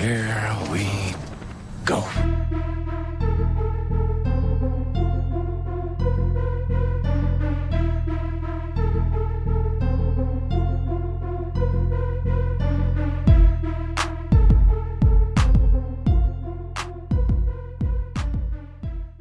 Here we go.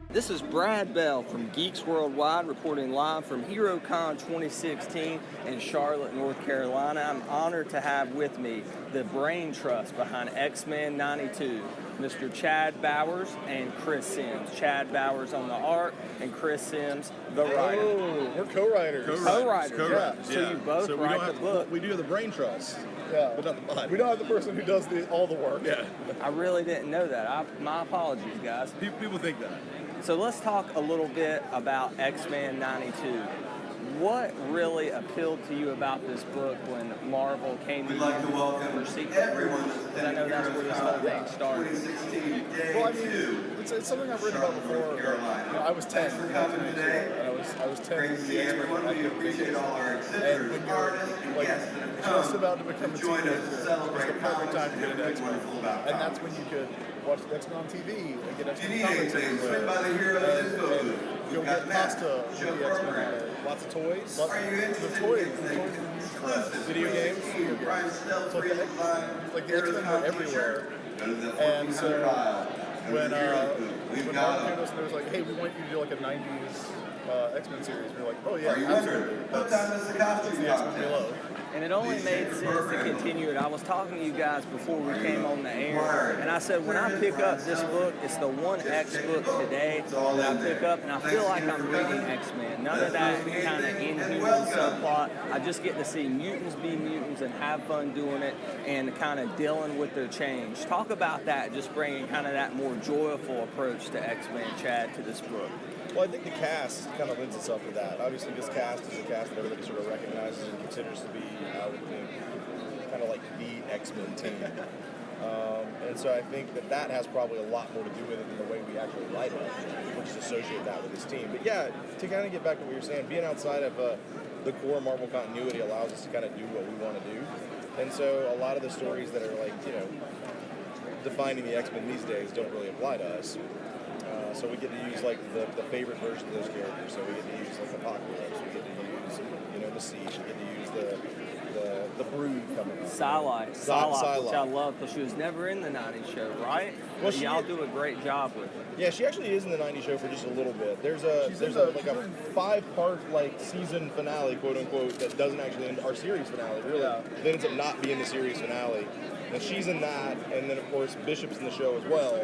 This is Brad Bell from Geeks Worldwide reporting live from HeroesCon 2016 in Charlotte, North Carolina. I'm honored to have with me the brain trust behind X-Men 92, Mr. Chad Bowers and Chris Sims. Chad Bowers on the art and Chris Sims, the writer. Oh, we're co-writers. Co-writers. Yeah. So you both write the book. We do the brain trust. Yeah. But not the body. We don't have the person who does all the work. Yeah. I really didn't know that. My apologies, guys. People think that. So let's talk a little bit about X-Men 92. What really appealed to you about this book when Marvel came to you for Secret Wars? Because I know that's where this whole thing started. Well, I mean, it's something I've written about before. I was 10 in 1992, and I was 10 when the X-Men and when you're just about to become a teenager, it's the perfect time to get into X-Men. And that's when you could watch the X-Men on TV and get X-Men comics everywhere. And you'll get pasta with the X-Men. Lots of toys. The toys video games. So like the X-Men were everywhere. And so when Marvel came to us and it was like, hey, we want you to do like a 90s X-Men series, we were like, oh yeah, absolutely. That's the X-Men we love. And it only made sense to continue it. I was talking to you guys before we came on the air, and I said when I pick up this book, it's the one X book today that I pick up, and I feel like I'm reading X-Men. None of that kind of inhuman subplot. I just get to see mutants be mutants and have fun doing it and kind of dealing with their change. Talk about that, just bringing kind of that more joyful approach to X-Men, Chad, to this book. Well, I think the cast kind of lends itself to that. Obviously, this cast is a cast that everybody sort of recognizes and considers to be, I would think, kind of like the X-Men team. And so I think that has probably a lot more to do with it than the way we actually write it, which is associate that with this team. But yeah, to kind of get back to what you're saying, being outside of the core Marvel continuity allows us to kind of do what we want to do. And so a lot of the stories that are like, defining the X-Men these days don't really apply to us. So we get to use like the favorite version of those characters. So we get to use like Apocalypse. We get to use the Siege. We get to use the Brood coming up. Psylocke, which I love because she was never in the 90s show, right? Well, y'all do a great job with it. Yeah, she actually is in the 90s show for just a little bit. There's a 5-part like season finale, quote unquote, that doesn't actually end our series finale. Really, That ends up not being the series finale. And she's in that, and then of course Bishop's in the show as well.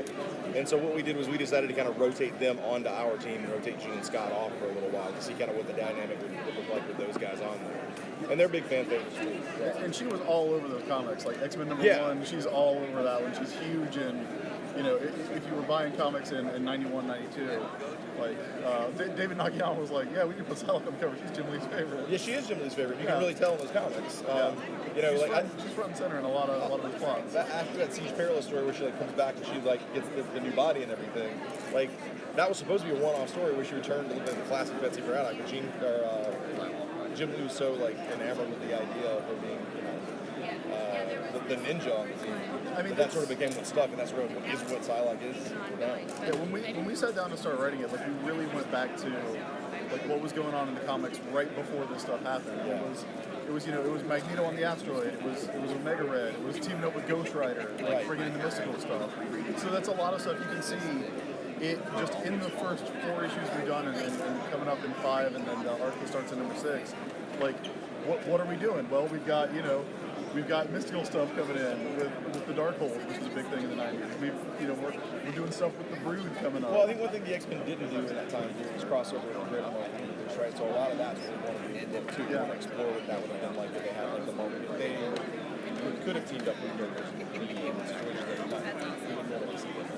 And so what we did was we decided to kind of rotate them onto our team and rotate Gene and Scott off for a little while to see kind of what the dynamic would look like with those guys on there. And they're big fan favorites too. Yeah. And she was all over those comics, like X-Men #1. She's all over that one. She's huge, and if you were buying comics in 91, 92, like David Nakayama was like, yeah, we can put Psylocke on the cover. She's Jim Lee's favorite. Yeah, she is Jim Lee's favorite. You can really tell in those comics. She's front and center in a lot of those plots. After that Siege Perilous story where she like comes back and she like gets the new body and everything, like that was supposed to be a one-off story where she returned to look like the classic Betsy Braddock, but Jim Lee was so like enamored with the idea of her being the ninja on the team. I mean, that sort of became what stuck, and that's what Psylocke is now. Yeah, when we sat down to start writing it, like we really went back to like what was going on in the comics right before this stuff happened. Yeah. It was Magneto on the asteroid. It was Omega Red. It was teaming up with Ghost Rider, bringing in the mystical stuff. So that's a lot of stuff you can see. It just in the first 4 issues we've done, and coming up in 5, and then Archie starts in number 6. Like, what are we doing? Well, we've got mystical stuff coming in with the Darkhold, which is a big thing in the 90s. We're doing stuff with the Brood coming up. Well, I think one thing the X-Men didn't do in that time period was crossover with Red Marvel, right? So a lot of that's what we want to do in the book too. We want to explore what that would have been like if they had like the moment. If they could have teamed up with characters in the situation that we wouldn't want to see them.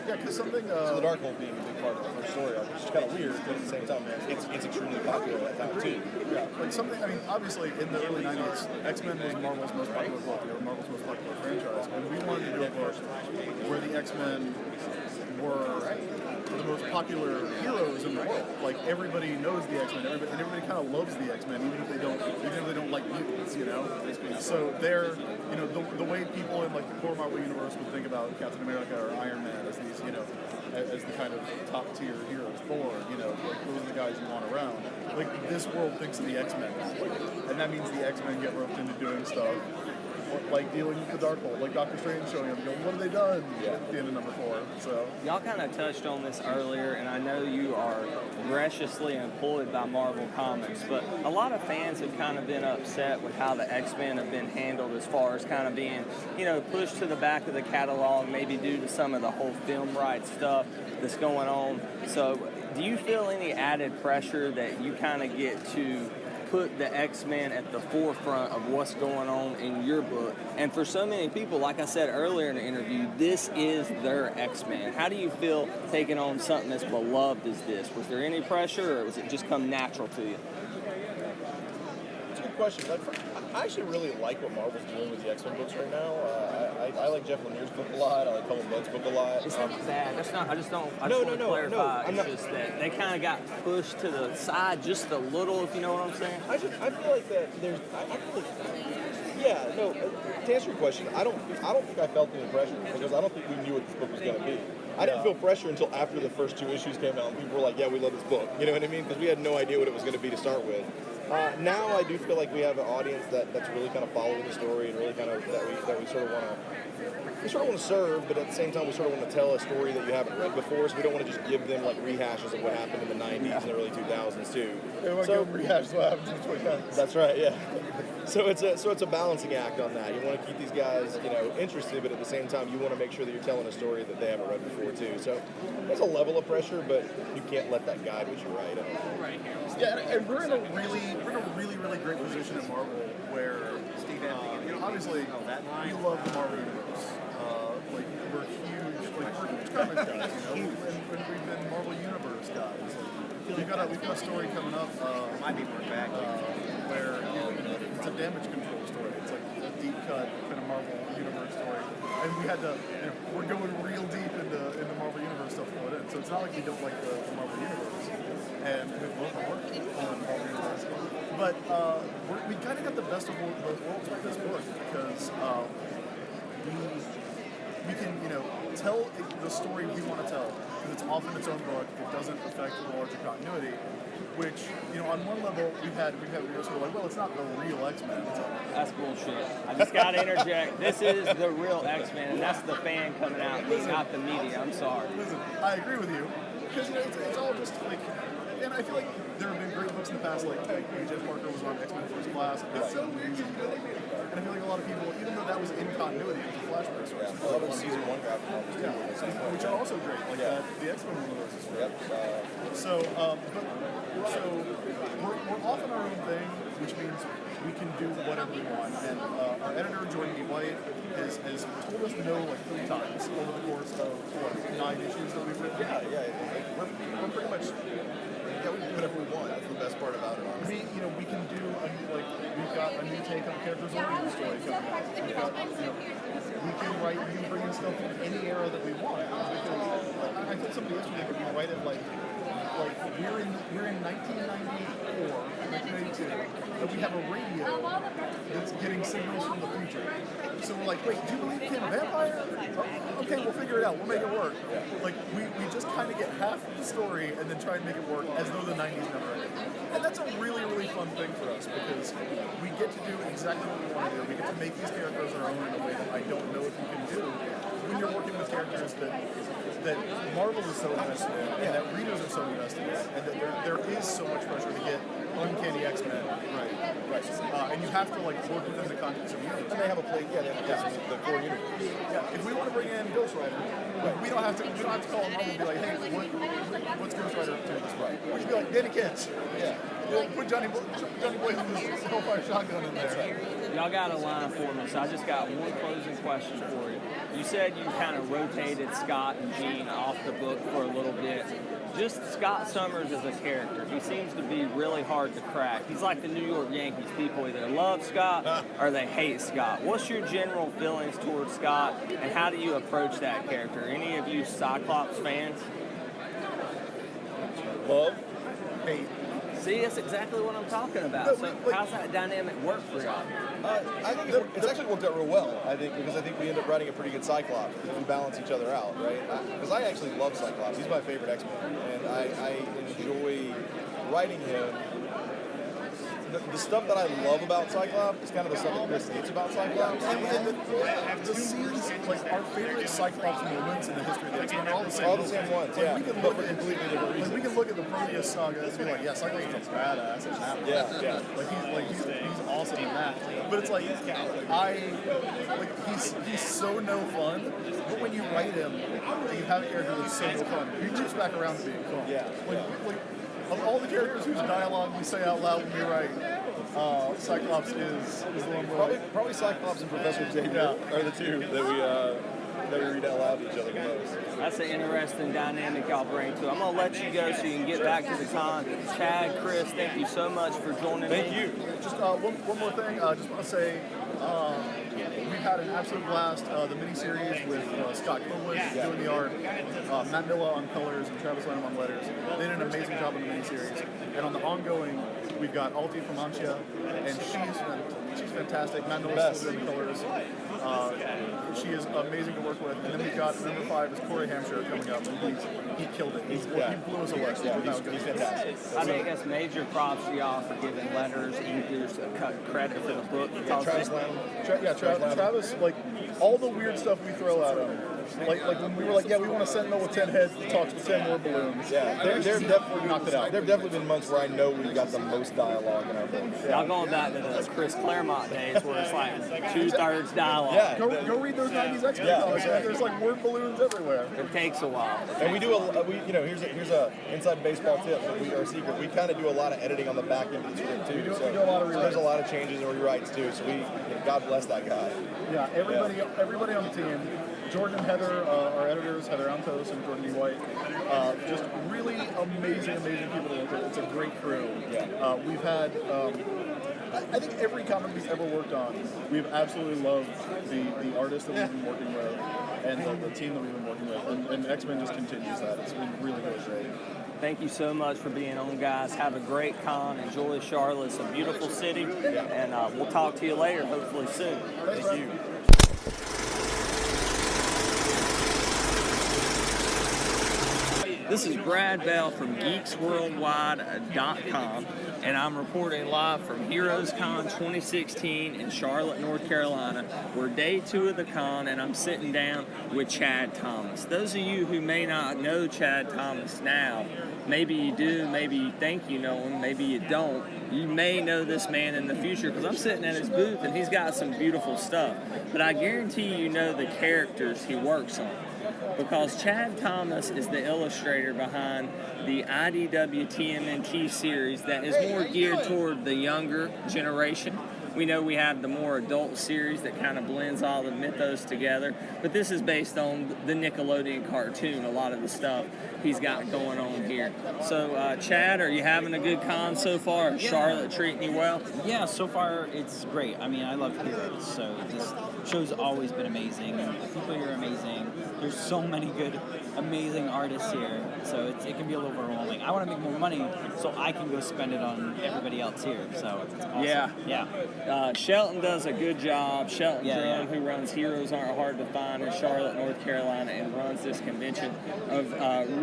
Yeah, because something. So the Darkhold being a big part of the first story arc, which is kind of weird, but at the same time, it's extremely popular at that time too. Yeah, like something. I mean, obviously in the early '90s, X-Men was Marvel's most popular book. They were Marvel's most popular franchise, and we wanted to do a book where the X-Men were the most popular heroes in the world. Like everybody knows the X-Men, and everybody kind of loves the X-Men, even if they don't like mutants, you know. So they're, you know, the way people in like the core Marvel universe would think about Captain America or Iron Man as these, you know, as the kind of top tier heroes. Thor, you know, like those are the guys you want around. Like this world thinks of the X-Men, and that means the X-Men get roped into doing stuff. Like dealing with the Darkhold, like Doctor Strange showing up and going, what have they done at the end of number 4? So y'all kind of touched on this earlier, and I know you are graciously employed by Marvel Comics, but a lot of fans have kind of been upset with how the X-Men have been handled as far as kind of being, you know, pushed to the back of the catalog, maybe due to some of the whole film rights stuff that's going on. So do you feel any added pressure that you kind of get to put the X-Men at the forefront of what's going on in your book? And for so many people, like I said earlier in the interview, this is their X-Men. How do you feel taking on something as beloved as this? Was there any pressure, or was it just come natural to you? It's a good question. I actually really like what Marvel's doing with the X-Men books right now. I like Jeff Lemire's book a lot. I like Cullen Bunn's book a lot. It's not bad. That's not. I just want to clarify. It's just that they kind of got pushed to the side just a little, if you know what I'm saying. I feel like that. To answer your question, I don't think I felt any pressure because I don't think we knew what this book was going to be. I didn't feel pressure until after the first 2 issues came out, and people were like, "Yeah, we love this book." You know what I mean? Because we had no idea what it was going to be to start with. Now I do feel like we have an audience that's really kind of following the story and really kind of that we sort of want to serve, but at the same time we sort of want to tell a story that you haven't read before. So we don't want to just give them like rehashes of what happened in the '90s and the early 2000s too. They want to give them rehashes what happened in the 2010s. That's right, yeah. So it's a balancing act on that. You want to keep these guys, you know, interested, but at the same time you want to make sure that you're telling a story that they haven't read before too. So there's a level of pressure, but you can't let that guide what you write. Yeah, and we're in a really great position at Marvel where, you know, obviously we love the Marvel universe. Like we're huge comics guys, you know, and we've been Marvel universe guys. We've got a story coming up. Might be more back. Where it's a damage control story. It's like a deep cut kind of Marvel universe story, and we had to. You know, we're going real deep into Marvel universe stuff for it in. So it's not like we don't like the Marvel universe, and we love the work on Marvel universe. But we kind of got the best of both worlds with this book because we can, you know, tell the story we want to tell because it's often its own book. It doesn't affect the larger continuity. Which, you know, on one level, we've had readers who are like, well, it's not the real X-Men. That's bullshit. I just got to interject. This is the real X-Men, and that's the fan coming out, not the media. I'm sorry. Listen, I agree with you. Because, you know, it's all just, like, and I feel like there have been great books in the past, like Jeff Parker was on X-Men First Class. It's so amazing. And I feel like a lot of people, even though that was in continuity, it was a flashback story. I love the season 1 graphic novels too. Yeah, which are also great. Like the X-Men one of those is great. So we're off on our own thing, which means we can do whatever we want. And our editor, Jordan D. White, has told us no like 3 times over the course of 9 issues that we've written. We're pretty much. Yeah, we can do whatever we want. That's the best part about it. We can do we've got a new take on a character's origin story coming out. We've got, we can bring in stuff from any era that we want. Because I told somebody yesterday that we write it like we're in 1994, 1992, and we have a radio that's getting signals from the future. So we're like, wait, do you believe in a vampire? Oh, okay, we'll figure it out. We'll make it work. Like we just kind of get half of the story and then try and make it work as though the 90s never ended. And that's a really, really fun thing for us because we get to do exactly what we want to do. We get to make these characters our own in a way that I don't know if you can do when you're working with characters that Marvel is so invested in, and that readers are so invested in, and that there is so much pressure to get uncanny X-Men right. And you have to like work within the context of the universe. And they have a place, they have a place in the core universe. Yeah, if we want to bring in Ghost Rider, we don't have to call Marvel and be like, hey, what's Ghost Rider up to this right? We should be like, Danny Kitch. We'll put Johnny Blaze's Hellfire Shotgun in there. Y'all got a line for me, so I just got one closing question for you. You said you kind of rotated Scott and Gene off the book for a little bit. Just Scott Summers as a character, he seems to be really hard to crack. He's like the New York Yankees. People either love Scott or they hate Scott. What's your general feelings towards Scott, and how do you approach that character? Any of you Cyclops fans? Love? Hate. See, that's exactly what I'm talking about. So how's that dynamic work for y'all? I think it's actually worked out real well. I think because we end up writing a pretty good Cyclops because we balance each other out, right? Because I actually love Cyclops. He's my favorite X-Men, and I enjoy writing him. The stuff that I love about Cyclops is kind of the stuff that Chris hates about Cyclops. And the scenes, like our favorite Cyclops moments in the history of the X-Men are all the same. All the same ones, Like, yeah. we can But look for at completely different reasons. Like we can look at the Proteus saga and be like, yeah, Cyclops is a badass in that one. Yeah. He's awesome in that. But it's like he's so no fun. But when you write him, you have a character that's so no fun. He loops back around to being fun. Yeah. Like of all the characters whose dialogue we say out loud when we write, Cyclops is the one where Probably Cyclops and Professor Xavier are the two that we read out loud to each other the most. That's an interesting dynamic y'all bring to it. I'm going to let you go so you can get back to the con. Chad, Chris, thank you so much for joining me. Thank you. Just one more thing. I just want to say we've had an absolute blast. The miniseries with Scott Kovlich doing the art, Matt Milla on colors, and Travis Lanham on letters. They did an amazing job on the miniseries. And on the ongoing, we've got Alti from Ancia, and she's fantastic. Matt Milla's still doing the colors. She is amazing to work with. And then we've got number 5 is Corey Hampshire coming up, and he killed it. He blew us away. He's fantastic. I mean, I guess major props to y'all for giving letters, eagles, credit for the book. Travis Lanham. Travis, like, all the weird stuff we throw at him. Like when we were like, yeah, we want a Sentinel with 10 heads that talks with 10 more balloons. Yeah, there definitely knocked it out. There have definitely been months where I know we've got the most dialogue in our book. Y'all going back to the Chris Claremont days where it's like 2/3 dialogue. Yeah. Go read those 90s X-Men comics, man. There's like word balloons everywhere. It takes a while. And we do here's a inside baseball tip that we are secret. We kind of do a lot of editing on the back end of the script too. We do a lot of rewrites. There's a lot of changes and rewrites too. So God bless that guy. Yeah, everybody on the team. Jordan and Heather, our editors, Heather Antos and Jordan E. White, just really amazing people to work with. It's a great crew. Yeah. We've had, I think every comic we've ever worked on, we've absolutely loved the artists that we've been working with and the team that we've been working with. And X-Men just continues that. It's been really great. Thank you so much for being on, guys. Have a great con. Enjoy Charlotte. It's a beautiful city. And we'll talk to you later, hopefully soon. Thank you. This is Brad Bell from GeeksWorldwide.com, and I'm reporting live from HeroesCon 2016 in Charlotte, North Carolina. We're day 2 of the con, and I'm sitting down with Chad Thomas. Those of you who may not know Chad Thomas now, maybe you do, maybe you think you know him, maybe you don't. You may know this man in the future because I'm sitting at his booth, and he's got some beautiful stuff. But I guarantee you know the characters he works on, because Chad Thomas is the illustrator behind the IDW TMNT series that is more geared toward the younger generation. We know we have the more adult series that kind of blends all the mythos together, but this is based on the Nickelodeon cartoon, a lot of the stuff he's got going on here. So, Chad, are you having a good con so far? Is Charlotte treating you well? Yeah, so far it's great. I mean, I love Heroes, so this show's always been amazing. The people here are amazing. There's so many good, amazing artists here, so it can be a little overwhelming. I want to make more money so I can go spend it on everybody else here, so it's awesome. Yeah. Shelton does a good job. Shelton Drum, who runs Heroes Aren't Hard to Find in Charlotte, North Carolina, and runs this convention, of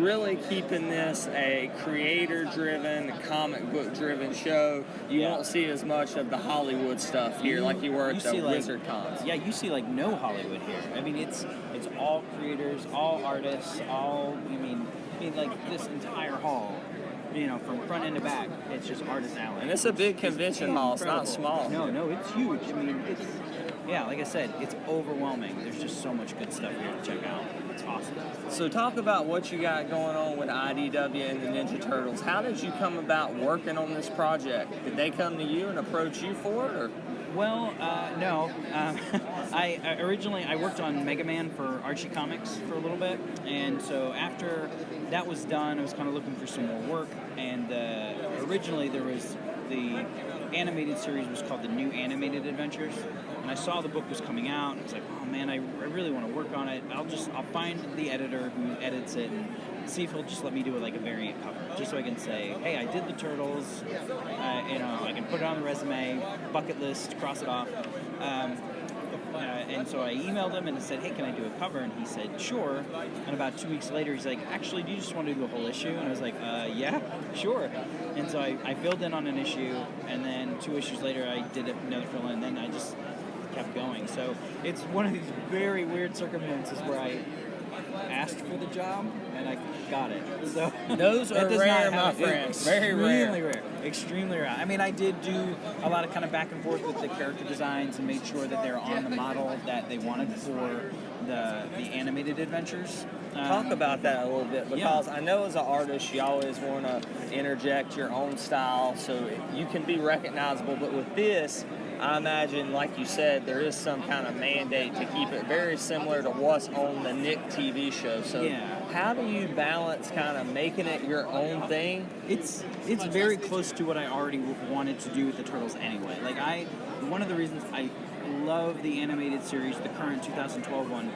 really keeping this a creator-driven, comic book-driven show. You won't see as much of the Hollywood stuff here like you were at the Wizard Cons. Yeah, you see like no Hollywood here. I mean, it's all creators, all artists, like this entire hall. From front end to back, it's just artist alley. And it's a big convention hall. It's not small. No, it's huge. I mean, like I said, it's overwhelming. There's just so much good stuff here to check out. It's awesome. So talk about what you got going on with IDW and the Ninja Turtles. How did you come about working on this project? Did they come to you and approach you for it, or? Well, no. I originally worked on Mega Man for Archie Comics for a little bit, and so after that was done, I was kind of looking for some more work. And originally there was the animated series was called the New Animated Adventures, and I saw the book was coming out, and I was like, oh man, I really want to work on it. I'll find the editor who edits it and see if he'll just let me do like a variant cover, just so I can say, hey, I did the Turtles, I can put it on the resume, bucket list, cross it off. And so I emailed him and said, hey, can I do a cover? And he said, sure. And about 2 weeks later, he's like, actually, do you just want to do a whole issue? And I was like, yeah, sure. And so I filled in on an issue, and then 2 issues later, I did another fill in, and then I just kept going. So it's one of these very weird circumstances where I asked for the job, and I got it. So those are rare, my friend. Very rare. Extremely rare. I mean, I did do a lot of kind of back and forth with the character designs and made sure that they're on the model that they wanted for the animated adventures. Talk about that a little bit, because I know as an artist you always want to interject your own style so you can be recognizable, but with this, I imagine, like you said, there is some kind of mandate to keep it very similar to what's on the Nick TV show. So how do you balance kind of making it your own thing? It's very close to what I already wanted to do with the Turtles anyway. Like one of the reasons I love the animated series, the current 2012 one,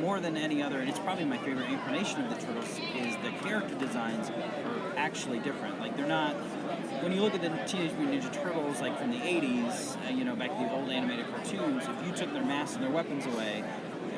more than any other, and it's probably my favorite incarnation of the Turtles, is the character designs are actually different. Like they're not. When you look at the Teenage Mutant Ninja Turtles, like from the 80s, back to the old animated cartoons, if you took their masks and their weapons away,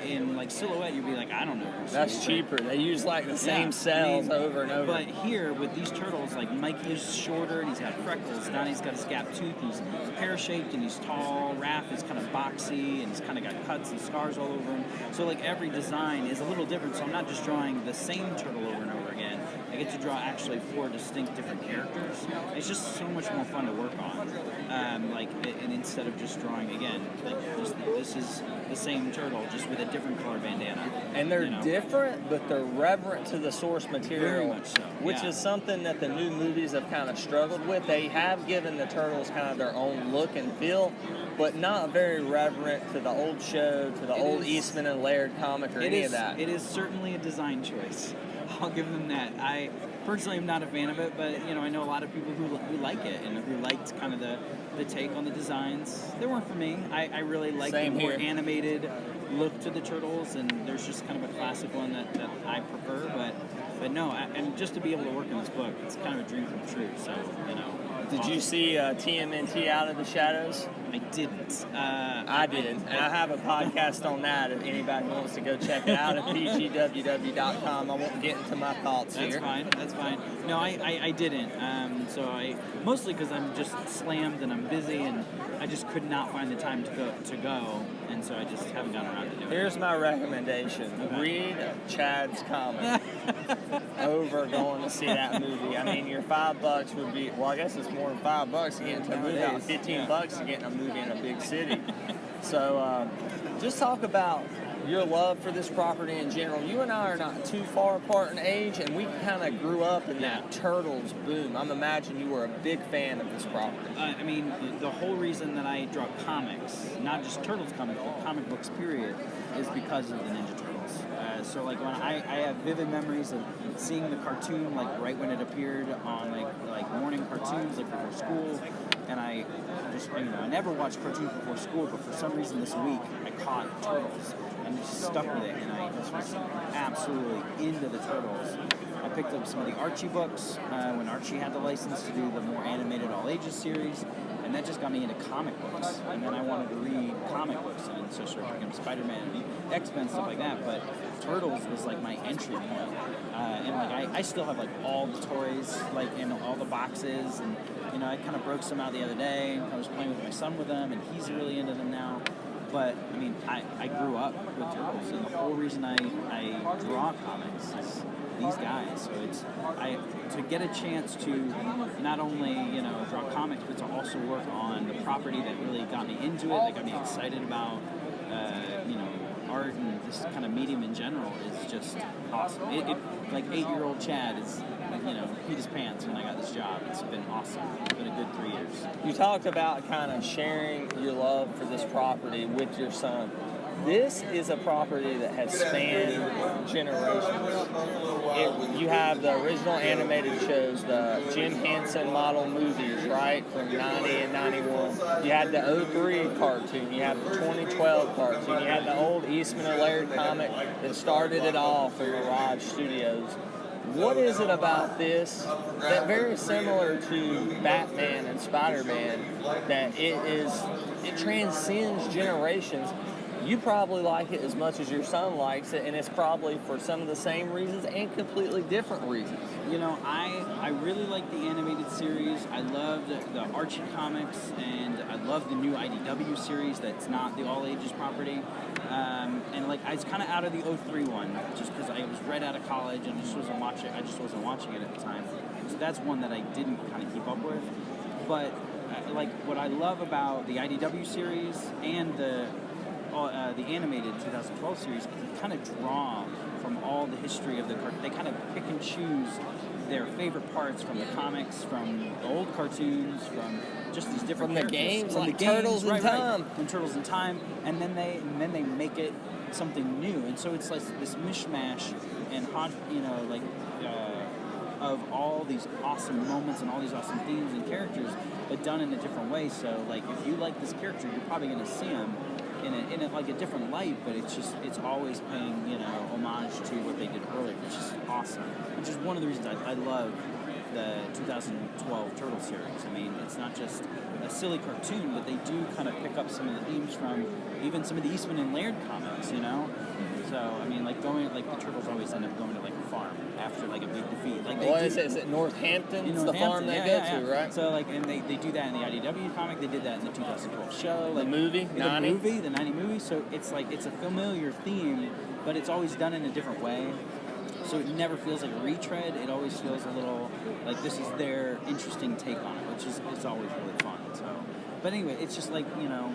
in like silhouette, you'd be like, I don't know. That's cheaper. They use like the same cells over and over. But here, with these turtles, like Mikey's shorter and he's got freckles. Donnie's got his gap tooth. He's pear-shaped and he's tall. Raph is kind of boxy and he's kind of got cuts and scars all over him. So like every design is a little different. So I'm not just drawing the same turtle over and over again. I get to draw actually 4 distinct different characters. It's just so much more fun to work on. And instead of just drawing again, this is the same turtle just with a different color bandana. And they're different, but they're reverent to the source material. Very much so. Which is something that the new movies have kind of struggled with. They have given the Turtles kind of their own look and feel, but not very reverent to the old show, to the old Eastman and Laird comic or any of that. It is certainly a design choice. I'll give them that. I personally am not a fan of it, but I know a lot of people who like it and who liked kind of the take on the designs. They weren't for me. I really like the more animated look to the Turtles, and there's just kind of a classic one that I prefer. But no, and just to be able to work in this book, it's kind of a dream come true. So Did you see TMNT Out of the Shadows? I didn't. I did, and I have a podcast on that if anybody wants to go check it out at GWW.com. I won't get into my thoughts here. That's fine. No, I didn't. Mostly because I'm just slammed and I'm busy and I just could not find the time to go, and so I just haven't gotten around to doing it. Here's my recommendation. Okay. Read Chad's comic over going to see that movie. I mean, your $5 would be, well, I guess it's more than $5 to get into a movie, about $15 to get in a movie in a big city. So just talk about your love for this property in general. You and I are not too far apart in age, and we kind of grew up in that Turtles boom. I'm imagining you were a big fan of this property. I mean, the whole reason that I draw comics, not just Turtles comics, but comic books, period, is because of the Ninja Turtles. So like when I have vivid memories of seeing the cartoon like right when it appeared on like morning cartoons like before school, and I just I never watched cartoons before school, but for some reason this week I caught Turtles and just stuck with it, and I just was absolutely into the Turtles. I picked up some of the Archie books when Archie had the license to do the more animated all ages series, and that just got me into comic books. And then I wanted to read comic books, and so I started picking up Spider-Man, X-Men, stuff like that. But Turtles was like my entry point, and like I still have like all the toys, like in all the boxes, and I kind of broke some out the other day. I was playing with my son with them, and he's really into them now. But I mean, I grew up with Turtles, and the whole reason I draw comics is these guys. So it's to get a chance to not only draw comics, but to also work on the property that really got me into it, that got me excited about art and this kind of medium in general is just awesome. It like 8-year-old Chad is peed his pants when I got this job. It's been awesome. It's been a good 3 years. You talked about kind of sharing your love for this property with your son. this is a property that has spanned generations. You have the original animated shows, the Jim Henson model movies, right, from 90 and 91. You had the 03 cartoon. You have the 2012 cartoon. You had the old Eastman and Laird comic that started it all from Mirage Studios. What is it about this that very similar to Batman and Spider-Man that it transcends generations? You probably like it as much as your son likes it, and it's probably for some of the same reasons and completely different reasons. You know, I really like the animated series. I loved the Archie comics, and I love the new IDW series that's not the all-ages property. And like, I was kind of out of the 03 one, just because I was right out of college and I just wasn't watching it at the time. So that's one that I didn't kind of keep up with. But like, what I love about the IDW series and the animated 2012 series is they kind of draw from all the history of the cartoon. They kind of pick and choose their favorite parts from the comics, from the old cartoons, from just these different from the games, like Turtles in Time, from Turtles in Time, and then they make it something new, and so it's like this mishmash and of all these awesome moments and all these awesome themes and characters, but done in a different way. So like, if you like this character, you're probably going to see him in a like a different light, but it's always paying, you know, homage to what they did earlier, which is awesome. Which is one of the reasons I love the 2012 Turtle series. I mean, it's not just a silly cartoon, but they do kind of pick up some of the themes from even some of the Eastman and Laird comics, you know? So, I mean, like the Turtles always end up going to like a farm after like a big defeat. Like, is it Northampton? It's the farm they go to, right? So like, and they do that in the IDW comic. They did that in the 2012 show. Like, the movie, the 90 movie. So it's like, it's a familiar theme, but it's always done in a different way. So it never feels like a retread. It always feels a little like this is their interesting take on it, which is it's always really fun. So, but anyway, it's just like, you know,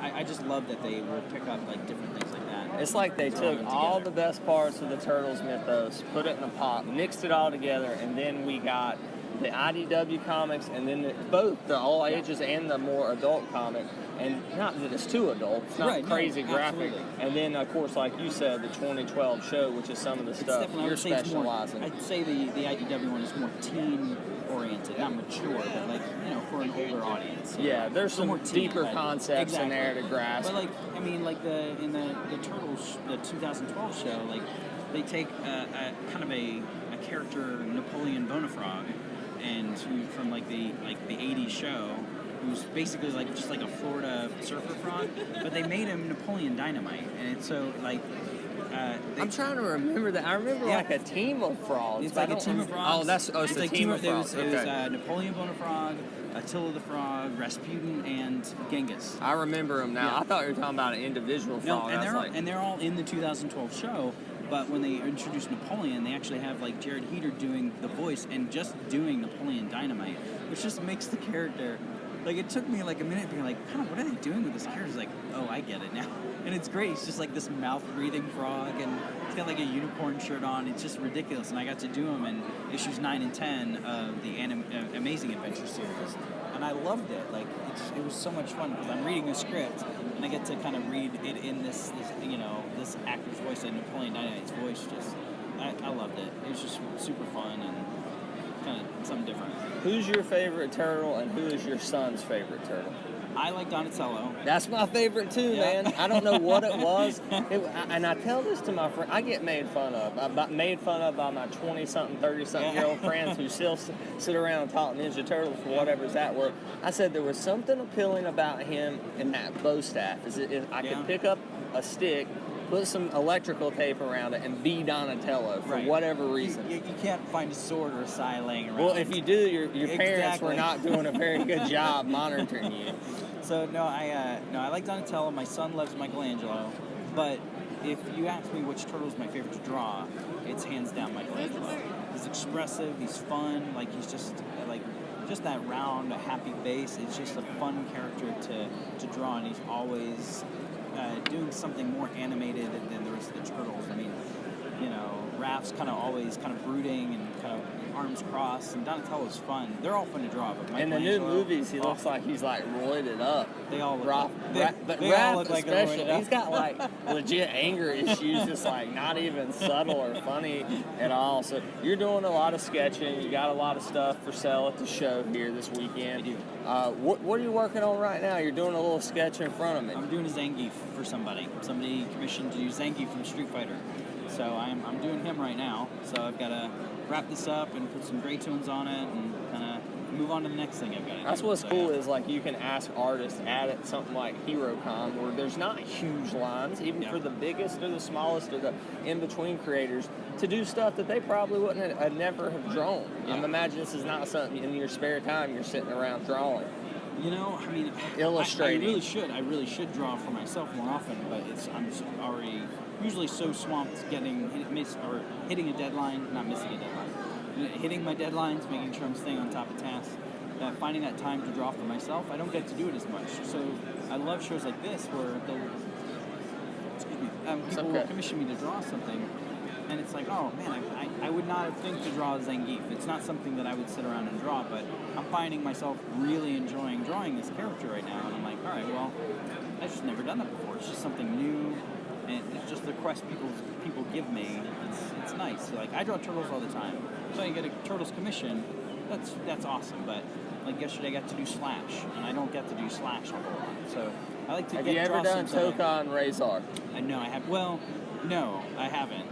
I just love that they will pick up like different things like that. It's like they took all the best parts of the Turtles mythos, put it in a pot, mixed it all together, and then we got the IDW comics, and then both the all ages and the more adult comic. And not that it's too adult, it's not crazy graphic. Absolutely. And then, of course, like you said, the 2012 show, which is some of the stuff you're specializing. I'd say the IDW one is more teen-oriented, not mature, but like, you know, for an older audience. Yeah, there's some more deeper concepts in there to grasp. But like, I mean, like in the Turtles, the 2012 show, like they take a kind of a character, Napoleon Bonafrog, and from like the 80s show, who's basically like just like a Florida surfer frog, but they made him Napoleon Dynamite, and it's so like. I'm trying to remember that. I remember like a team of frogs. It's like a team of frogs. It's a team of frogs. It was Napoleon Bonafrog, Attila the Frog, Rasputin, and Genghis. I remember them now. Yeah. I thought you were talking about an individual frog. No, and they're all in the 2012 show. But when they introduced Napoleon, they actually have like Jared Heater doing the voice and just doing Napoleon Dynamite, which just makes the character. Like, it took me like a minute being like, what are they doing with this character? It's like, oh, I get it now. And it's great. It's just like this mouth-breathing frog, and it's got like a unicorn shirt on. It's just ridiculous. And I got to do them in issues 9 and 10 of the Amazing Adventure series. And I loved it. Like, it was so much fun because I'm reading a script, and I get to kind of read it in this you know, this actor's voice and Napoleon Dynamite's voice. Just, I loved it. It was just super fun and kind of something different. Who's your favorite turtle, and who is your son's favorite turtle? I like Donatello. That's my favorite too, man. I don't know what it was. And I tell this to my friend. I get made fun of. I'm made fun of by my 20-something, 30-something-year-old friends who still sit around and talk Ninja Turtles for whatever's at work. I said there was something appealing about him in that bow staff. I could pick up a stick, put some electrical tape around it, and be Donatello for whatever reason. You can't find a sword or a sai laying around. Well, if you do, your parents were not doing a very good job monitoring you. So I like Donatello. My son loves Michelangelo, but if you ask me which turtle is my favorite to draw, it's hands down Michelangelo. He's expressive. He's fun. Like, he's just that round, happy face. It's just a fun character to draw, and he's always doing something more animated than the rest of the turtles. I mean, Raph's kind of always kind of brooding and kind of arms crossed, and Donatello's fun. They're all fun to draw, but in the new movies, he looks like he's like roided up. They all look but they all Raph look like especially, he's got like legit anger issues, just like not even subtle or funny at all. So you're doing a lot of sketching. You got a lot of stuff for sale at the show here this weekend. I do. What are you working on right now? You're doing a little sketch in front of me. I'm doing a Zangief for somebody. Somebody commissioned to do Zangief from Street Fighter. So I'm doing him right now. So I've got to wrap this up and put some gray tones on it and kind of move on to the next thing I've got to do. That's what's cool is like you can ask artists at something like HeroesCon where there's not huge lines, even for the biggest or the smallest or the in-between creators, to do stuff that they probably wouldn't have never have drawn. Yeah. I'm imagining this is not something in your spare time you're sitting around drawing. Illustrating. I really should draw for myself more often, but I'm already usually so swamped hitting a deadline, not missing a deadline, hitting my deadlines, making sure I'm staying on top of tasks. Finding that time to draw for myself, I don't get to do it as much. So I love shows like this where people will commission me to draw something, and it's like, oh man, I would not have think to draw a Zangief. It's not something that I would sit around and draw, but I'm finding myself really enjoying drawing this character right now, and I'm like, all right, well, I've just never done that before. It's just something new, and it's just the request people give me. It's nice. Like, I draw turtles all the time, so I get a turtles commission. That's awesome, but like yesterday I got to do Slash, and I don't get to do Slash a whole lot. So I like to Have you ever done Tokon Razor? No, I have. Well, no, I haven't.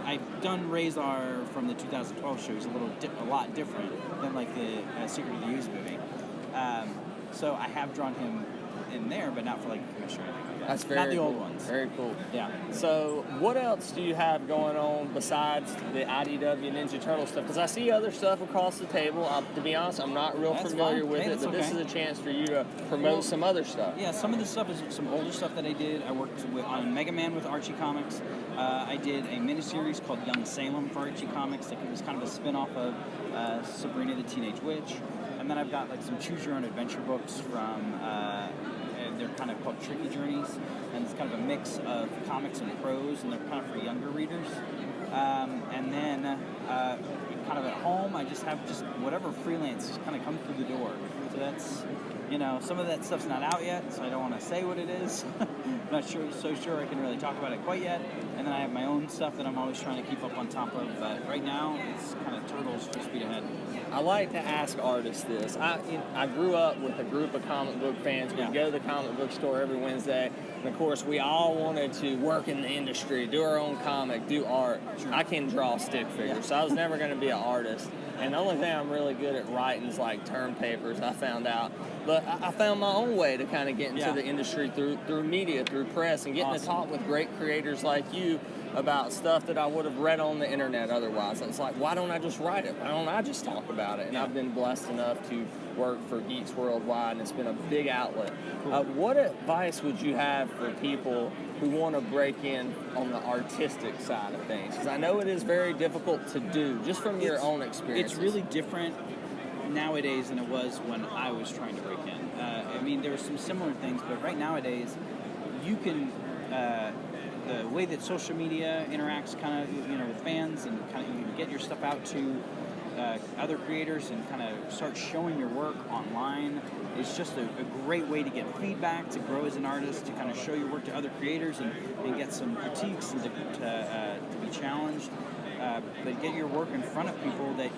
I've done Razor from the 2012 show. It's a lot different than like the Secret of the Ooze movie. So I have drawn him in there, but not for like a commission or anything like that. That's very not the cool. old ones. Very cool. Yeah. So what else do you have going on besides the IDW Ninja Turtle stuff? Because I see other stuff across the table. To be honest, I'm not real familiar with it, but this is a chance for you to promote some other stuff. Yeah, some of the stuff is some older stuff that I did. I worked on Mega Man with Archie Comics. I did a miniseries called Young Salem for Archie Comics. It was kind of a spin-off of Sabrina the Teenage Witch. And then I've got like some choose-your-own-adventure books from... they're kind of called Tricky Journeys, and it's kind of a mix of comics and prose, and they're kind of for younger readers. And then kind of at home, I just have whatever freelance just kind of come through the door. So that's, some of that stuff's not out yet, so I don't want to say what it is. I'm not sure I can really talk about it quite yet. And then I have my own stuff that I'm always trying to keep up on top of, but right now it's kind of turtles full speed ahead. I like to ask artists this. I grew up with a group of comic book fans. We'd go to the comic book store every Wednesday. And, of course, we all wanted to work in the industry, do our own comic, do art. I can draw stick figures, so I was never going to be an artist. And the only thing I'm really good at writing is, like, term papers, I found out. But I found my own way to kind of get into the industry through media, through press, and getting to talk with great creators like you about stuff that I would have read on the internet otherwise. It's like, why don't I just write it? Why don't I just talk about it? And I've been blessed enough to work for Geeks Worldwide, and it's been a big outlet. What advice would you have for people who want to break in on the artistic side of things? Because I know it is very difficult to do, just from your own experience. It's really different nowadays than it was when I was trying to break in. There's some similar things, but right nowadays, you can... the way that social media interacts kind of, with fans, and kind of you can get your stuff out to other creators and kind of start showing your work online. It's just a great way to get feedback, to grow as an artist, to kind of show your work to other creators and get some critiques and to be challenged. But get your work in front of people that,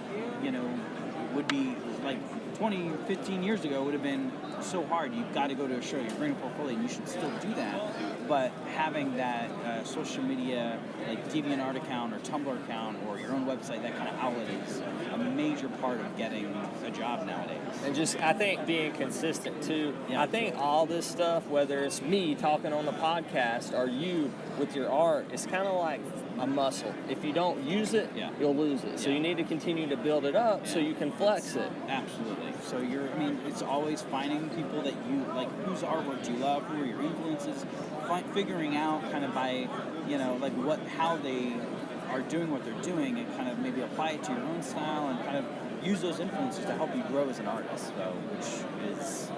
would be like 20, 15 years ago would have been so hard. You've got to go to a show, you bring a portfolio, and you should still do that. But having that social media, like DeviantArt account or Tumblr account or your own website, that kind of outlet is a major part of getting a job nowadays. And just, I think, being consistent too. Yeah. I think all this stuff, whether it's me talking on the podcast or you with your art, it's kind of like a muscle. If you don't use it, you'll lose it. So you need to continue to build it up so you can flex it. Absolutely. So it's always finding people that you like, whose artwork do you love, who are your influences, figuring out kind of by, how they are doing what they're doing, and kind of maybe apply it to your own style and kind of use those influences to help you grow as an artist. So, which is,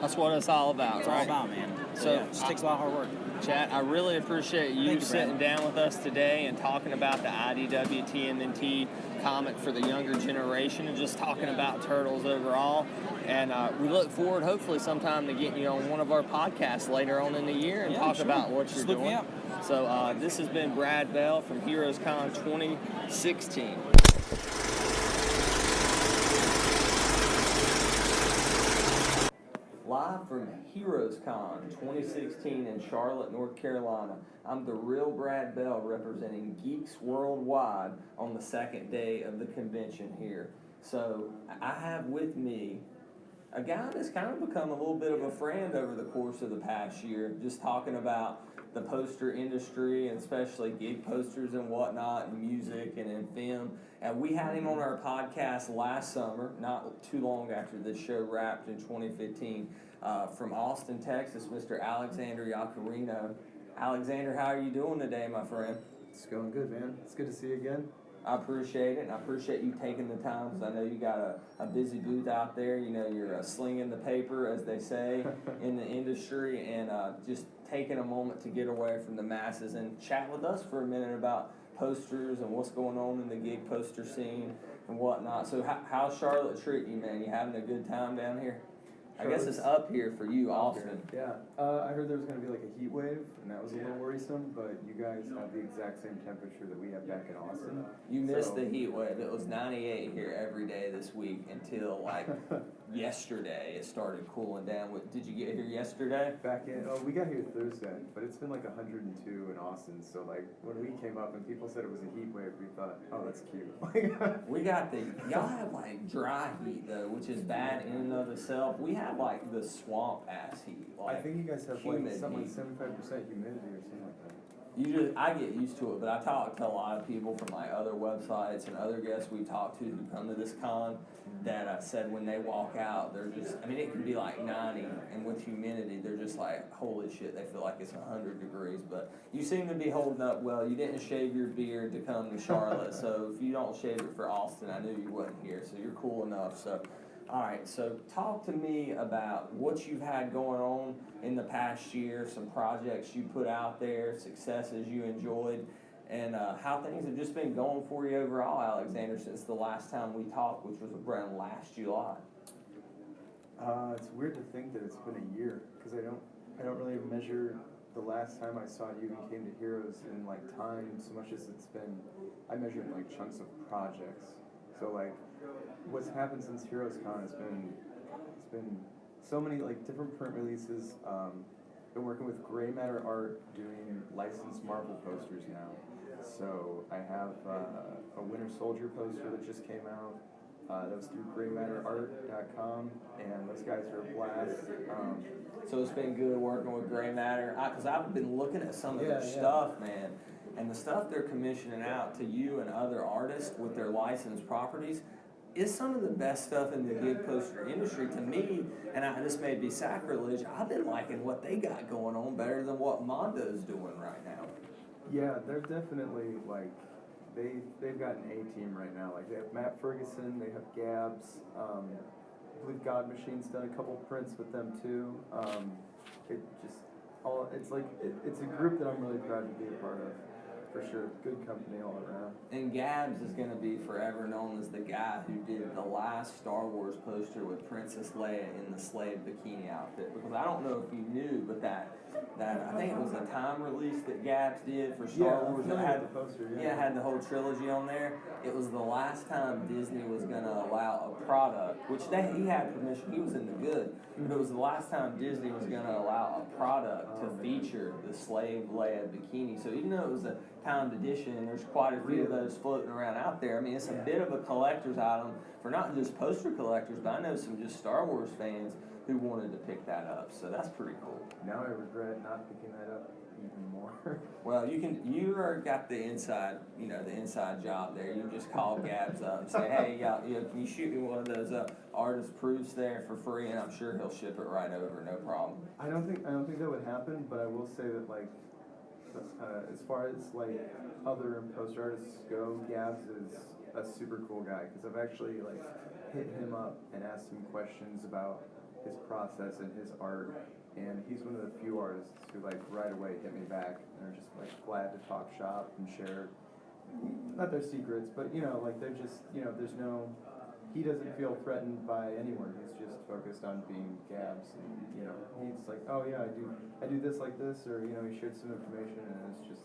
that's what it's all about. It's all about, man. So it just takes a lot of hard work. Chat, I really appreciate you sitting down with us today and talking about the IDW TMNT comic for the younger generation and just talking about Turtles overall. And we look forward, hopefully, sometime to getting you on one of our podcasts later on in the year and talk about what you're doing. So this has been Brad Bell from HeroesCon 2016. Live from HeroesCon 2016 in Charlotte, North Carolina, I'm the real Brad Bell representing Geeks Worldwide on the second day of the convention here. So I have with me a guy that's kind of become a little bit of a friend over the course of the past year, just talking about the poster industry and especially gig posters and whatnot, and music and in film. And we had him on our podcast last summer, not too long after this show wrapped in 2015, from Austin, Texas, Mr. Alexander Iaccarino. Alexander, how are you doing today, my friend? It's going good, man. It's good to see you again. I appreciate it, and I appreciate you taking the time, because I know you got a busy booth out there. You know, you're slinging the paper, as they say, in the industry, and just taking a moment to get away from the masses and chat with us for a minute about posters and what's going on in the gig poster scene and whatnot. So how's Charlotte treating you, man? You having a good time down here? I guess it's up here for you, Austin. Yeah, I heard there was going to be like a heat wave, and that was a little worrisome, but you guys have the exact same temperature that we have back in Austin. You missed the heat wave. It was 98 here every day this week until like yesterday. It started cooling down. Did you get here yesterday? We got here Thursday, but it's been like 102 in Austin, so like when we came up and people said it was a heat wave, we thought, oh, that's cute. We got y'all have like dry heat though, which is bad in and of itself. We have like the swamp ass heat. Like, I think you guys have like something like 75% humidity or something like that. I get used to it, but I talk to a lot of people from like other websites and other guests we talked to who come to this con that said when they walk out, they're just, I mean, it can be like 90, and with humidity, they're just like, holy shit, they feel like it's 100 degrees. But you seem to be holding up well. You didn't shave your beard to come to Charlotte, so if you don't shave it for Austin, I knew you wasn't here, so you're cool enough. So, all right, so talk to me about what you've had going on in the past year, some projects you put out there, successes you enjoyed, and how things have just been going for you overall, Alexander, since the last time we talked, which was around last July. It's weird to think that it's been a year, because I don't really measure the last time I saw you and came to Heroes in like time so much as I measure it in like chunks of projects. So like, what's happened since HeroesCon it's been so many like different print releases. Been working with Gray Matter Art doing licensed Marvel posters now. So I have a Winter Soldier poster that just came out. That was through graymatterart.com, and those guys are a blast. So it's been good working with Gray Matter, because I've been looking at some of their stuff, man, and the stuff they're commissioning out to you and other artists with their licensed properties is some of the best stuff in the gig poster industry to me. And this may be sacrilege, I've been liking what they got going on better than what Mondo's doing right now. Yeah, they're definitely like, they've got an A-team right now. Like they have Matt Ferguson, they have Gabs, I believe God Machine's done a couple prints with them too. It's a group that I'm really proud to be a part of. For sure, good company all around. And Gabs is going to be forever known as the guy who did the last Star Wars poster with Princess Leia in the slave bikini outfit. Because I don't know if you knew, but that I think it was a time release that Gabs did for Star Wars. It had the poster. Yeah, it had the whole trilogy on there. It was the last time Disney was going to allow a product, which he had permission. He was in the good, but it was the last time Disney was going to allow a product to feature the slave Leia bikini. So even though it was a timed edition, and there's quite a few of those floating around out there. I mean, it's a bit of a collector's item for not just poster collectors, but I know some just Star Wars fans who wanted to pick that up. So that's pretty cool. Now I regret not picking that up even more. Well, you got the inside job there. You just call Gabs up and say, hey, can you shoot me one of those artist proofs there for free? And I'm sure he'll ship it right over, no problem. I don't think that would happen, but I will say that like, as far as like other poster artists go, Gabs is a super cool guy, because I've actually like hit him up and asked him questions about his process and his art, and he's one of the few artists who like right away hit me back and are just like glad to talk shop and share, not their secrets, but you know, like they're just, you know, there's no, he doesn't feel threatened by anyone. He's just focused on being Gabs, and you know, he's like, oh yeah, I do this like this, or you know, he shared some information, and it's just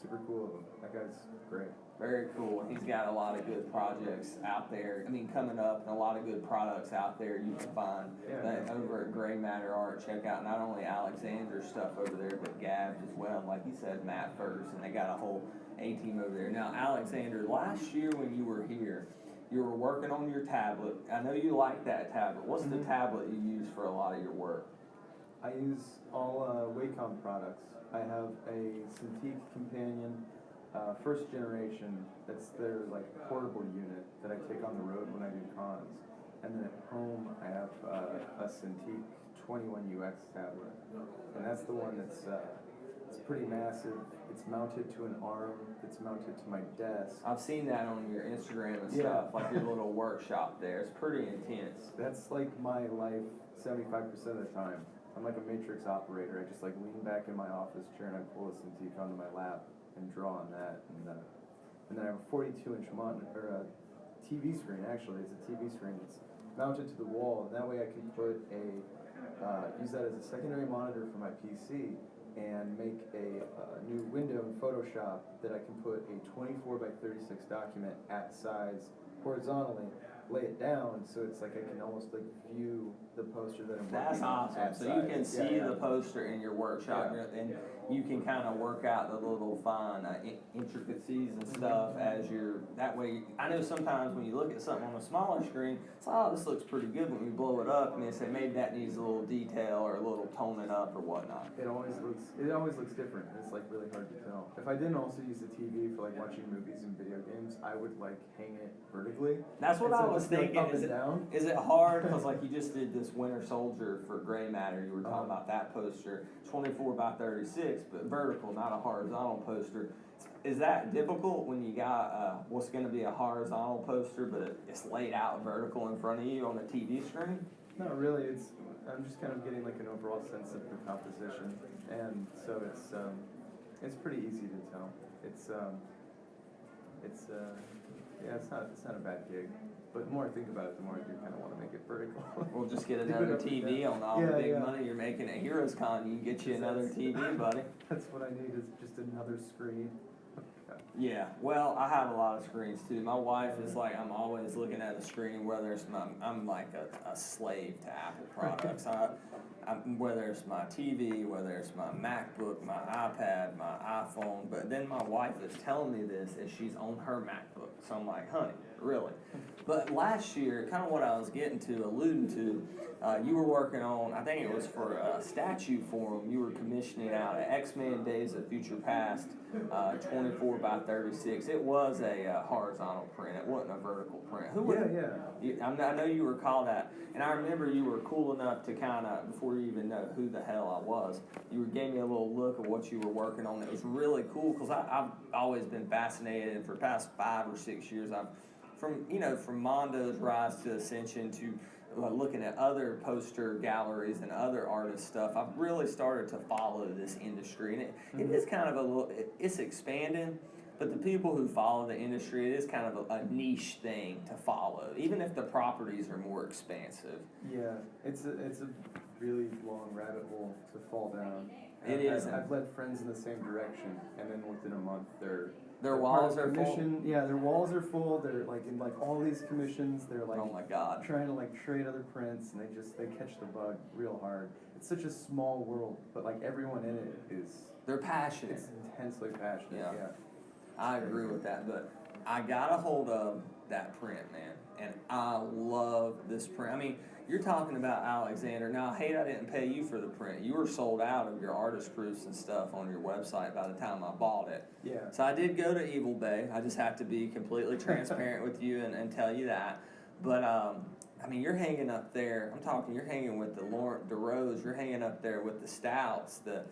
super cool of him. That guy's great. Very cool. He's got a lot of good projects out there. I mean, coming up, and a lot of good products out there you can find. That over at Gray Matter Art, check out not only Alexander's stuff over there, but Gab's as well. Like you said, Matt Ferguson, they got a whole A-team over there. Now, Alexander, last year when you were here, you were working on your tablet. I know you like that tablet. What's the tablet you use for a lot of your work? I use all Wacom products. I have a Cintiq Companion, first generation. That's their like portable unit that I take on the road when I do cons. And then at home, I have a Cintiq 21UX tablet, and that's the one that's it's pretty massive. It's mounted to an arm. It's mounted to my desk. I've seen that on your Instagram and stuff, like your little workshop there. It's pretty intense. That's like my life 75% of the time. I'm like a matrix operator. I just like lean back in my office chair and I pull a Cintiq onto my lap and draw on that. And then I have a 42-inch monitor, or a TV screen. Actually, it's a TV screen. It's mounted to the wall, and that way I can put use that as a secondary monitor for my PC and make a new window in Photoshop that I can put a 24 by 36 document at size horizontally, lay it down so it's like I can almost like view the poster that I'm That's working on awesome. at So size. you can see the poster in your workshop, and you can kind of work out the little fine intricacies and stuff as you're, that way, I know sometimes when you look at something on a smaller screen, it's like, oh, this looks pretty good, but when you blow it up, and they say maybe that needs a little detail or a little toning up or whatnot. It always looks different. It's like really hard to tell. If I didn't also use the TV for like watching movies and video games, I would like hang it vertically. That's what I was thinking. Up and down. Is it hard? Because like you just did this Winter Soldier for Gray Matter. You were talking about that poster, 24 by 36, but vertical, not a horizontal poster. Is that difficult when you got what's going to be a horizontal poster, but it's laid out vertical in front of you on a TV screen? Not really. I'm just kind of getting like an overall sense of the composition, and so it's pretty easy to tell. It's not a bad gig. But the more I think about it, the more I do kind of want to make it vertical. We'll just get another TV on all the big money you're making at HeroesCon. You can get you another TV, buddy. That's what I need, is just another screen. Yeah, well, I have a lot of screens too. My wife is like, I'm always looking at a screen, whether it's I'm like a slave to Apple products. Whether it's my TV, whether it's my MacBook, my iPad, my iPhone, but then my wife is telling me this as she's on her MacBook. So I'm like, honey, really? But last year, kind of what I was alluding to, you were working on, I think it was for a statue forum, you were commissioning out an X-Men Days of Future Past, 24 by 36. It was a horizontal print. It wasn't a vertical print. I know you recall that. And I remember you were cool enough to kind of, before you even know who the hell I was, you gave me a little look of what you were working on. It was really cool because I've always been fascinated, and for the past 5 or 6 years, from Mondo's rise to Ascension to looking at other poster galleries and other artist stuff, I've really started to follow this industry. And it is kind of it's expanding, but the people who follow the industry, it is kind of a niche thing to follow, even if the properties are more expansive. Yeah, it's a really long rabbit hole to fall down. It is. I've led friends in the same direction, and then within a month their walls are full. Yeah, their walls are full. They're like in like all these commissions. They're like, oh my God, trying to like trade other prints, and they catch the bug real hard. It's such a small world, but like everyone in it they're passionate. It's intensely passionate. Yeah. I agree with that, but I got a hold of that print, man, and I love this print. I mean, you're talking about Alexander. Now, I hate I didn't pay you for the print. You were sold out of your artist proofs and stuff on your website by the time I bought it. Yeah. So I did go to Evil Bay. I just have to be completely transparent with you and tell you that. But, I mean, you're hanging up there. You're hanging with the Laurent DeRose. You're hanging up there with the Stouts, the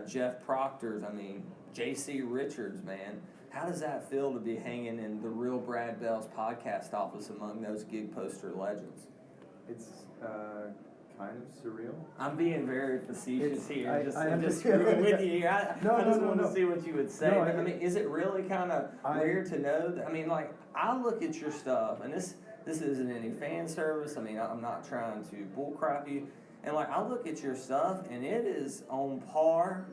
Jeff Proctors. I mean, J.C. Richards, man. How does that feel to be hanging in the real Brad Bell's podcast office among those gig poster legends? It's kind of surreal. I'm being very facetious here, I just understand. screwing with you. I just wanted no. to see what you would say. No, I mean, is it really kind of weird to know that? I mean, like, I look at your stuff, and this isn't any fan service. I mean, I'm not trying to bullcrap you. And, like, I look at your stuff, and it is on par,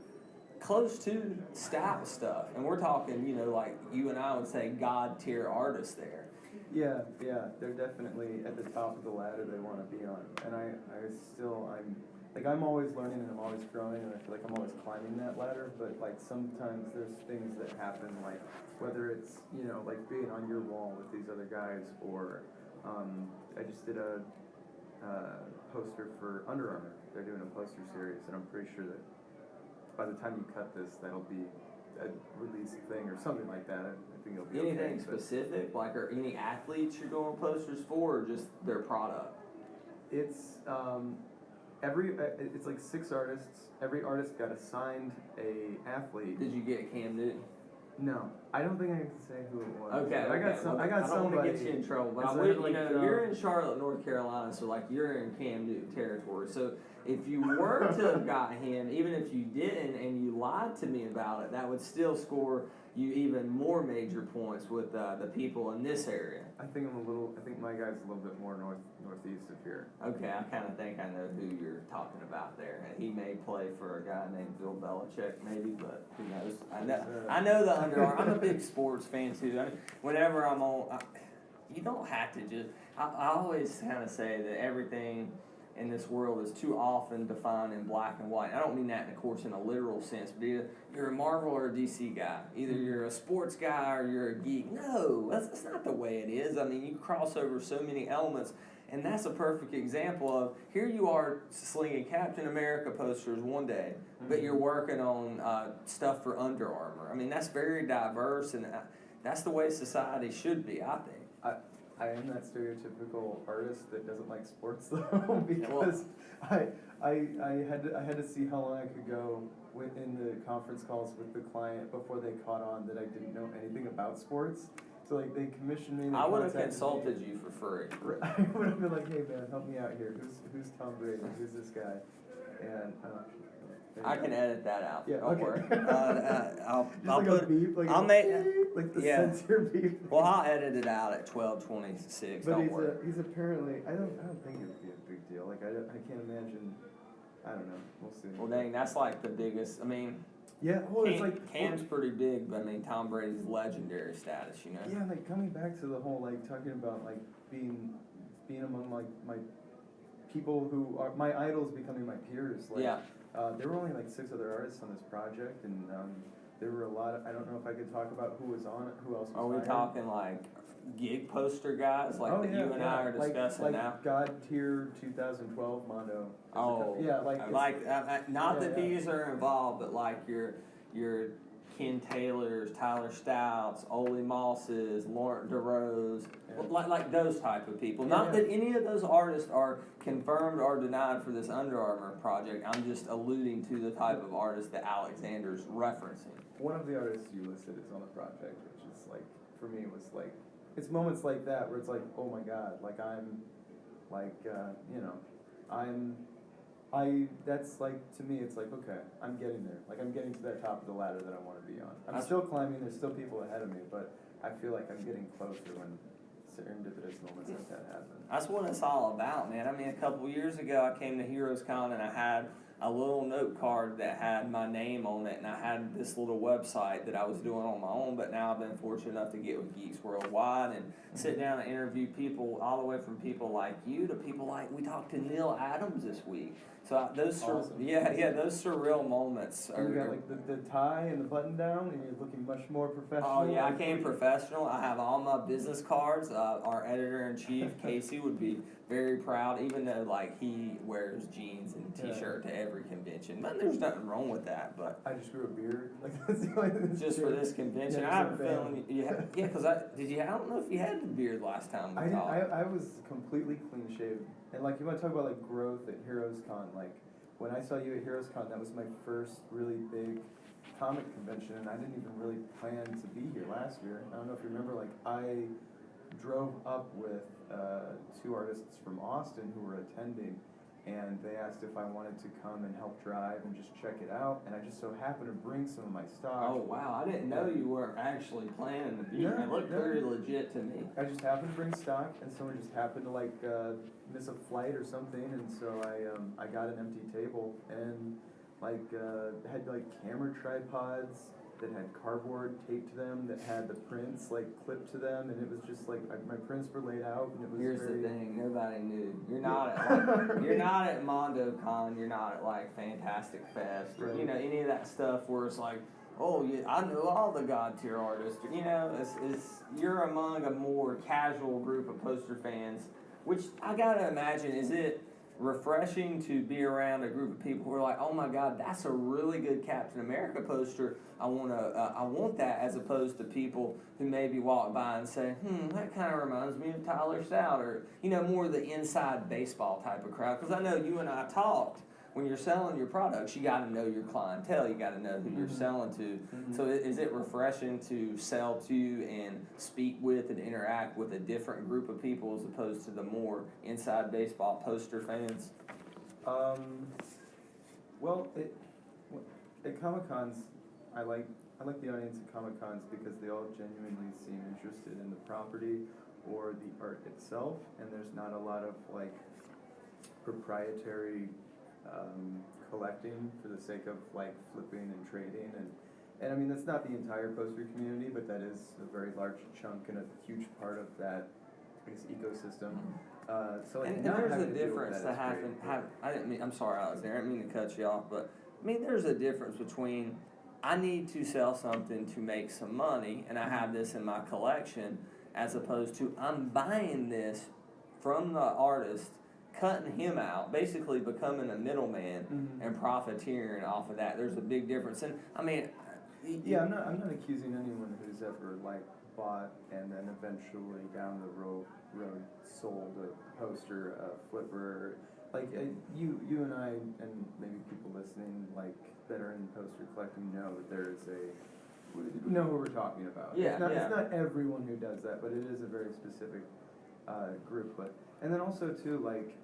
close to stout stuff. And we're talking, you know, like you and I would say God tier artists there. Yeah, they're definitely at the top of the ladder they want to be on. And I'm always learning and I'm always growing, and I feel like I'm always climbing that ladder, but like sometimes there's things that happen, like whether it's, you know, like being on your wall with these other guys, or I just did a poster for Under Armour. They're doing a poster series, and I'm pretty sure that by the time you cut this, that'll be a released thing or something like that. I think it'll be Anything okay, specific, like, or any athletes you're doing posters for, or just their product? It's it's like 6 artists. Every artist got assigned a athlete. Did you get Cam Newton? No, I don't think I can say who it was. Okay, I got some. I got don't somebody. want to get you in trouble, but I would, you know, you're in Charlotte, North Carolina, so like you're in Cam Newton territory. So if you were to have got him, even if you didn't, and you lied to me about it, that would still score you even more major points with the people in this area. I think my guy's a little bit more northeast of here. Okay, I kind of think I know who you're talking about there. And he may play for a guy named Bill Belichick, maybe, but who knows? I know the Under Armour. I'm a big sports fan too. I mean, whenever I'm on, you don't have to just. I always kind of say that everything in this world is too often defined in black and white. I don't mean that, of course, in a literal sense, but either you're a Marvel or a DC guy. Either you're a sports guy or you're a geek. No, that's not the way it is. I mean, you cross over so many elements, and that's a perfect example of, here you are slinging Captain America posters one day, but you're working on stuff for Under Armour. I mean, that's very diverse, and that's the way society should be, I think. I am that stereotypical artist that doesn't like sports though, because I had to see how long I could go in the conference calls with the client before they caught on that I didn't know anything about sports. So like they commissioned me. I would have consulted you for free. I would have been like, hey man, help me out here. Who's Tom Brady? Who's this guy? And I can edit that out. Yeah, Don't okay. worry. I'll like put a beep, like I'll make like the yeah. censor beep. Well, I'll edit it out at 12:26. But Don't worry. he's apparently. I don't think it would be a big deal. Like I can't imagine. I don't know. We'll see. Well, dang, that's like the biggest. I mean. Yeah. Well, it's like Cam's pretty big, but I mean Tom Brady's legendary status. You know. Yeah, like coming back to the whole like talking about like being among like my people who are my idols becoming my peers. Like, yeah. There were only like 6 other artists on this project, and there were a lot of, I don't know if I could talk about who was on it, who else was Are we hired. talking like gig poster guys like that you and I are discussing like now? God tier 2012 Mondo. Oh, not that these are involved, but like your Ken Taylors, Tyler Stouts, Ole Mosses, Laurent DeRose, like those type of people. Not that any of those artists are confirmed or denied for this Under Armour project. I'm just alluding to the type of artist that Alexander's referencing. One of the artists you listed is on the project, which is like, for me, was like, it's moments like that where it's like, oh my God, like I'm, like, that's like, to me, it's like, okay, I'm getting there. Like, I'm getting to that top of the ladder that I want to be on. I'm still climbing, there's still people ahead of me, but I feel like I'm getting closer when serendipitous moments like that happen. That's what it's all about, man. I mean, a couple years ago, I came to HeroesCon and I had a little note card that had my name on it, and I had this little website that I was doing on my own, but now I've been fortunate enough to get with Geeks Worldwide and sit down and interview people, all the way from people like you to people like, we talked to Neil Adams this week. So those awesome. those surreal moments. You got like the tie and the button down, and you're looking much more professional. Oh yeah, I came professional. I have all my business cards. Our editor-in-chief, Casey, would be very proud, even though like he wears jeans and t-shirt to every convention. Man, there's nothing wrong with that, but I just grew a beard. Like that's the only thing. Just for this convention, Yeah, I have a feeling. Because I don't know if you had the beard last time we talked. I was completely clean shaven, and like you want to talk about like growth at HeroesCon. Like when I saw you at HeroesCon, that was my first really big comic convention, and I didn't even really plan to be here last year. I don't know if you remember. Like I drove up with 2 artists from Austin who were attending, and they asked if I wanted to come and help drive and just check it out, and I just so happened to bring some of my stock. Oh wow, I didn't know you were actually planning to be. Yeah, It looked yeah. very legit to me. I just happened to bring stock, and someone just happened to like miss a flight or something, and so I got an empty table and like had like camera tripods that had cardboard taped to them that had the prints like clipped to them, and it was just like my prints were laid out, and it was Here's very... the thing, nobody knew. You're not at like, you're not at Mondo Con, you're not at like Fantastic Fest or Right. any of that stuff where it's like, oh yeah, I know all the God tier artists. It's you're among a more casual group of poster fans, which I gotta imagine, is it refreshing to be around a group of people who are like, oh my God, that's a really good Captain America poster. I want that, as opposed to people who maybe walk by and say, that kind of reminds me of Tyler Stout, or more of the inside baseball type of crowd. Because I know you and I talked. When you're selling your products, you got to know your clientele. You got to know who you're selling to. Mm-hmm. So is it refreshing to sell to and speak with and interact with a different group of people as opposed to the more inside baseball poster fans? Well, at Comic-Cons, I like the audience at Comic-Cons because they all genuinely seem interested in the property or the art itself, and there's not a lot of like proprietary collecting for the sake of like flipping and trading, and I mean that's not the entire poster community, but that is a very large chunk and a huge part of that, I guess, ecosystem. So like, And not there's a having to deal with difference that to is great. I didn't mean, I'm sorry, Alexander, I didn't mean to cut you off, but I mean there's a difference between I need to sell something to make some money and I have this in my collection, as opposed to I'm buying this from the artist, cutting him out, basically becoming a middleman and profiteering off of that. There's a big difference. And I mean, yeah, I'm not accusing anyone who's ever like bought and then eventually down the road sold a poster, a flipper. Like you and I, and maybe people listening like that are in poster collecting know that there is we know who we're talking about. Yeah, it's not everyone who does that, but it is a very specific group. But and then also too, like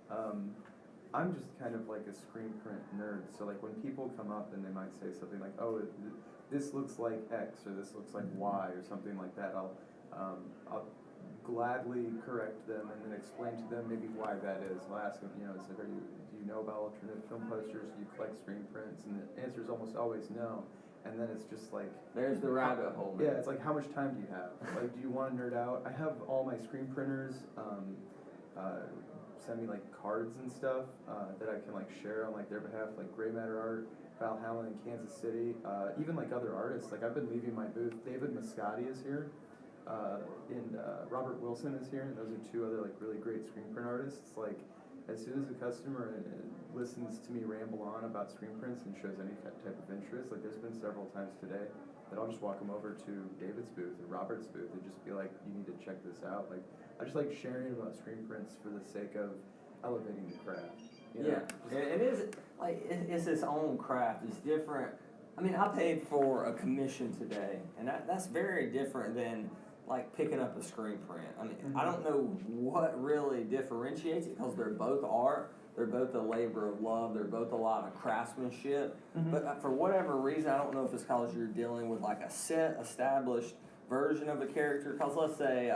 I'm just kind of like a screen print nerd. So like when people come up and they might say something like, "Oh, this looks like X," or "This looks like Y," or something like that, I'll gladly correct them and then explain to them maybe why that is. I'll ask them, it's like, do you know about alternative film posters? Do you collect screen prints? And the answer is almost always no. And then it's just like, there's the rabbit hole. Yeah, it's like, how much time do you have? Like, do you want to nerd out? I have all my screen printers send me like cards and stuff that I can like share on like their behalf, like Gray Matter Art, Howling in Kansas City, even like other artists. Like I've been leaving my booth. David Moscati is here, and Robert Wilson is here, and those are two other like really great screen print artists. Like as soon as a customer listens to me ramble on about screen prints and shows any type of interest, like there's been several times today that I'll just walk them over to David's booth or Robert's booth and just be like, you need to check this out. Like I just like sharing about screen prints for the sake of elevating the craft. Yeah, it is like it's its own craft. It's different. I mean, I paid for a commission today, and that's very different than like picking up a screen print. I mean, I don't know what really differentiates it because they're both art. They're both a labor of love. They're both a lot of craftsmanship. But for whatever reason, I don't know if it's because you're dealing with like a set, established version of a character. Because let's say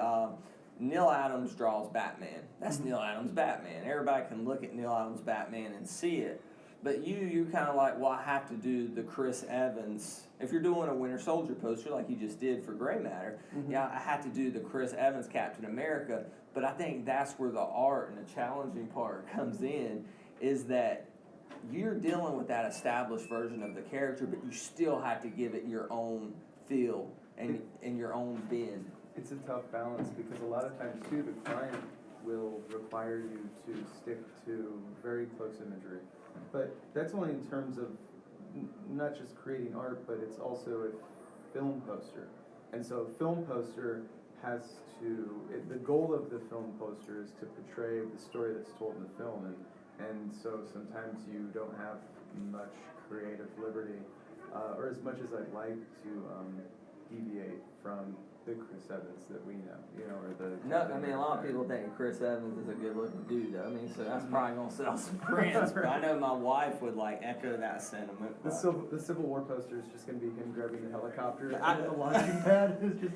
Neil Adams draws Batman. That's Neil Adams' Batman. Everybody can look at Neil Adams' Batman and see it. But you're kind of like, well, I have to do the Chris Evans. If you're doing a Winter Soldier poster like you just did for Gray Matter, yeah, I have to do the Chris Evans Captain America. But I think that's where the art and the challenging part comes in, is that you're dealing with that established version of the character, but you still have to give it your own feel and your own bend. It's a tough balance because a lot of times too, the client will require you to stick to very close imagery. But that's only in terms of not just creating art, but it's also a film poster. And so a film poster has the goal of the film poster is to portray the story that's told in the film. And so sometimes you don't have much creative liberty, or as much as I'd like to deviate from the Chris Evans that we know, or the... No, I mean, a lot of people think Chris Evans is a good-looking dude, though. I mean, so that's probably gonna sell some prints. But I know my wife would echo that sentiment. The Civil War poster is just gonna be him grabbing the helicopter and the launching pad is just...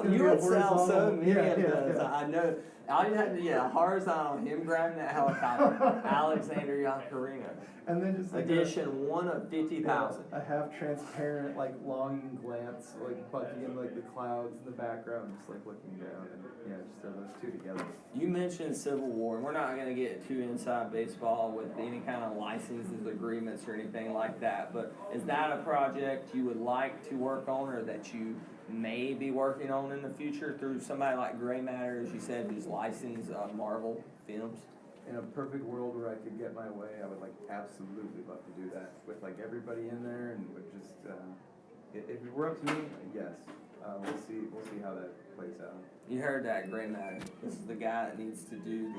You would sell so many yeah, of those. yeah. I know. All you have to do, horizontal, him grabbing that helicopter, Alexander Iaccarino. And then just Edition 1 of 50,000. a half transparent, longing glance, Bucky in the clouds in the background, just looking down, and just throw those two together. You mentioned Civil War, and we're not going to get too inside baseball with any kind of licenses, agreements, or anything like that, but is that a project you would like to work on, or that you may be working on in the future through somebody like Gray Matter, as you said, who's licensed Marvel films? In a perfect world where I could get my way, I would absolutely love to do that with everybody in there, and would just if it were up to me, yes. We'll see how that plays out. You heard that, Gray Matter. This is the guy that needs to do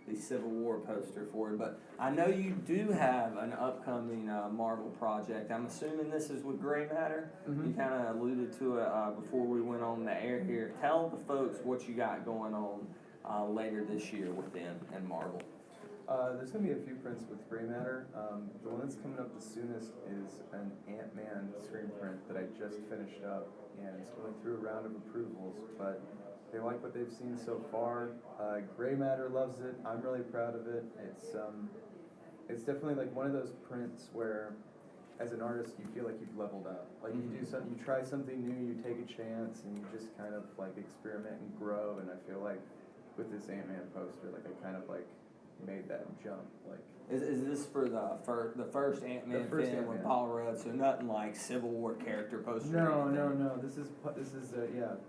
the Civil War poster for it. But I know you do have an upcoming Marvel project. I'm assuming this is with Gray Matter. Mm-hmm. You kind of alluded to it before we went on the air here. Tell the folks what you got going on later this year with them and Marvel. There's going to be a few prints with Gray Matter. The one that's coming up the soonest is an Ant-Man screen print that I just finished up, and it's going through a round of approvals, but they like what they've seen so far. Gray Matter loves it. I'm really proud of it. It's definitely one of those prints where, as an artist, you feel like you've leveled up. You do something, you try something new, you take a chance, and you just kind of experiment and grow. And I feel like with this Ant-Man poster, I kind of made that jump. Is this for the first Ant-Man film with Paul Rudd? So nothing like Civil War character poster. No. This is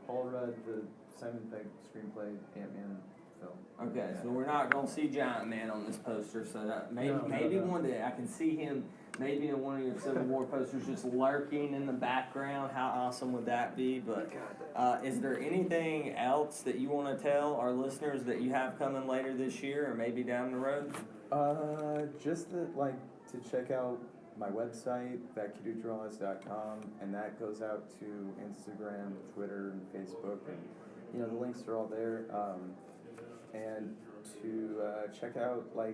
Paul Rudd, the Simon Pegg screenplay Ant-Man film. Okay, so we're not gonna see Giant Man on this poster. So that maybe one day I can see him. Maybe in one of your Civil War posters, just lurking in the background. How awesome would that be? But is there anything else that you want to tell our listeners that you have coming later this year, or maybe down the road? Just that, to check out my website, thatkidwhodraws.com, and that goes out to Instagram, Twitter, and Facebook, and the links are all there. And to check out my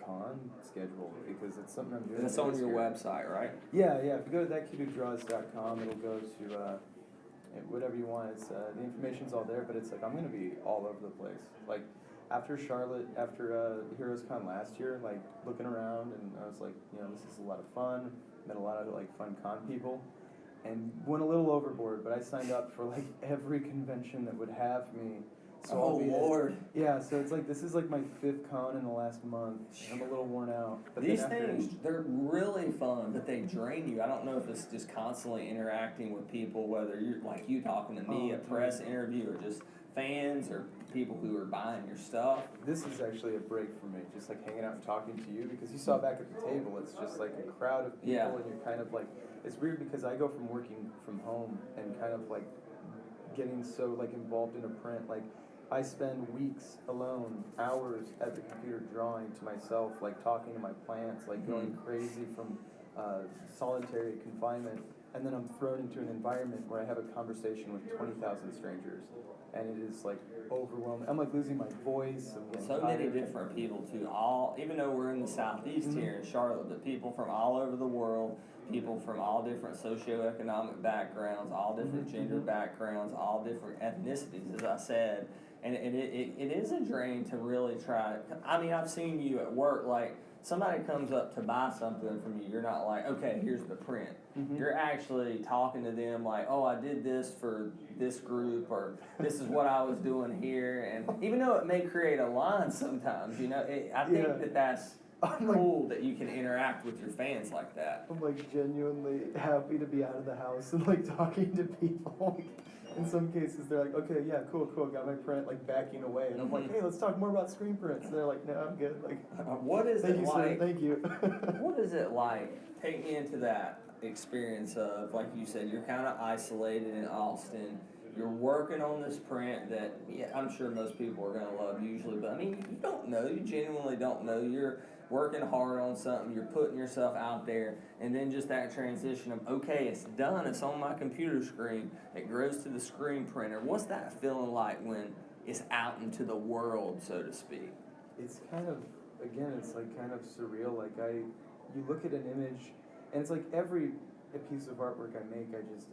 con schedule, because it's something I'm doing. That's on your website, right? Yeah. If you go to thatkidwhodraws.com, it'll go to whatever you want. It's the information's all there, but it's I'm going to be all over the place. After HeroesCon last year, looking around, and I was this is a lot of fun. Met a lot of fun con people, and went a little overboard. But I signed up for every convention that would have me. So Lord. Yeah, so it's this is my 5th con in the last month. I'm a little worn out. But these things, they're really fun, but they drain you. I don't know if it's just constantly interacting with people, whether you're you talking to me, a press interview, or just fans or people who are buying your stuff. This is actually a break for me, just hanging out and talking to you, because you saw back at the table, it's just a crowd of people, and you're kind of it's weird because I go from working from home and kind of getting so involved in a print, I spend weeks alone, hours at the computer drawing to myself, talking to my plants, going crazy from solitary confinement, and then I'm thrown into an environment where I have a conversation with 20,000 strangers, and it is overwhelming. I'm losing my voice. So many different people too. Even though we're in the southeast here in Charlotte, but people from all over the world, people from all different socioeconomic backgrounds, all different gender backgrounds, all different ethnicities, as I said. And it is a drain to really try. I mean, I've seen you at work, somebody comes up to buy something from you, you're not okay, here's the print. You're actually talking to them oh, I did this for this group, or this is what I was doing here. And even though it may create a line sometimes, I think that's cool that you can interact with your fans like that. I'm genuinely happy to be out of the house and talking to people. In some cases, they're okay, yeah, cool, got my print, backing away. And I'm hey, let's talk more about screen prints. And they're no, I'm good. What is it like? Sir, thank you. What is it like? Take me into that experience of, you said, you're kind of isolated in Austin. You're working on this print that, I'm sure most people are going to love usually. But, you don't know. You genuinely don't know. You're working hard on something, you're putting yourself out there, and then just that transition of, okay, it's done, it's on my computer screen, it goes to the screen printer. What's that feeling like when it's out into the world, so to speak? It's kind of, again, it's like kind of surreal. Like you look at an image, and it's like every piece of artwork I make,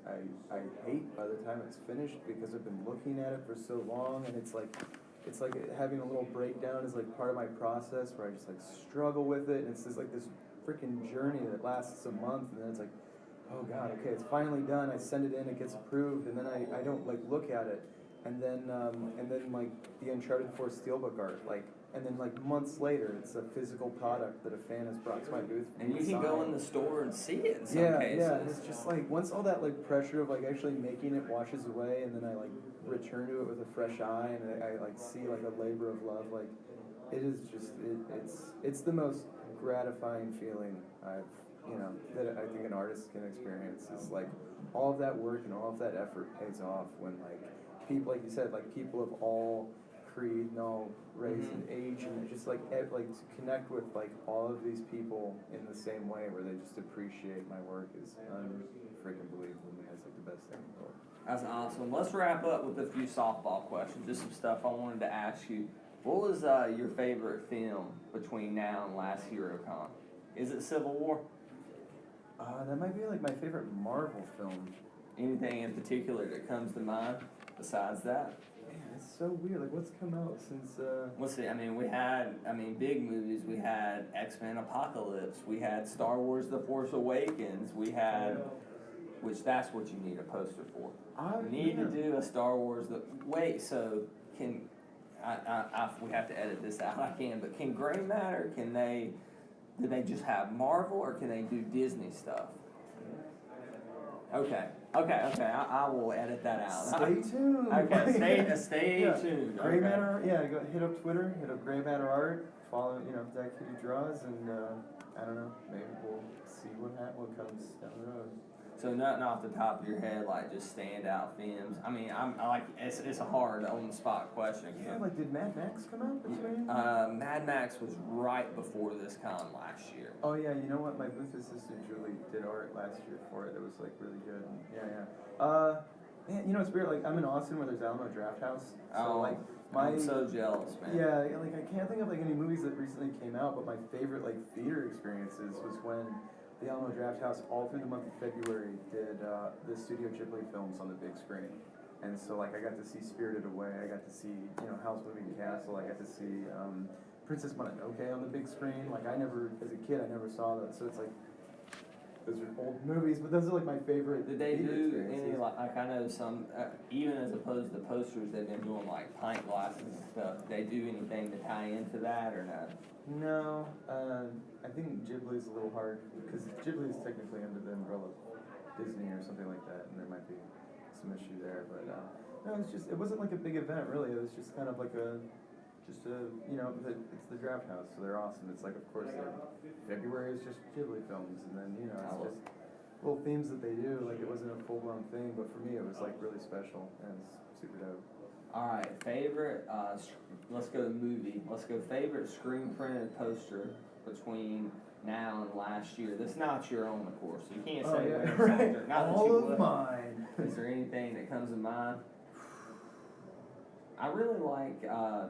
I hate by the time it's finished because I've been looking at it for so long, and it's like having a little breakdown is like part of my process where I just like struggle with it, and it's just like this freaking journey that lasts a month, and then it's like, oh god, okay, it's finally done. I send it in, it gets approved, and then I don't like look at it, and then like the Uncharted 4 Steelbook art, like, and then like months later, it's a physical product that a fan has brought to my booth. And you can go in the store and see it in some cases. Yeah, it's just like once all that like pressure of like actually making it washes away, and then I like return to it with a fresh eye, and I like see like a labor of love. Like it is just it's the most gratifying feeling that I think an artist can experience. Is like all of that work and all of that effort pays off when like people, like you said, like people of all creed and all race and age, and just like to connect with like all of these people in the same way where they just appreciate my work is unfreaking believable. Man, it's like the best thing in the world. That's awesome. Let's wrap up with a few softball questions. Just some stuff I wanted to ask you. What was your favorite film between now and last HeroesCon? Is it Civil War? That might be like my favorite Marvel film. Anything in particular that comes to mind besides that? Man, it's so weird. Like, what's come out since? Let's see. We had big movies. We had X-Men Apocalypse. We had Star Wars: The Force Awakens. We had, which that's what you need a poster for. You need to do a Star Wars. So can we have to edit this out? I can, but can Gray Matter? Do they just have Marvel, or can they do Disney stuff? Okay. I will edit that out. Stay tuned. Okay, stay tuned. Gray Matter, go hit up Twitter, hit up Gray Matter Art, follow, that kid who draws, and I don't know, maybe we'll see what comes down the road. So nothing off the top of your head, like just standout films. It's a hard on the spot question. Yeah, like did Mad Max come out between? Mad Max was right before this con last year. Oh yeah, you know what? My booth assistant Julie did art last year for it. It was like really good. Man, it's weird. Like I'm in Austin where there's Alamo Drafthouse. So I'm so jealous, man. Yeah, like I can't think of like any movies that recently came out, but my favorite like theater experiences was when the Alamo Drafthouse all through the month of February did the Studio Ghibli films on the big screen. And so like I got to see Spirited Away, I got to see, Howl's Moving Castle, I got to see Princess Mononoke on the big screen. Like as a kid I never saw that. So it's like those are old movies, but those are like my favorite. Did they do any I know some even as opposed to posters, they've been doing like pint glasses and stuff. Did they do anything to tie into that or not? No, I think Ghibli's a little hard because Ghibli is technically under the umbrella of Disney or something like that, and there might be some issue there. But no, it wasn't like a big event really. It was just kind of like it's the Draft House, so they're awesome. It's like, of course, February is just Ghibli films, and then it's just little themes that they do. Like it wasn't a full blown thing, but for me it was like really special and it's super dope. All right, favorite. Let's go movie. Let's go favorite screen printed poster between now and last year. That's not your own, of course. You can't say not all of mine. Is there anything that comes to mind? I really like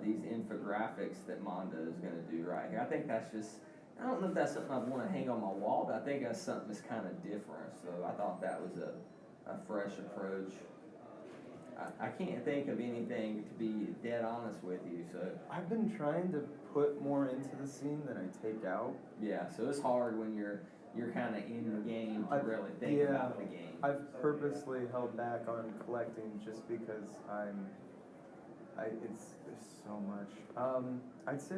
these infographics that Mondo is going to do right here. I think that's just, I don't know if that's something I want to hang on my wall, but I think that's something that's kind of different. So I thought that was a fresh approach. I can't think of anything, to be dead honest with you. So I've been trying to put more into the scene than I take out. Yeah, so it's hard when you're kind of in the game to really think about the game. I've purposely held back on collecting just because there's so much. I'd say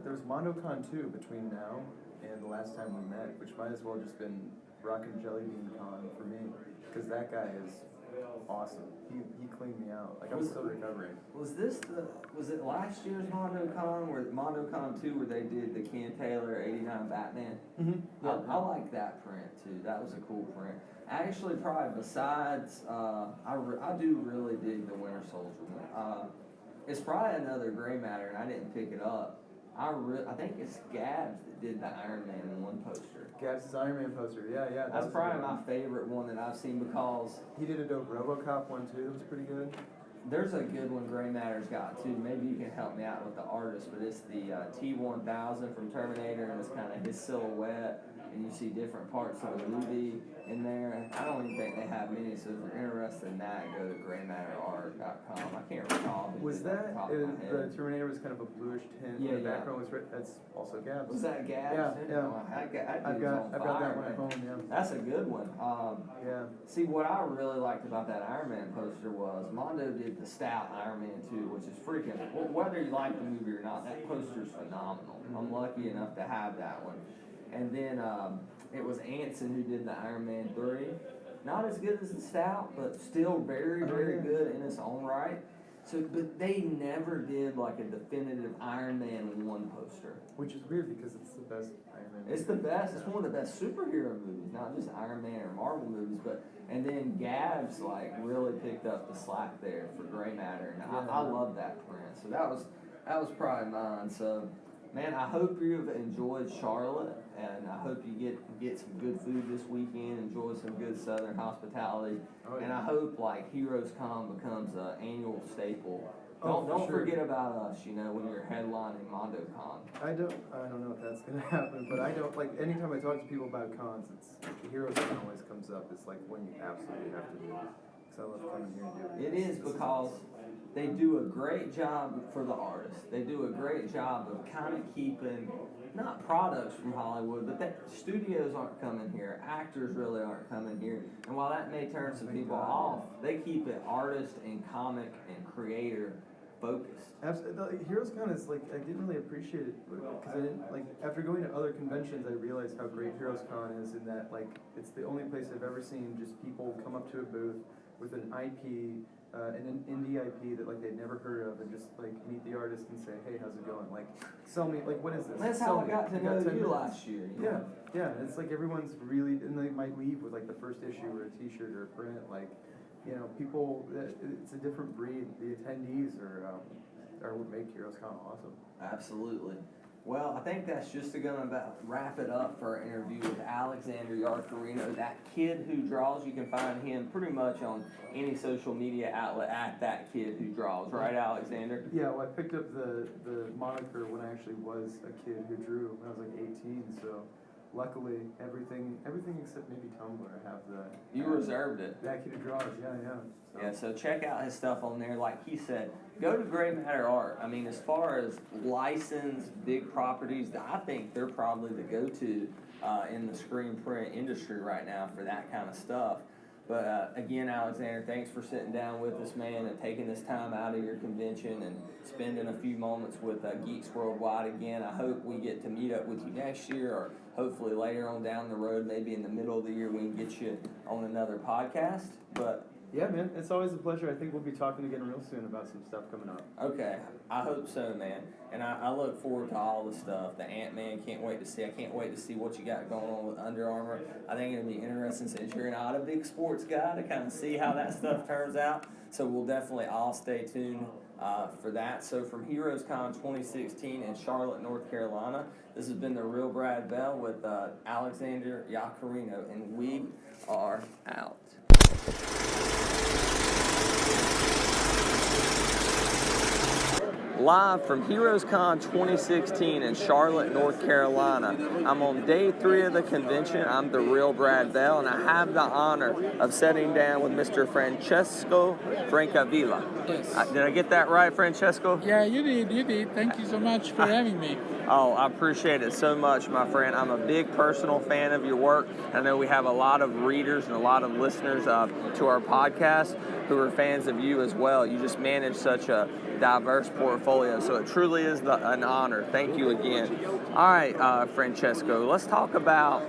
there's MondoCon 2 between now and the last time we met, which might as well just been Rockin' Jelly Bean Con for me, because that guy is awesome. He cleaned me out. Like I'm still recovering. Was it last year's MondoCon or MondoCon 2 where they did the Ken Taylor '89 Batman? Mm-hmm. Yeah, I like that print too. That was a cool print. Actually, probably besides, I do really dig the Winter Soldier one. It's probably another Gray Matter, and I didn't pick it up. I think it's Gabs that did the Iron Man 1 poster. Gabs' Iron Man poster, yeah. That's probably my favorite one that I've seen because he did a dope RoboCop one too. That was pretty good. there's a good one Gray Matter's got too. Maybe you can help me out with the artist, but it's the T-1000 from Terminator, and it's kind of his silhouette, and you see different parts of the movie in there. And I don't even think they have many, so if you're interested in that, go to graymatterart.com. I can't recall. Was that the Terminator was kind of a bluish tint? Yeah, the background was red. That's also Gabs. Was that Gabs? Yeah. Oh, I've got that one at home. Yeah. That's a good one. Yeah. See, what I really liked about that Iron Man poster was Mondo did the stout Iron Man 2, which is freaking, whether you like the movie or not, that poster's phenomenal. I'm lucky enough to have that one. And then it was Anson who did the Iron Man 3. Not as good as the stout, but still very, very good in its own right. So, but they never did like a definitive Iron Man 1 poster. Which is weird because it's the best Iron Man movie. It's the best. It's one of the best superhero movies, not just Iron Man or Marvel movies, but and then Gabs like really picked up the slack there for Gray Matter, and I love that print. So that was probably mine. So, man, I hope you've enjoyed Charlotte, and I hope you get some good food this weekend. Enjoy some good Southern hospitality, and I hope like HeroesCon becomes an annual staple. Don't forget about us, when you're headlining MondoCon. I don't know if that's gonna happen, but I don't like anytime I talk to people about cons, it's HeroesCon always comes up. It's like when you absolutely have to do it. So I love coming here and doing it. It is because they do a great job for the artists. They do a great job of kind of keeping not products from Hollywood, but that studios aren't coming here, actors really aren't coming here, and while that may turn some people off, they keep it artist and comic and creator focused. Absolutely. HeroesCon is like, I didn't really appreciate it because I didn't like, after going to other conventions, I realized how great HeroesCon is in that like it's the only place I've ever seen just people come up to a booth with an IP and an indie IP that like they'd never heard of, and just like meet the artist and say, hey, how's it going? Like, sell me, like, what is this? That's Sell how I me. got to know you last year. Yeah. It's like everyone's really, and they might leave with like the first issue or a T-shirt or a print. Like, people, it's a different breed. The attendees are what make HeroesCon awesome. Absolutely. Well, I think that's just going to about wrap it up for our interview with Alexander Iaccarino, that kid who draws. You can find him pretty much on any social media outlet at that kid who draws, right, Alexander? Yeah, well, I picked up the moniker when I actually was a kid who drew when I was like 18, so luckily everything except maybe Tumblr I have the... You reserved it. That kid who draws, yeah. So. Yeah, so check out his stuff on there. Like he said, go to Gray Matter Art. I mean, as far as licensed big properties, I think they're probably the go-to in the screen print industry right now for that kind of stuff. But again, Alexander, thanks for sitting down with us, man, and taking this time out of your convention and spending a few moments with Geeks Worldwide again. I hope we get to meet up with you next year, or hopefully later on down the road, maybe in the middle of the year, we can get you on another podcast. But yeah, man, it's always a pleasure. I think we'll be talking again real soon about some stuff coming up. Okay, I hope so, man. And I look forward to all the stuff. The Ant-Man, can't wait to see. I can't wait to see what you got going on with Under Armour. I think it'll be interesting since you're not a big sports guy to kind of see how that stuff turns out. So we'll definitely all stay tuned for that. So from HeroesCon 2016 in Charlotte, North Carolina, this has been the Real Brad Bell with Alexander Iaccarino, and we are out. Live from HeroesCon 2016 in Charlotte, North Carolina. I'm on day 3 of the convention. I'm the Real Brad Bell, and I have the honor of sitting down with Mr. Francesco Francavilla. Yes. Did I get that right, Francesco? Yeah, you did. Thank you so much for having me. Oh, I appreciate it so much, my friend. I'm a big personal fan of your work. I know we have a lot of readers and a lot of listeners to our podcast who are fans of you as well. You just manage such a diverse portfolio, so it truly is an honor. Thank you again. All right, Francesco, let's talk about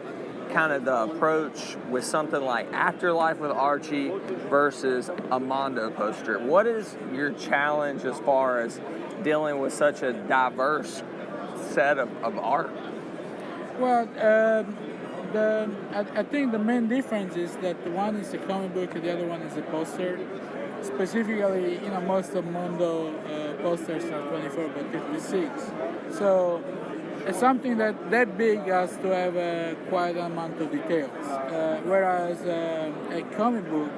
kind of the approach with something like Afterlife with Archie versus a Mondo poster. What is your challenge as far as dealing with such a diverse set of art? Well, I think the main difference is that one is a comic book and the other one is a poster. Specifically, most of Mondo posters are 24 by 56. So it's something that big has to have quite an amount of details. Whereas a comic book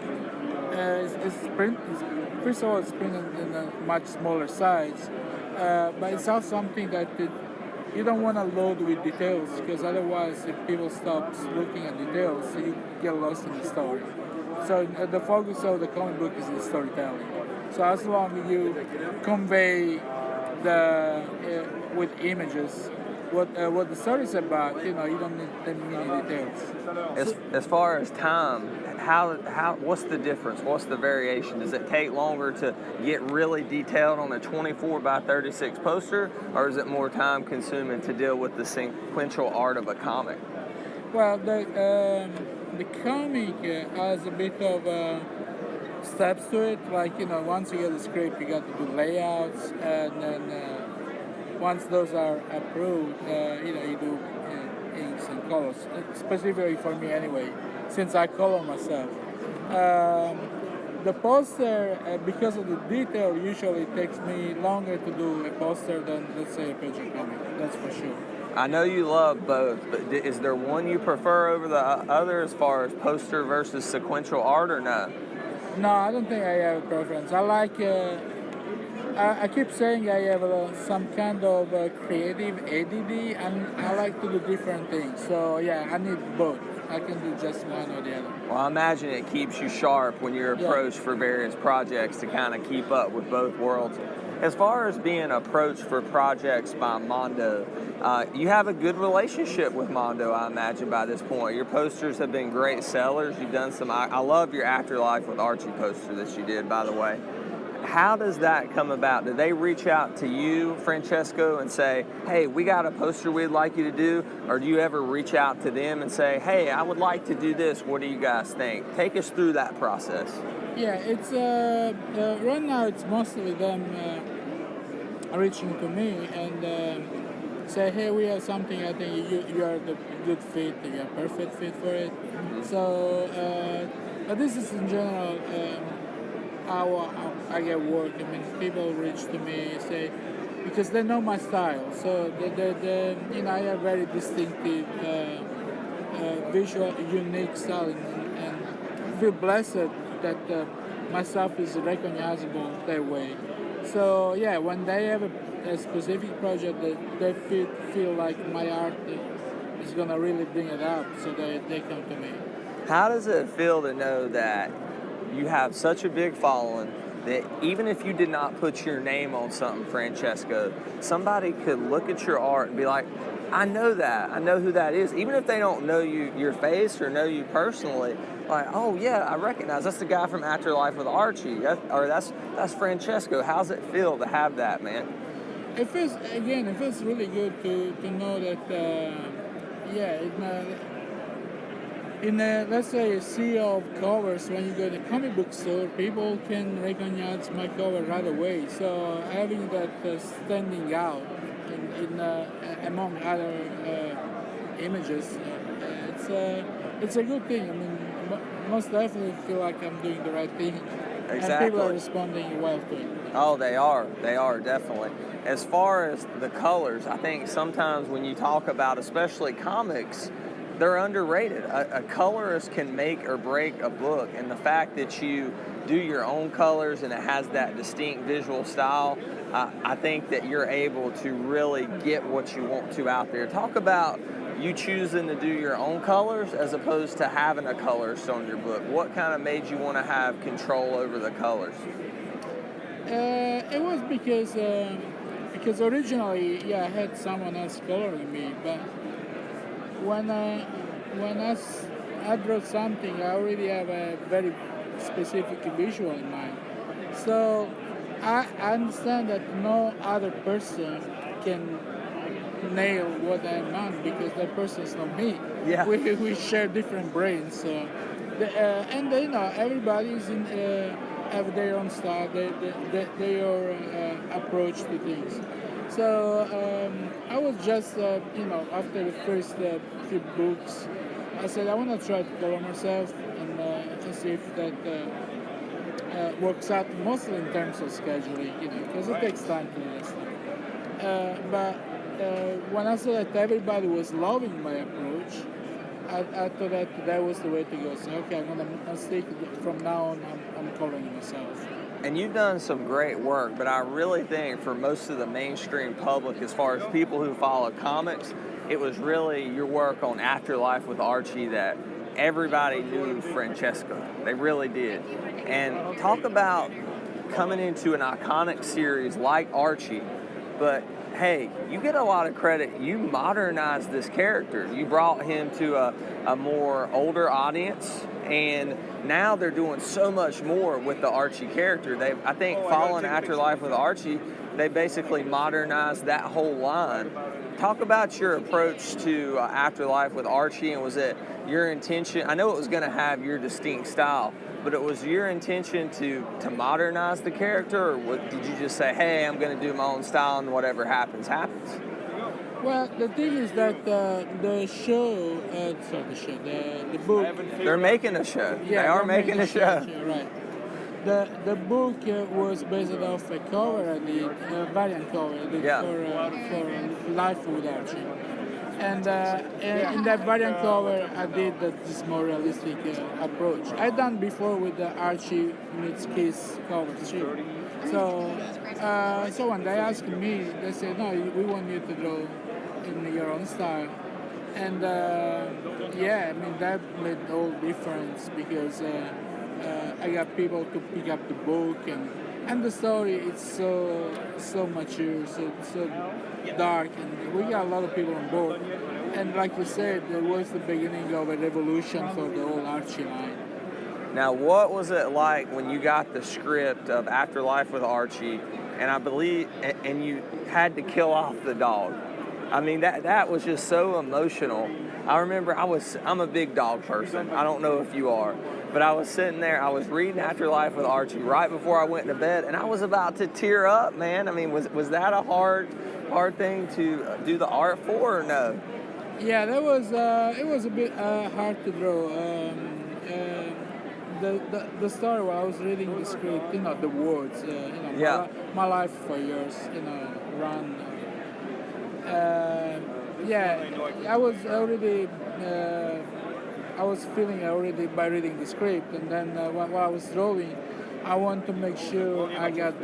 first of all, it's printed in a much smaller size, but it's also something that you don't want to load with details, because otherwise if people stop looking at details, you get lost in the story. So the focus of the comic book is the storytelling. So as long as you convey with images what the story is about, you don't need that many details. As far as time, how what's the difference? What's the variation? Does it take longer to get really detailed on a 24 by 36 poster, or is it more time consuming to deal with the sequential art of a comic? Well, the comic has a bit of steps to it. Like, once you get the script, you got to do layouts, and then once those are approved, you do inks and colors. Specifically for me anyway, since I color myself. The poster, because of the detail, usually takes me longer to do a poster than, let's say, a picture comic. That's for sure. I know you love both, but is there one you prefer over the other as far as poster versus sequential art, or no? No, I don't think I have a preference. I like... I keep saying I have some kind of creative ADD, and I like to do different things. So yeah, I need both. I can do just one or the other. Well, I imagine it keeps you sharp when you're approached for various projects to kind of keep up with both worlds. As far as being approached for projects by Mondo, you have a good relationship with Mondo, I imagine, by this point. Your posters have been great sellers. You've done some... I love your Afterlife with Archie poster that you did, by the way. How does that come about? Do they reach out to you, Francesco, and say, hey, we got a poster we'd like you to do? Or do you ever reach out to them and say, hey, I would like to do this. What do you guys think? Take us through that process. Yeah, it's right now it's mostly them reaching to me and say, hey, we have something, I think you are the good fit, you're a perfect fit for it. So, but this is in general how I get work. I mean, people reach to me, say, because they know my style. So I have very distinctive, visual, unique style, and feel blessed that my stuff is recognizable that way. So yeah, when they have a specific project that they feel like my art is gonna really bring it up, so they come to me. How does it feel to know that you have such a big following that even if you did not put your name on something, Francesco, somebody could look at your art and be like, I know that, I know who that is, even if they don't know your face or know you personally, like, oh yeah, I recognize, that's the guy from Afterlife with Archie, that's Francesco. How's it feel to have that, man? It feels really good to know that, in let's say a sea of covers, when you go to the comic book store, people can recognize my cover right away. So having that standing out in among other images, it's a good thing. I mean, most definitely feel like I'm doing the right thing. Exactly. And people are responding well to it. Oh, they are, definitely. As far as the colors, I think sometimes when you talk about especially comics, they're underrated. A colorist can make or break a book, and the fact that you do your own colors and it has that distinct visual style, I think that you're able to really get what you want to out there. Talk about you choosing to do your own colors as opposed to having a colorist on your book. What kind of made you want to have control over the colors? It was because originally, I had someone else coloring me, but when I draw something, I already have a very specific visual in mind. So I understand that no other person can nail what I want because that person is not me. Yeah. We share different brains. So everybody's have their own style, their approach to things. So I was just, after the first few books, I said I want to try to color myself and see if that works out, mostly in terms of scheduling, because it takes time to do this stuff. But when I saw that everybody was loving my approach, I thought that was the way to go. So okay, I'll stick from now on. I'm coloring myself. And you've done some great work, but I really think for most of the mainstream public, as far as people who follow comics, it was really your work on Afterlife with Archie that everybody knew Francesco. They really did. And talk about coming into an iconic series like Archie, but hey, you get a lot of credit. You modernized this character. You brought him to a more older audience, and now they're doing so much more with the Archie character. I think following Afterlife with Archie, they basically modernized that whole line. Talk about your approach to Afterlife with Archie, and was it your intention? I know it was going to have your distinct style, but it was your intention to modernize the character, or did you just say, hey, I'm going to do my own style and whatever happens, happens? Well, the thing is that the show, the book. They're making a show. Yeah, they are making a show. Right. The book was based off a cover I did, a variant cover I did for Life with Archie. And in that variant cover, I did this more realistic approach. I'd done before with the Archie meets Kiss covers too. So when they asked me, they said, no, we want you to draw in your own style. And I mean, that made all difference because I got people to pick up the book and the story. It's so mature, so dark, and we got a lot of people on board. And like you said, it was the beginning of a revolution for the whole Archie line. Now, what was it like when you got the script of Afterlife with Archie, and I believe, and you had to kill off the dog? I mean, that was just so emotional. I remember I'm a big dog person. I don't know if you are, but I was sitting there, I was reading Afterlife with Archie right before I went to bed, and I was about to tear up, man. I mean, was that a hard thing to do the art for, or no? Yeah, that was it was a bit hard to draw. The story while I was reading the script, the words, my life for years, run. I was already, I was feeling already by reading the script, and then while I was drawing, I want to make sure I got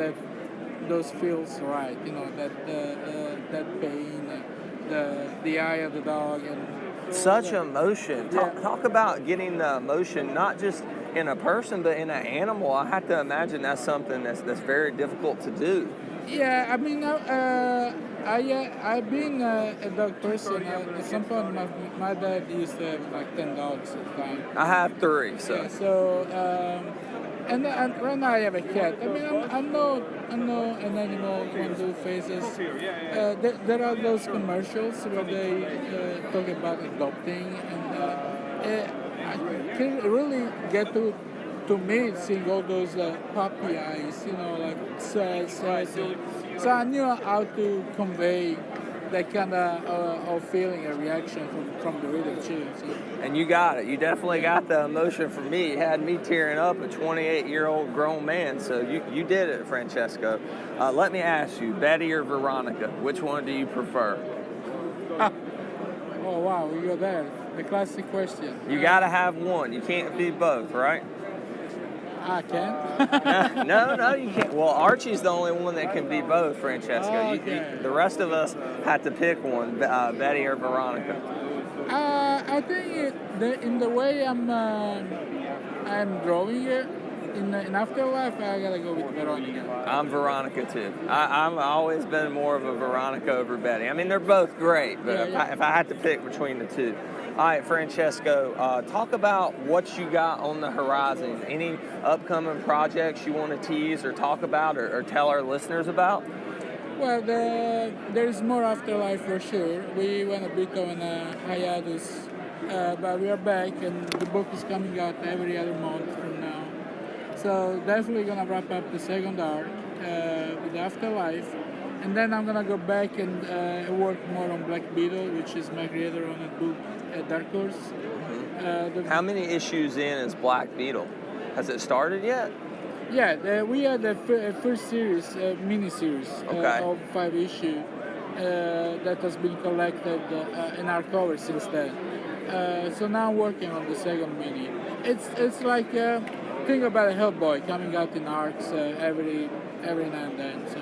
those feels right, that pain, the eye of the dog, and such emotion. Talk about getting the emotion, not just in a person, but in an animal. I have to imagine that's something that's very difficult to do. Yeah, I mean, I've been a dog person. At some point, my dad used to have like 10 dogs at the time. I have 3, so. Yeah, so, and right now I have a cat. I mean, I'm not an animal can do faces. There are those commercials where they talk about adopting, and I can really get to me seeing all those puppy eyes, like sad. So I knew how to convey that kind of feeling, a reaction from the reader too. So. And you got it. You definitely got the emotion from me. You had me tearing up, a 28-year-old grown man. So you did it, Francesco. Let me ask you, Betty or Veronica, which one do you prefer? Oh, wow, you go there. The classic question. You got to have one. You can't be both, right? I can. No, you can't. Well, Archie's the only one that can be both, Francesco. Okay. The rest of us had to pick one, Betty or Veronica. I think in the way I'm drawing it, in Afterlife, I gotta go with Veronica. I'm Veronica too. I've always been more of a Veronica over Betty. I mean, they're both great, but if I had to pick between the two. All right, Francesco, talk about what you got on the horizon. Any upcoming projects you want to tease or talk about or tell our listeners about? Well, there's more Afterlife for sure. We went a bit on a hiatus, but we are back, and the book is coming out every other month from now. So definitely gonna wrap up the second arc with Afterlife, and then I'm gonna go back and work more on Black Beetle, which is my creator on a book at Dark Horse. How many issues in is Black Beetle? Has it started yet? Yeah, we had the first series, mini-series of 5 issues. that has been collected in our cover since then. So now I'm working on the second mini. It's like think about a Hellboy coming out in arcs every now and then. So.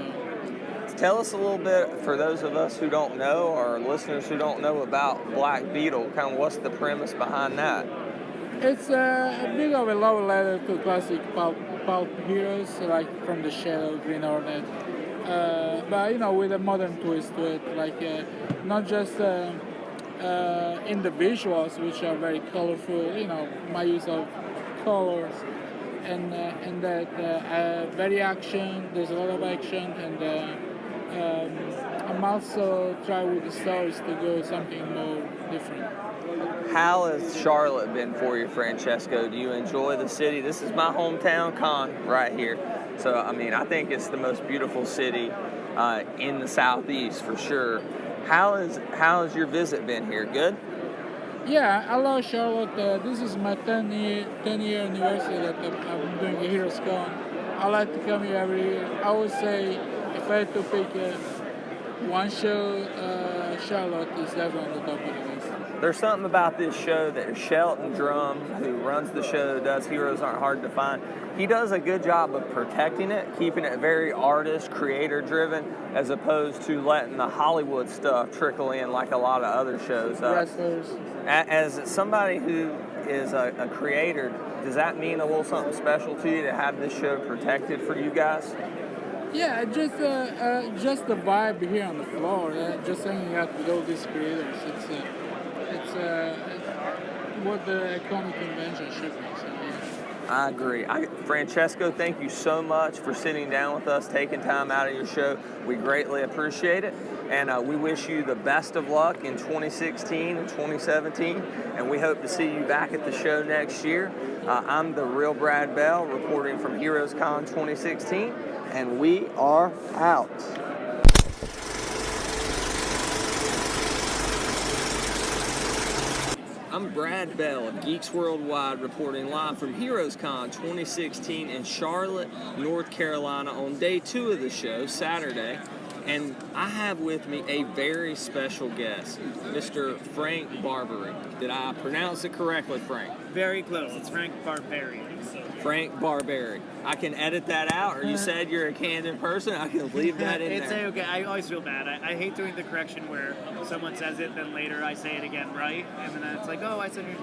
Tell us a little bit, for those of us who don't know, or listeners who don't know, about Black Beetle. Kind of what's the premise behind that? It's a bit of a love letter to classic pulp heroes, like from the Shadow, Green Hornet, but with a modern twist to it, like not just in the visuals, which are very colorful. My use of colors, and that very action. There's a lot of action, and I'm also trying with the stories to go something more different. How has Charlotte been for you, Francesco? Do you enjoy the city? This is my hometown con right here. So, I think it's the most beautiful city in the Southeast for sure. How has your visit been here? Good? Yeah, I love Charlotte. This is my 10-year anniversary that I'm doing a HeroesCon. I like to come here every year. I would say if I had to pick one show, Charlotte is definitely on the top of the list. There's something about this show that Shelton Drum, who runs the show, does Heroes Aren't Hard to Find. He does a good job of protecting it, keeping it very artist, creator-driven, as opposed to letting the Hollywood stuff trickle in like a lot of other shows. Wrestlers. As somebody who is a creator, does that mean a little something special to you to have this show protected for you guys? Yeah, just the vibe here on the floor, just hanging out with all these creators. It's what the comic convention should be. So, yeah. I agree. Francesco, thank you so much for sitting down with us, taking time out of your show. We greatly appreciate it. And we wish you the best of luck in 2016 and 2017. And we hope to see you back at the show next year. I'm the real Brad Bell, reporting from HeroesCon 2016. And we are out. I'm Brad Bell of Geeks Worldwide, reporting live from HeroesCon 2016 in Charlotte, North Carolina on day 2 of the show, Saturday. And I have with me a very special guest, Mr. Frank Barberie. Did I pronounce it correctly, Frank? Very close. It's Frank Barberie. Frank Barberie. I can edit that out, or you said you're a candid person, I can leave that in It's there. okay. I always feel bad. I hate doing the correction where someone says it, then later I say it again right, and then it's like, oh, I said it.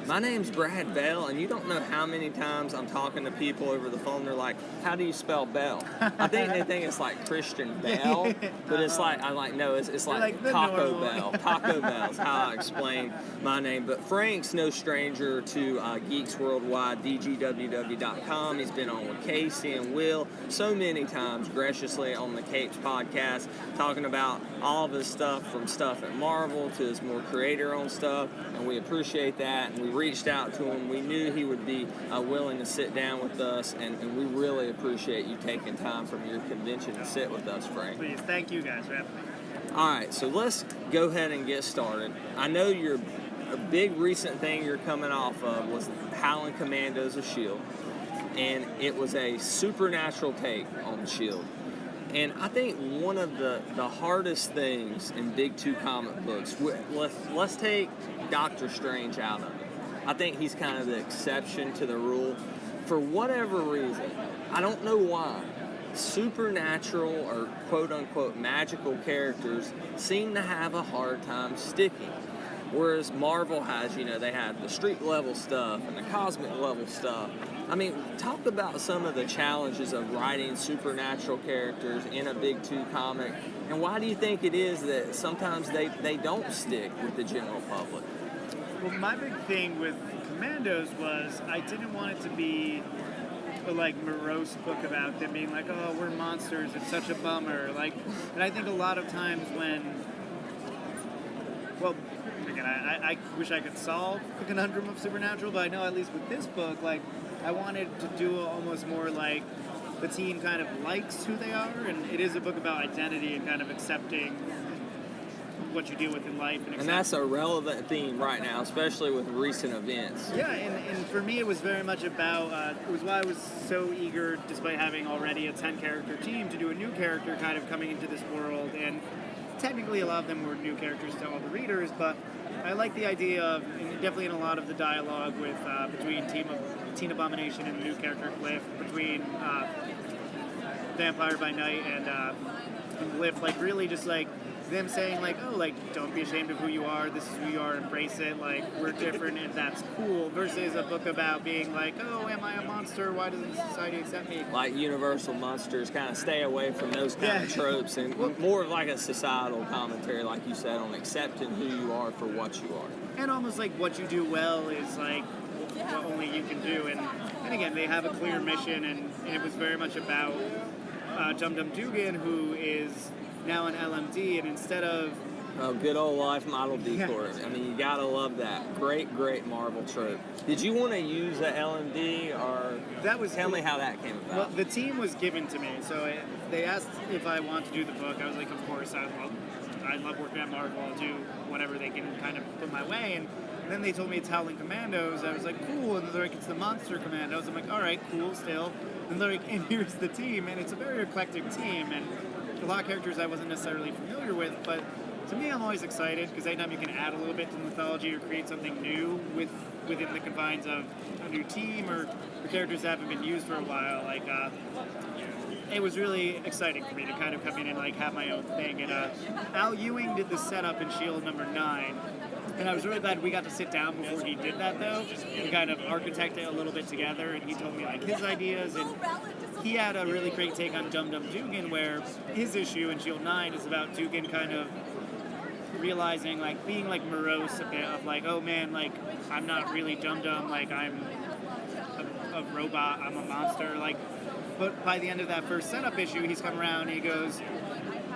My name's Brad Bell, and you don't know how many times I'm talking to people over the phone, they're like, how do you spell Bell? I think they think it's like Christian Bell, but it's like, no, it's like Taco Bell. Taco Bell's how I explain my name. But Frank's no stranger to Geeks Worldwide, DGWW.com. He's been on with Casey and Will so many times, graciously on the Capes podcast, talking about all of his stuff, from stuff at Marvel to his more creator-owned stuff, and we appreciate that. And we reached out to him. We knew he would be willing to sit down with us, and we really appreciate you taking time from your convention to sit with us, Frank. Please, thank you guys for having me. All right, so let's go ahead and get started. I know a big recent thing you're coming off of was Howling Commandos of SHEILD, and it was a supernatural take on SHEILD. And I think one of the hardest things in Big 2 comic books, let's take Doctor Strange out of it. I think he's kind of the exception to the rule. For whatever reason, I don't know why, supernatural or quote-unquote magical characters seem to have a hard time sticking. Whereas Marvel has, they have the street level stuff and the cosmic level stuff. I mean, talk about some of the challenges of writing supernatural characters in a Big 2 comic, and why do you think it is that sometimes they don't stick with the general public? Well, my big thing with Commandos was I didn't want it to be a morose book about them being like, oh, we're monsters, it's such a bummer. And I think a lot of times again, I wish I could solve the conundrum of supernatural, but I know at least with this book, I wanted to do almost more like the team kind of likes who they are, and it is a book about identity and kind of accepting what you deal with in life. And that's a relevant theme right now, especially with recent events. Yeah, and for me it was very much about, it was why I was so eager, despite having already a 10-character team, to do a new character kind of coming into this world and technically a lot of them were new characters to all the readers, but I like the idea of, and definitely in a lot of the dialogue with between Teen Abomination and the new character Glyph, between Vampire by Night and Glyph, like really just like them saying like, oh, like don't be ashamed of who you are, this is who you are, embrace it, like we're different and that's cool, versus a book about being like, oh, am I a monster, why doesn't society accept me? Like Universal Monsters, kind of stay away from those kind of tropes, and more of like a societal commentary, like you said, on accepting who you are for what you are. And almost like what you do well is like what only you can do, and again, they have a clear mission, and it was very much about Dum Dum Dugan, who is now an LMD, and instead of good old life model decoys. I mean, you gotta love that. Great Marvel trope. Did you want to use a LMD, or tell me how that came about? Well, the team was given to me, so they asked if I want to do the book. I was like, of course, I love working at Marvel. I'll do whatever they can kind of put my way. And then they told me it's Howling Commandos. I was like, cool. And they're like, it's the Monster Commandos. I'm like, all right, cool, still. And they're like, and here's the team. And it's a very eclectic team, and a lot of characters I wasn't necessarily familiar with, but to me, I'm always excited because anytime you can add a little bit to the mythology or create something new within the confines of a new team or characters that haven't been used for a while, like it was really exciting for me to kind of come in and like have my own thing. And Al Ewing did the setup in SHEILD number 9, and I was really glad we got to sit down before he did that though, and kind of architect it a little bit together. And he told me like his ideas, and he had a really great take on Dum Dum Dugan, where his issue in SHIELD 9 is about Dugan kind of realizing, like, being, like, morose a bit of, like, oh, man, like, I'm not really Dum Dum, like, I'm a robot, I'm a monster, like, but by the end of that first setup issue, he's come around and he goes,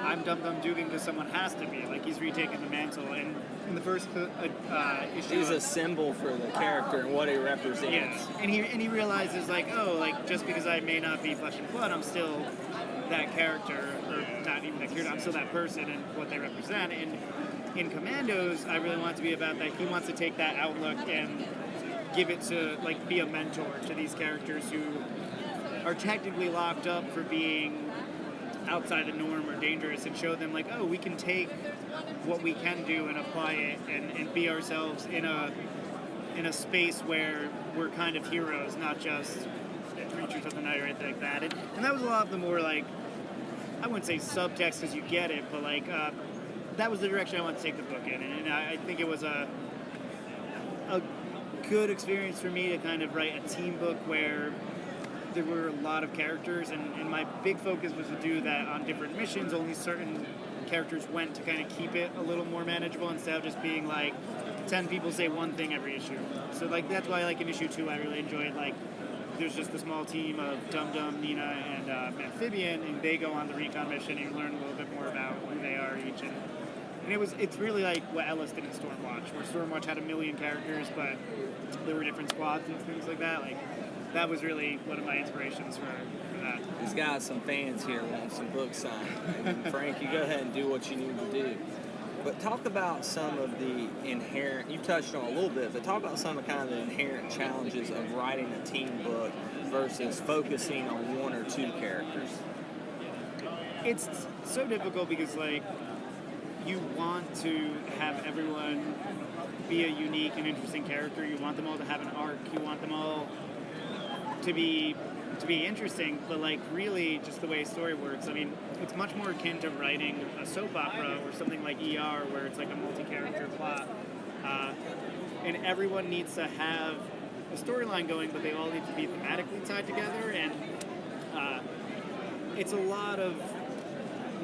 I'm Dum Dum Dugan because someone has to be, like, he's retaken the mantle, and in the first issue... He's a symbol for the character and what he represents. Yes, and he realizes, like, oh, like, just because I may not be flesh and blood, I'm still that character, or not even that character, I'm still that person and what they represent. And in Commandos, I really want it to be about that he wants to take that outlook and give it to, like, be a mentor to these characters who are technically locked up for being outside the norm or dangerous, and show them, like, oh, we can take what we can do and apply it and be ourselves in a space where we're kind of heroes, not just creatures of the night or anything like that. And that was a lot of the more, like, I wouldn't say subtext because you get it, but like that was the direction I wanted to take the book in, and I think it was a good experience for me to kind of write a team book where there were a lot of characters, and my big focus was to do that on different missions. Only certain characters went to kind of keep it a little more manageable instead of just being like 10 people say one thing every issue. So like that's why, like, in issue 2 I really enjoyed, like, there's just a small team of Dum Dum, Nina, and Amphibian, and they go on the recon mission, and you learn a little bit more about who they are each. And it's really like what Ellis did in Stormwatch, where Stormwatch had 1 million characters, but there were different squads and things like that. Like, that was really one of my inspirations for that. He's got some fans here wanting some books signed. And Frank, you go ahead and do what you need to do. But talk about some of the inherent, you touched on a little bit, but talk about some of kind of the inherent challenges of writing a team book versus focusing on 1 or 2 characters. It's so difficult because, like, you want to have everyone be a unique and interesting character. You want them all to have an arc. You want them all to be interesting, but, like, really just the way a story works. I mean, it's much more akin to writing a soap opera or something like ER, where it's like a multi-character plot, and everyone needs to have a storyline going, but they all need to be thematically tied together, and it's a lot of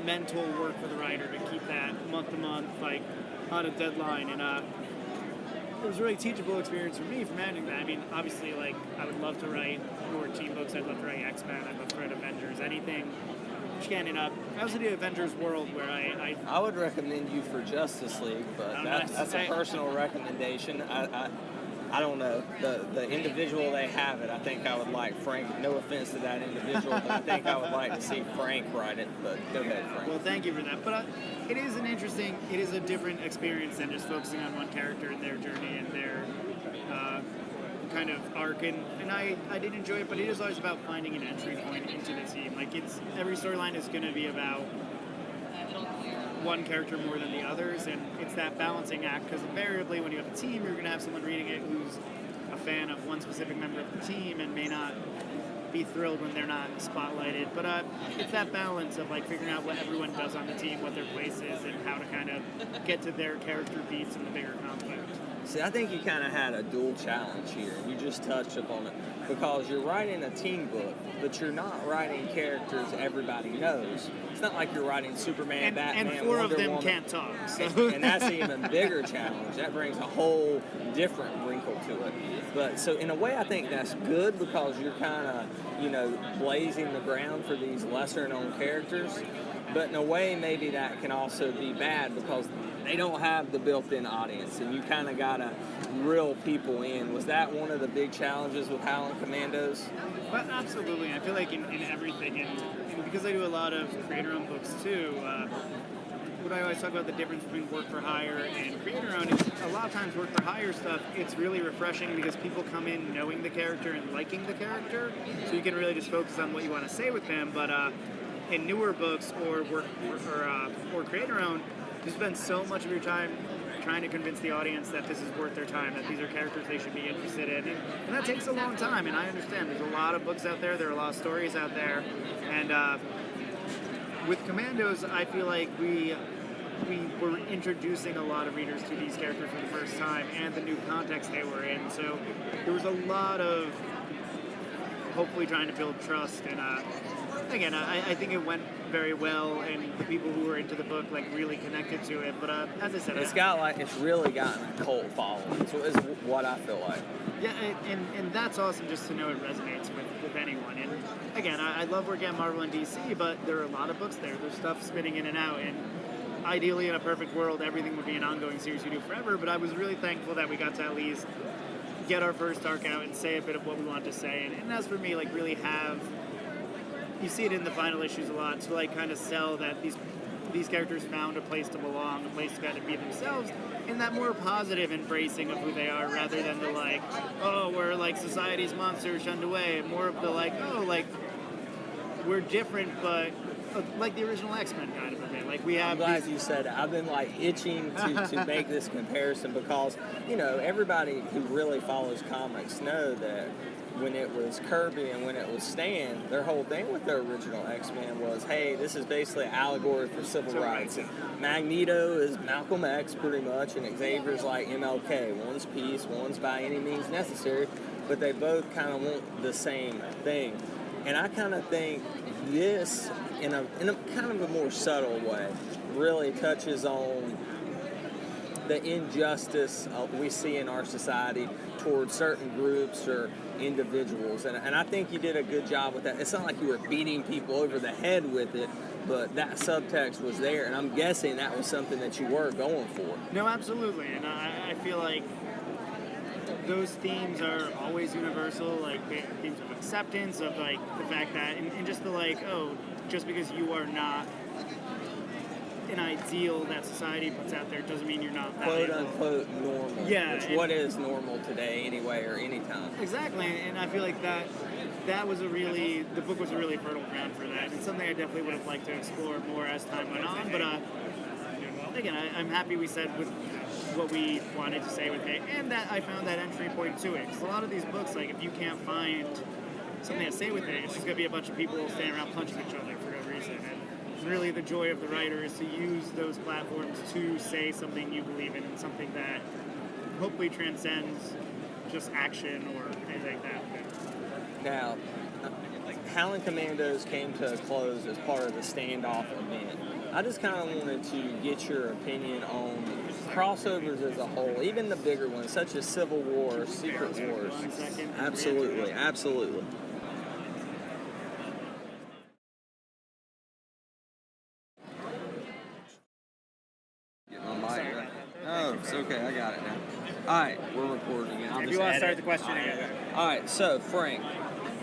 mental work for the writer to keep that month to month, like, on a deadline. And it was a really teachable experience for me for managing that. I mean, obviously, like, I would love to write more team books. I'd love to write X-Men. I'd love to write Avengers. Anything which can end up. I also do Avengers World, where I would recommend you for Justice League, but that's a personal recommendation. I don't know. The individual they have it, I think I would like Frank. No offense to that individual, but I think I would like to see Frank write it. But go ahead, Frank. Well, thank you for that. But it is a different experience than just focusing on one character and their journey and their kind of arc. And I did enjoy it, but it is always about finding an entry point into the team. Like, every storyline is going to be about one character more than the others, and it's that balancing act, because invariably when you have a team, you're going to have someone reading it who's a fan of one specific member of the team and may not be thrilled when they're not spotlighted. But it's that balance of like figuring out what everyone does on the team, what their place is, and how to kind of get to their character beats in the bigger conflict. See, I think you kind of had a dual challenge here. You just touched upon it because you're writing a team book, but you're not writing characters everybody knows. It's not like you're writing Superman, Batman, and four Wonder of them Woman. can't talk. So. And that's an even bigger challenge. That brings a whole different wrinkle to it. But so in a way, I think that's good because you're kind of, blazing the ground for these lesser-known characters. But in a way, maybe that can also be bad because they don't have the built-in audience, and you kind of gotta reel people in. Was that one of the big challenges with Howling Commandos? Well, absolutely. I feel like in everything, and because I do a lot of creator-owned books too, what I always talk about the difference between work for hire and creator-owned is a lot of times work for hire stuff, it's really refreshing because people come in knowing the character and liking the character, so you can really just focus on what you want to say with them. But in newer books or creator-owned, you spend so much of your time trying to convince the audience that this is worth their time, that these are characters they should be interested in. And that takes a long time, and I understand. There's a lot of books out there, there are a lot of stories out there, and with Commandos, I feel like we were introducing a lot of readers to these characters for the first time and the new context they were in. So there was a lot of hopefully trying to build trust. And again, I think it went very well, and the people who were into the book really connected to it. But as I said, it's really gotten a cult following. So is what I feel like. Yeah, and that's awesome just to know it resonates with anyone. And again, I love working at Marvel and DC, but there are a lot of books there. There's stuff spinning in and out, and ideally in a perfect world, everything would be an ongoing series we do forever. But I was really thankful that we got to at least get our first arc out and say a bit of what we wanted to say. And as for me, really have, you see it in the final issues a lot, to kind of sell that these characters found a place to belong, a place to kind of be themselves, in that more positive embracing of who they are, rather than the we're society's monsters shunned away. More of the we're different, but like the original X-Men kind of a thing. I'm glad you said it. I've been itching to make this comparison because everybody who really follows comics know that when it was Kirby and when it was Stan, their whole thing with their original X-Men was, hey, this is basically an allegory for civil rights. Magneto is Malcolm X pretty much, and Xavier's like MLK. One's peace, one's by any means necessary, but they both kind of want the same thing. And I kind of think this, in a kind of a more subtle way, really touches on the injustice we see in our society towards certain groups or individuals. And I think you did a good job with that. It's not like you were beating people over the head with it, but that subtext was there, and I'm guessing that was something that you were going for. No, absolutely. And I feel like those themes are always universal, themes of acceptance, of the fact that, and just the just because you are not an ideal that society puts out there doesn't mean you're not valuable. Quote unquote normal. Yeah. What is normal today anyway, or anytime. Exactly, and I feel like that was the book was a really fertile ground for that. It's something I definitely would have liked to explore more as time went on, but again, I'm happy we said with what we wanted to say with it, and that I found that entry point to it. Because a lot of these books, if you can't find something to say with it, it's just going to be a bunch of people standing around punching each other for no reason. And really the joy of the writer is to use those platforms to say something you believe in, and something that hopefully transcends just action or anything like that. Now, Howling Commandos came to a close as part of the standoff event. I just kind of wanted to get your opinion on crossovers as a whole, even the bigger ones, such as Civil War or Secret Wars. Absolutely, absolutely. Oh, it's okay. I got it now. All right, we're recording it. If you want to start the question again. All right, so Frank,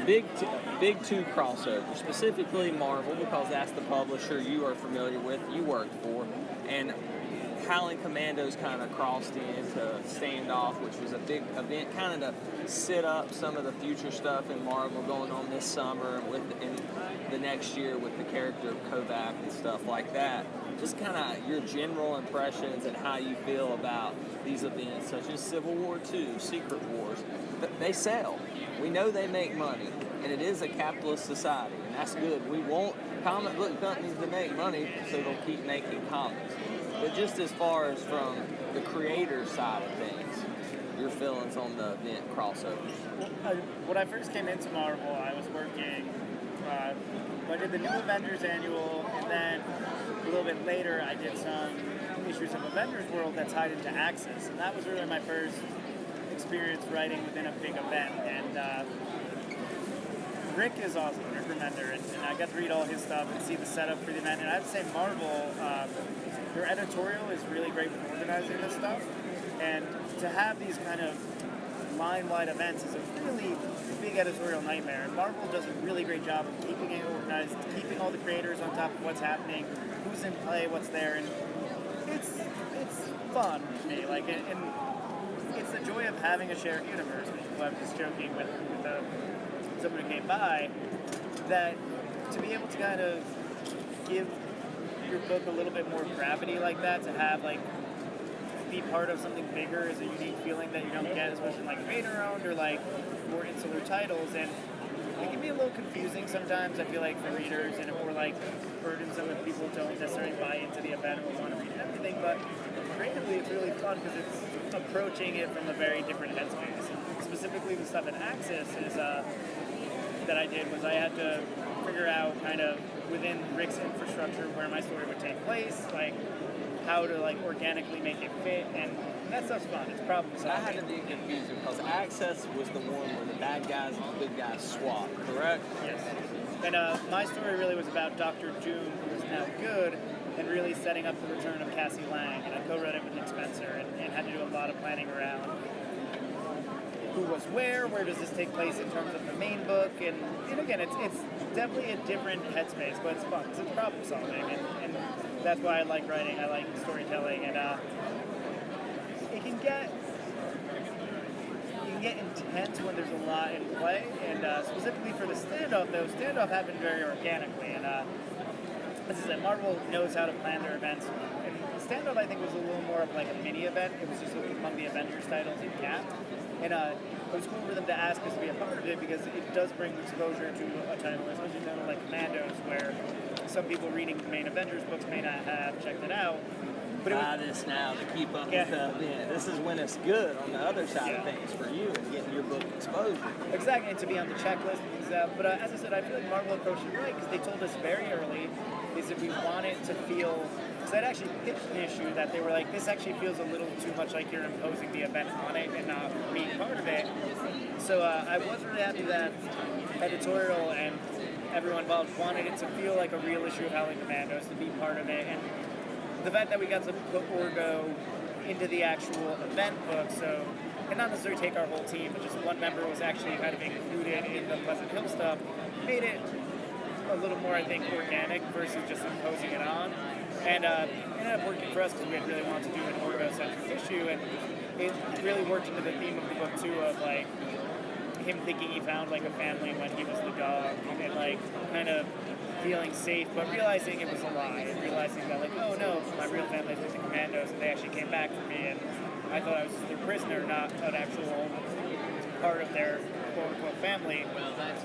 big two crossover, specifically Marvel, because that's the publisher you are familiar with, you worked for, and Howling Commandos kind of crossed into Standoff, which was a big event, kind of to set up some of the future stuff in Marvel going on this summer and in the next year with the character of Kovac and stuff like that. Just kind of your general impressions and how you feel about these events, such as Civil War II, Secret Wars. They sell. We know they make money, and it is a capitalist society, and that's good. We want comic book companies to make money, so they'll keep making comics. But just as far as from the creator side of things, your feelings on the event crossovers. When I first came into Marvel, I was working, I did the New Avengers annual, and then a little bit later I did some issues of Avengers World that tied into Axis, and that was really my first experience writing within a big event. And Rick is awesome, Rick Remender, and I got to read all his stuff and see the setup for the event. And I have to say, Marvel, their editorial is really great with organizing this stuff, and to have these kind of line-wide events is a really big editorial nightmare. And Marvel does a really great job of keeping it organized, keeping all the creators on top of what's happening, who's in play, what's there, and it's fun to me. Like, and it's the joy of having a shared universe. I was just joking with someone who came by, that to be able to kind of give your book a little bit more gravity like that, to have like be part of something bigger is a unique feeling that you don't get as much in like creator-owned or like more insular titles, and it can be a little confusing sometimes, I feel like, for readers, and if we're like burdensome if people don't necessarily buy into the event or want to read everything, but creatively it's really fun because it's approaching it from a very different headspace. And specifically the stuff in Axis is that I did was I had to figure out kind of within Rick's infrastructure where my story would take place, like how to like organically make it fit, and that stuff's fun. It's problem solving. That had to be confusing because Access was the one where the bad guys and the good guys swapped, correct? Yes. And my story really was about Dr. Doom, who is now good, and really setting up the return of Cassie Lang. And I co-wrote it with Nick Spencer and had to do a lot of planning around who was where does this take place in terms of the main book, and again, it's definitely a different headspace, but it's fun because it's problem solving, and that's why I like writing, I like storytelling, and it can get intense when there's a lot in play, and specifically for the standoff though, standoff happened very organically, and as I said, Marvel knows how to plan their events, and standoff I think was a little more of like a mini event. It was just among the Avengers titles in Cap. And it was cool for them to ask us to be a part of it because it does bring exposure to a title, especially a title like Commandos, where some people reading the main Avengers books may not have checked it out. But buy this now to keep up with the event. This is when it's good on the other side of things for you and getting your book exposure. Exactly, and to be on the checklist and things like that. But as I said, I feel like Marvel approached it right because they told us very early is that we want it to feel. So I'd actually pitched an issue that they were like, this actually feels a little too much like you're imposing the event on it and not being part of it. So I was really happy that editorial and everyone involved wanted it to feel like a real issue of Howling Commandos, to be part of it. And the fact that we got to put Orgo into the actual event book, so, and not necessarily take our whole team, but just one member was actually kind of included in the Pleasant Hill stuff, made it a little more, I think, organic versus just imposing it on. And it ended up working for us because we had really wanted to do an Orgo-centric issue, and it really worked into the theme of the book too, of like him thinking he found like a family when he was the dog, and like kind of feeling safe, but realizing it was a lie, and realizing that like, oh no, my real family was the Commandos, and they actually came back for me, and I thought I was just their prisoner, not an actual part of their quote-unquote family.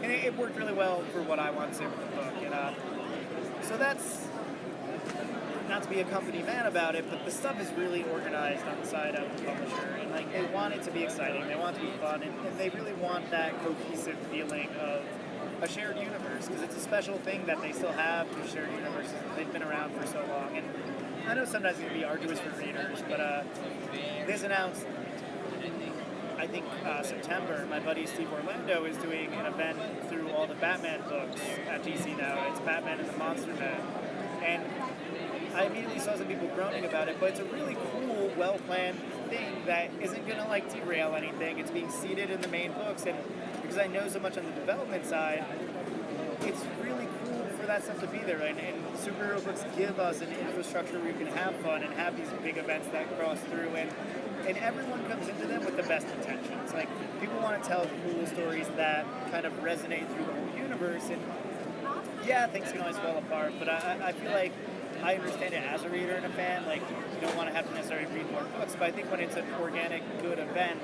And it worked really well for what I wanted to say with the book. And so that's, not to be a company man about it, but the stuff is really organized on the side of the publisher, and like they want it to be exciting, they want it to be fun, and they really want that cohesive feeling of a shared universe, because it's a special thing that they still have, these shared universes. They've been around for so long, and I know sometimes it can be arduous for readers, but this announced, I think September, my buddy Steve Orlando is doing an event through all the Batman books at DC now. It's Batman and the Monster Men, and I immediately saw some people groaning about it, but it's a really cool, well-planned thing that isn't going to like derail anything. It's being seated in the main books, and because I know so much on the development side, it's really cool for that stuff to be there, and superhero books give us an infrastructure where you can have fun and have these big events that cross through, and everyone comes into them with the best intentions. Like, people want to tell cool stories that kind of resonate through the whole universe, and yeah, things can always fall apart, but I feel like I understand it as a reader and a fan. Like, you don't want to have to necessarily read more books, but I think when it's an organic, good event,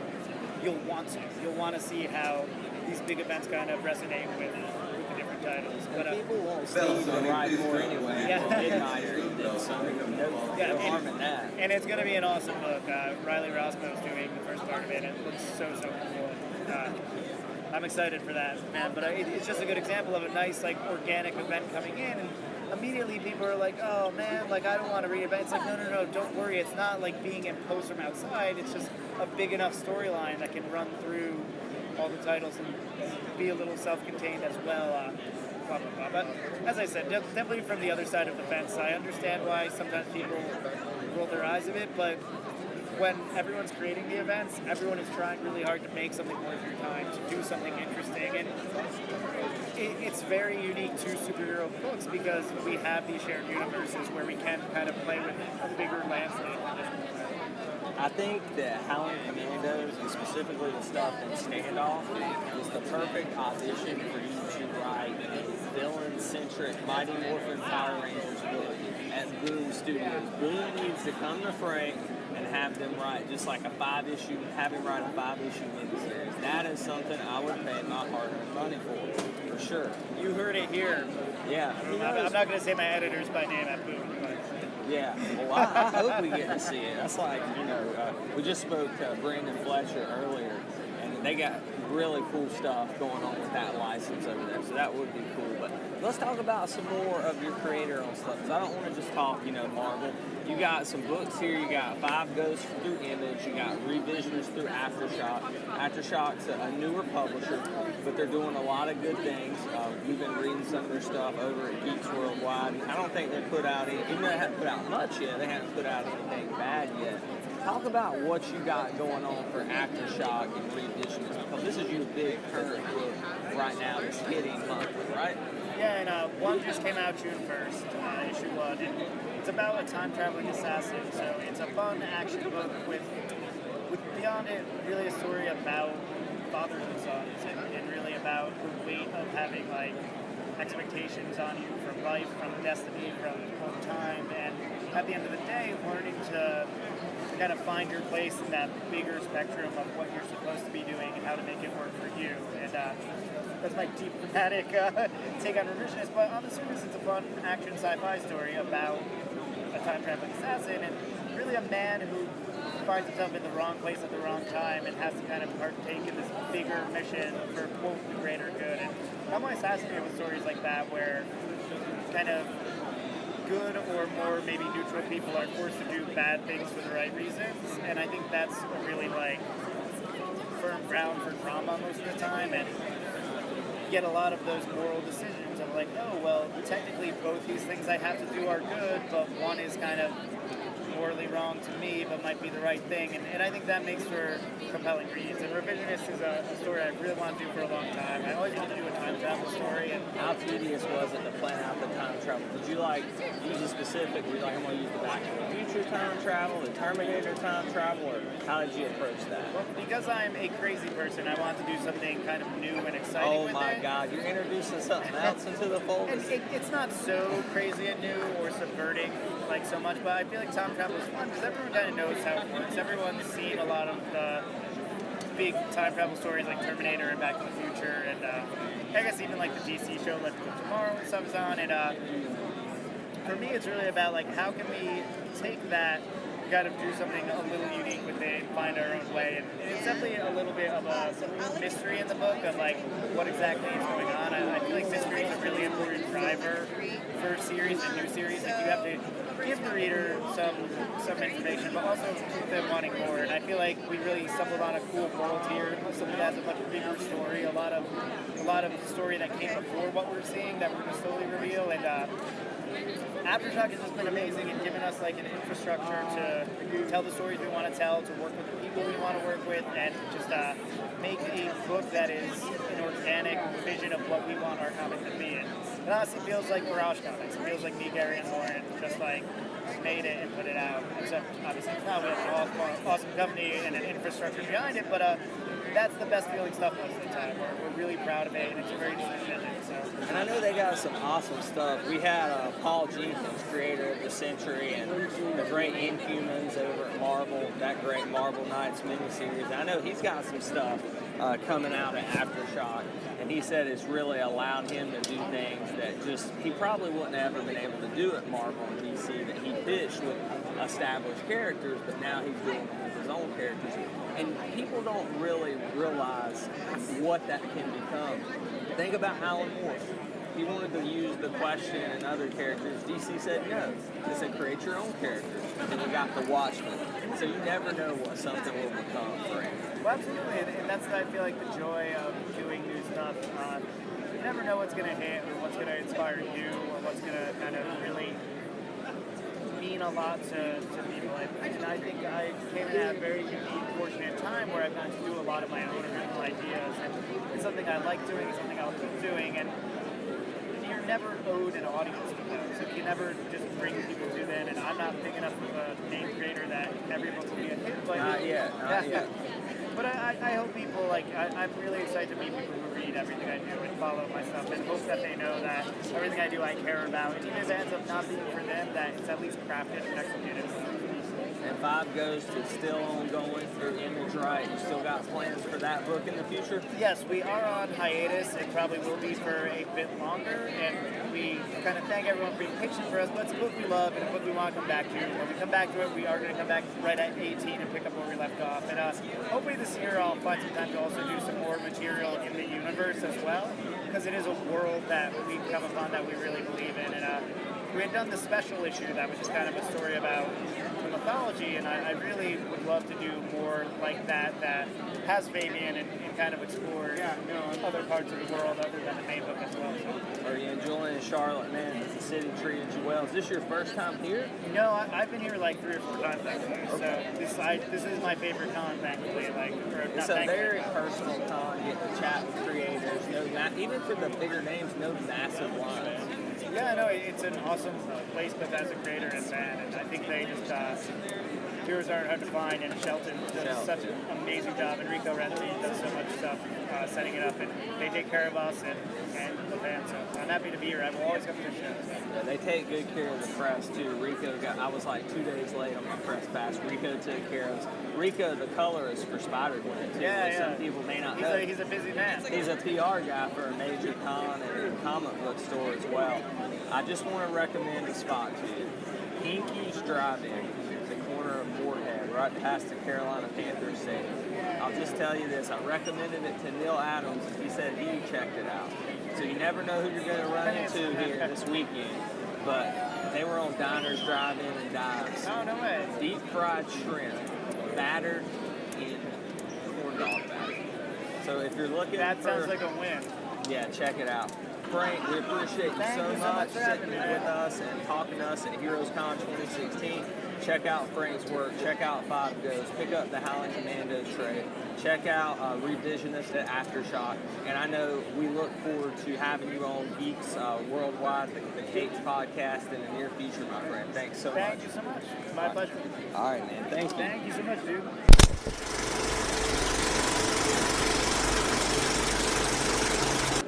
you'll want to. You'll want to see how these big events kind of resonate with the different titles. But people won't see the ride more anyway. Yeah. Midnighter did something. No harm in that. And it's going to be an awesome book. Riley Rossmo's doing the first part of it, and it looks so cool. I'm excited for that, man. But it's just a good example of a nice, like, organic event coming in, and immediately people are like, oh man, like, I don't want to read it. It's like, no, don't worry. It's not like being imposed from outside. It's just a big enough storyline that can run through all the titles and be a little self-contained as well. But as I said, definitely from the other side of the fence. I understand why sometimes people roll their eyes a bit, but when everyone's creating the events, everyone is trying really hard to make something worth your time, to do something interesting, and it's very unique to superhero books because we have these shared universes where we can kind of play with a bigger landscape. I think that Howling Commandos, and specifically the stuff in Standoff, is the perfect audition for you to write a villain-centric Mighty Morphin Power Rangers book at Boom Studios. Boom needs to come to Frank and have them write just like have him write a 5-issue miniseries. That is something I would pay my hard-earned money for sure. You heard it here. Yeah. I'm not going to say my editors by name at Boom, but... Yeah, well, I hope we get to see it. That's like, we just spoke to Brandon Fletcher earlier, and they got really cool stuff going on with that license over there, so that would be cool. But let's talk about some more of your creator-owned stuff, because I don't want to just talk, Marvel. You got some books here. You got 5 Ghosts through Image. You got Revisioners through Aftershock. Aftershock's a newer publisher, but they're doing a lot of good things. We've been reading some of their stuff over at Geeks Worldwide, and I don't think they put out any, even though they haven't put out much yet, they haven't put out anything bad yet. Talk about what you got going on for Aftershock and Revisioners, because this is your big current book right now that's hitting monthly, right? Yeah, and one just came out June 1st, issue 1, and it's about a time-traveling assassin, so it's a fun action book with beyond it, really a story about fathers and sons, and really about the weight of having, like, expectations on you from life, from destiny, from time, and at the end of the day, learning to kind of find your place in that bigger spectrum of what you're supposed to be doing and how to make it work for you. And that's my deep dramatic take on Revisionist, but on the surface it's a fun action sci-fi story about a time-traveling assassin and really a man who finds himself in the wrong place at the wrong time and has to kind of partake in this bigger mission for, quote, the greater good. And I'm always fascinated with stories like that where kind of good or more maybe neutral people are forced to do bad things for the right reasons, and I think that's a really, like, firm ground for drama most of the time, and you get a lot of those moral decisions of like, oh, well, technically both these things I have to do are good, but one is kind of morally wrong to me, but might be the right thing, and I think that makes for compelling reads. And Revisionist is a story I really want to do for a long time. I always wanted to do a time travel story. And how tedious was it to plan out the time travel? Did you use a specific? Were you like, I'm going to use the Back to the Future time travel, the Terminator time travel, or how did you approach that? Well, because I'm a crazy person, I want to do something kind of new and exciting. Oh my God, you're introducing something else into the fold. And it's not so crazy and new or subverting like so much, but I feel like time travel is fun because everyone kind of knows how it works. Everyone's seen a lot of the big time travel stories like Terminator and Back to the Future, and I guess even like the DC show Let's Go Tomorrow and stuff is on. And for me, it's really about like how can we take that, kind of do something a little unique with it and find our own way. And it's definitely a little bit of a mystery in the book of like what exactly is going on. I feel like mystery is a really important driver for series and new series. Like you have to give the reader some information, but also keep them wanting more. And I feel like we really stumbled on a cool world here, something that has a much bigger story, a lot of the story that came before what we're seeing that we're going to slowly reveal. And Aftershock has just been amazing and given us like an infrastructure to tell the stories we want to tell, to work with the people we want to work with, and just make a book that is an organic vision of what we want our comic to be. And It honestly feels like Mirage Comics. It feels like me, Gary, and Lauren just like made it and put it out. Except obviously it's not. We have an awesome company and an infrastructure behind it, but that's the best feeling stuff most of the time. We're really proud of it, and it's very independent. So. And I know they got some awesome stuff. We had Paul Jenkins, creator of the Century, and the great Inhumans over at Marvel, that great Marvel Knights miniseries. I know he's got some stuff coming out at Aftershock, and he said it's really allowed him to do things that just he probably wouldn't have ever been able to do at Marvel and DC that he pitched with established characters, but now he's doing them with his own characters. And people don't really realize what that can become. Think about Alan Moore. He wanted to use the Question and other characters. DC said no. They said create your own characters. And you got the Watchmen. So you never know what something will become for him. Well, absolutely, and that's I feel like the joy of doing new stuff. You never know what's going to hit or what's going to inspire you or what's going to kind of really mean a lot to people. And I think I came in at a very unique, fortunate time where I've gotten to do a lot of my own original ideas, and it's something I like doing, it's something I'll keep doing, and you're never owed an audience with those. So you never just bring people to them, and I'm not big enough of a name creator that every book will be a hit. But Not yet. But I hope people, I'm really excited to meet people who read everything I do and follow my stuff and hope that they know that everything I do I care about. And even if it ends up not being for them, that it's at least crafted and executed. And 5 goes to still ongoing through Image Right. You still got plans for that book in the future? Yes, we are on hiatus. It probably will be for a bit longer, and we kind of thank everyone for being patient for us, but it's a book we love and a book we want to come back to. When we come back to it, we are going to come back right at 18 and pick up where we left off. And hopefully this year I'll find some time to also do some more material in the universe as well, because it is a world that we've come upon that we really believe in. And we had done the special issue that was just kind of a story about the mythology, and I really would love to do more like that has Fabian and kind of explore other parts of the world other than the main book as well. So. Are you enjoying Charlotte, man? Has the city treated you well? Is this your first time here? No, I've been here like 3 or 4 times actually. Okay. So this is my favorite con, thankfully. It's a very personal con. You get to chat with creators. Even for the bigger names, no massive lines. Yeah, no, it's an awesome place, but as a creator and fan, and I think they just Heroes are hard to find, and Shelton does such an amazing job, and Rico Renzi does so much stuff setting it up, and they take care of us and the fans. So I'm happy to be here. I will always come to the shows. Yeah, they take good care of the press too. I was like 2 days late on my press pass. Rico took care of us. Rico, the colorist for Spider-Gwen too. Some people may not know. He's a busy man. He's a PR guy for a major con and comic book store as well. I just want to recommend a spot to you. Hinky's Drive-In, the corner of Moorhead, right past the Carolina Panthers stadium. I'll just tell you this, I recommended it to Neil Adams, and he said he checked it out. So you never know who you're going to run into here this weekend. But they were on Diners, Drive-In, and Dives. Oh, no way. Deep fried shrimp, battered in corn dog batter. So if you're looking that sounds like a win. Yeah, check it out. Frank, we appreciate you so much sitting with us and talking to us at HeroesCon 2016. Check out Frank's work. Check out 5 Goes. Pick up the Howling Commandos trade. Check out Revisionist at Aftershock. And I know we look forward to having you on Geeks Worldwide, the Capes podcast in the near future, my friend. Thanks so much. Thank you so much. My pleasure. All right, man. Thank you. Thank you so much, dude.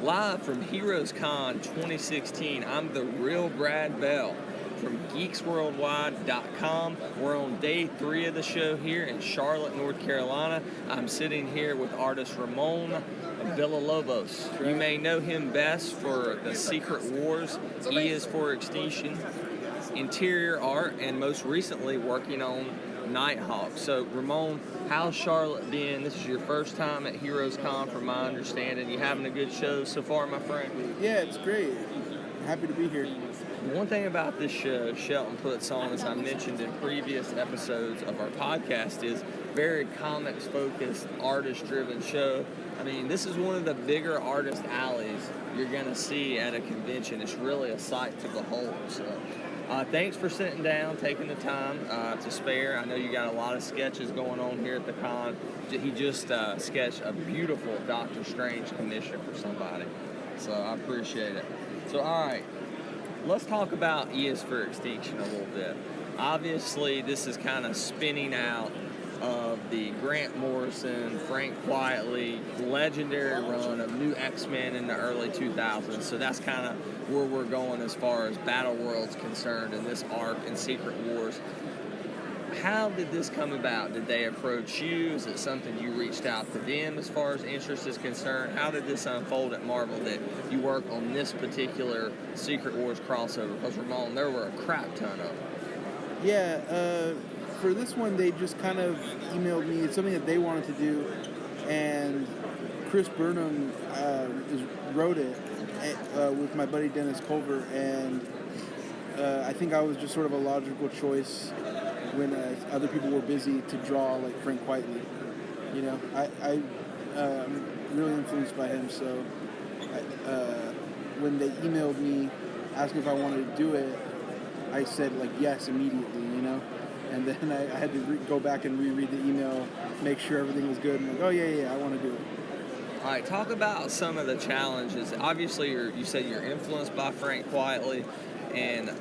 Live from HeroesCon 2016, I'm the real Brad Bell from geeksworldwide.com. We're on day 3 of the show here in Charlotte, North Carolina. I'm sitting here with artist Ramon of Villalobos. You may know him best for the Secret Wars, E is for Extinction, interior art, and most recently working on Nighthawk. So, Ramon, how's Charlotte been? This is your first time at HeroesCon, from my understanding. You having a good show so far, my friend? Yeah, it's great. Happy to be here. One thing about this show Shelton puts on, as I mentioned in previous episodes of our podcast, is very comics-focused, artist-driven show. I mean, this is one of the bigger artist alleys you're going to see at a convention. It's really a sight to behold. So, thanks for sitting down, taking the time to spare. I know you got a lot of sketches going on here at the con. He just sketched a beautiful Doctor Strange commission for somebody, so I appreciate it. So, all right, let's talk about E is for Extinction a little bit. Obviously, this is kind of spinning out of the Grant Morrison, Frank Quitely legendary run of New X-Men in the early 2000s. So that's kind of where we're going as far as Battle World's concerned in this arc in Secret Wars. How did this come about? Did they approach you? Is it something you reached out to them as far as interest is concerned? How did this unfold at Marvel that you work on this particular Secret Wars crossover? Because, Ramon, there were a crap ton of them. Yeah, for this one, they just kind of emailed me. It's something that they wanted to do, and Chris Burnham wrote it with my buddy Dennis Culver, and I think I was just sort of a logical choice when other people were busy to draw like Frank Quitely. You know, I'm really influenced by him, so when they emailed me asking if I wanted to do it, I said like yes immediately, you know, and then I had to go back and reread the email, make sure everything was good, and like, oh yeah, I want to do it. All right, talk about some of the challenges. Obviously, you said you're influenced by Frank Quitely, and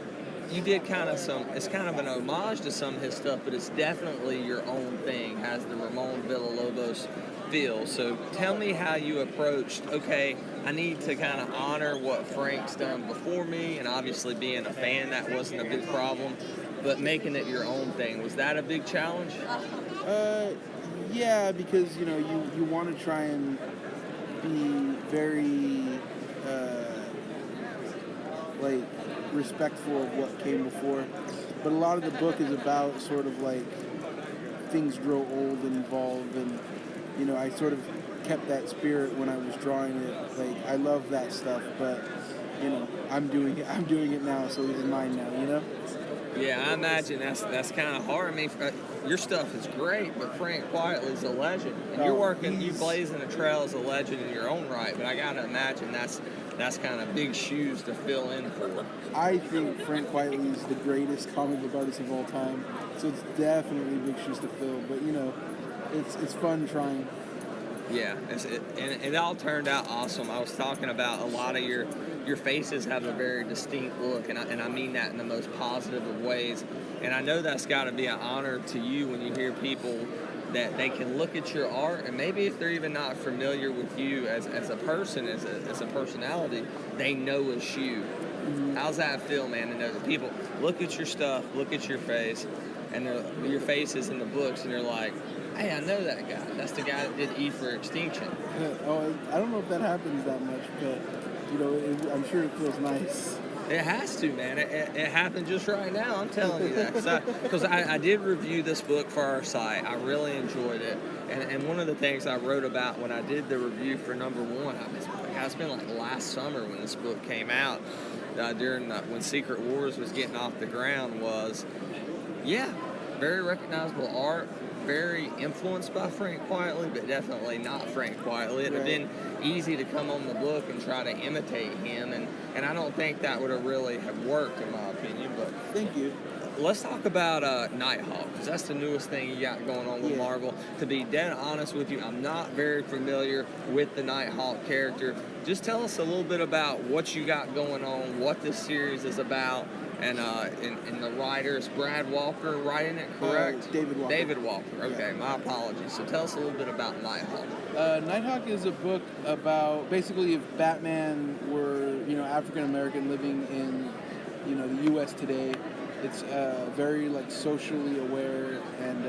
you did it's kind of an homage to some of his stuff, but it's definitely your own thing, has the Ramon Villalobos feel. So tell me how you approached, okay, I need to kind of honor what Frank's done before me, and obviously being a fan, that wasn't a big problem, but making it your own thing, was that a big challenge? Yeah, because, you know, you want to try and be very, like, respectful of what came before, but a lot of the book is about sort of like things grow old and evolve, and you know, I sort of kept that spirit when I was drawing it. Like, I love that stuff, but you know, I'm doing it now, so it's mine now, you know. Yeah, I imagine that's kind of hard. I mean, your stuff is great, but Frank Quitely's a legend, and you blazing a trail as a legend in your own right. But I gotta imagine that's kind of big shoes to fill in for. I think Frank Quitely is the greatest comic book artist of all time, so it's definitely big shoes to fill. But you know, it's fun trying. Yeah, and it all turned out awesome. I was talking about a lot of your faces have a very distinct look, and I mean that in the most positive of ways. And I know that's got to be an honor to you when you hear people that they can look at your art, and maybe if they're even not familiar with you as a person, as a personality, they know it's you. Mm-hmm. How's that feel, man, to know that people look at your stuff, look at your face, and your face is in the books, and they're like, hey, I know that guy. That's the guy that did E for Extinction. I don't know if that happens that much, but you know, I'm sure it feels nice. It has to, man. It happened just right now. I'm telling you that because I did review this book for our site. I really enjoyed it, and one of the things I wrote about when I did the review for number one, it's been like last summer when this book came out, when Secret Wars was getting off the ground, was very recognizable art. Very influenced by Frank Quitely, but definitely not Frank Quitely. It would have been easy to come on the book and try to imitate him, and I don't think that would have really have worked, in my opinion. But thank you. Let's talk about Nighthawk, because that's the newest thing you got going on with Marvel. To be dead honest with you, I'm not very familiar with the Nighthawk character. Just tell us a little bit about what you got going on, what this series is about. And the writer is Brad Walker writing it, correct? David Walker. David Walker. Okay, my apologies. So tell us a little bit about Nighthawk. Nighthawk is a book about basically if Batman were, you know, African American living in, you know, the U.S. today. It's very like socially aware, and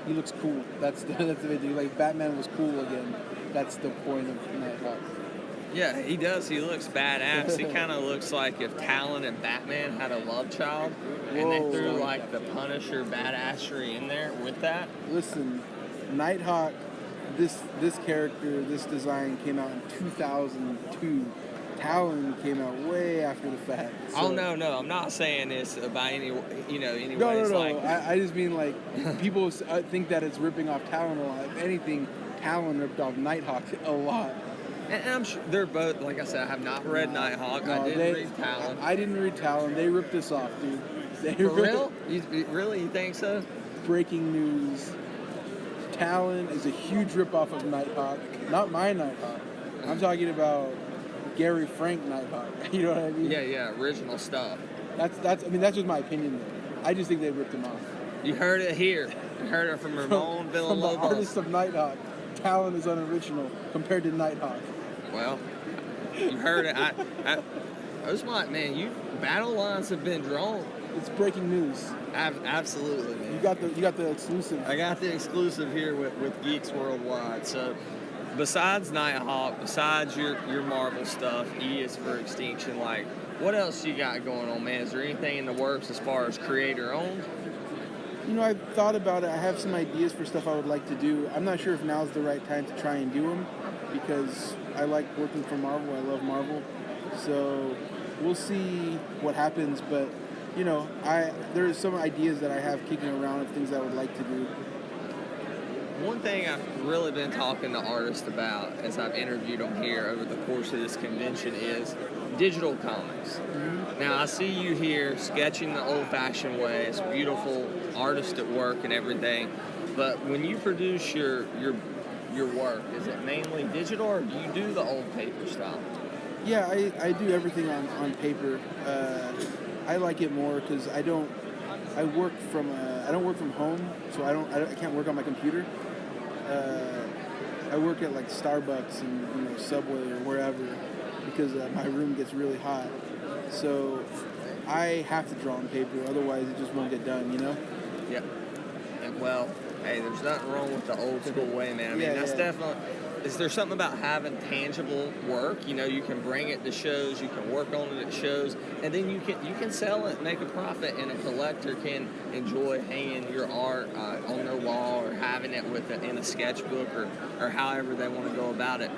he looks cool. That's the big thing. Like, Batman was cool again. That's the point of Nighthawk. Yeah, he does. He looks badass. He kind of looks like if Talon and Batman had a love child, and they threw like the Punisher badassery in there with that. Listen, Nighthawk, this character, this design came out in 2002. Talon came out way after the fact. So. Oh no, I'm not saying this by any way. No. Like, I just mean like people think that it's ripping off Talon a lot. If anything, Talon ripped off Nighthawk a lot. And I'm sure they're both, like I said, I have not read Nighthawk. I didn't read Talon. I didn't read Talon. They ripped this off, dude. For real? You think so? Breaking news. Talon is a huge ripoff of Nighthawk. Not my Nighthawk. I'm talking about Gary Frank Nighthawk. You know what I mean? Yeah, original stuff. That's just my opinion. Though. I just think they ripped him off. You heard it here. You heard it from Ramon Villalobos. From the artist of Nighthawk, Talon is unoriginal compared to Nighthawk. Well, you heard it. I was like, man, battle lines have been drawn. It's breaking news. Absolutely, man. You got the exclusive. I got the exclusive here with Geeks Worldwide. So, besides Nighthawk, besides your Marvel stuff, E is for Extinction. Like, what else you got going on, man? Is there anything in the works as far as creator owned? You know, I've thought about it. I have some ideas for stuff I would like to do. I'm not sure if now's the right time to try and do them because I like working for Marvel. I love Marvel. So we'll see what happens. But, you know, there's some ideas that I have kicking around of things I would like to do. One thing I've really been talking to artists about as I've interviewed them here over the course of this convention is digital comics. Mm-hmm. Now, I see you here sketching the old-fashioned way. It's beautiful, artist at work and everything. But when you produce your work, is it mainly digital or do you do the old paper style? Yeah, I do everything on paper. I like it more because I don't work from home, so I can't work on my computer. I work at like Starbucks and Subway or wherever because my room gets really hot. So I have to draw on paper, otherwise it just won't get done, you know? Yeah. And well, hey, there's nothing wrong with the old school way, man. I mean, that's definitely... Is there something about having tangible work? You know, you can bring it to shows, you can work on it at shows, and then you can sell it, make a profit, and a collector can enjoy hanging your art on their wall or having it in a sketchbook or however they want to go about it.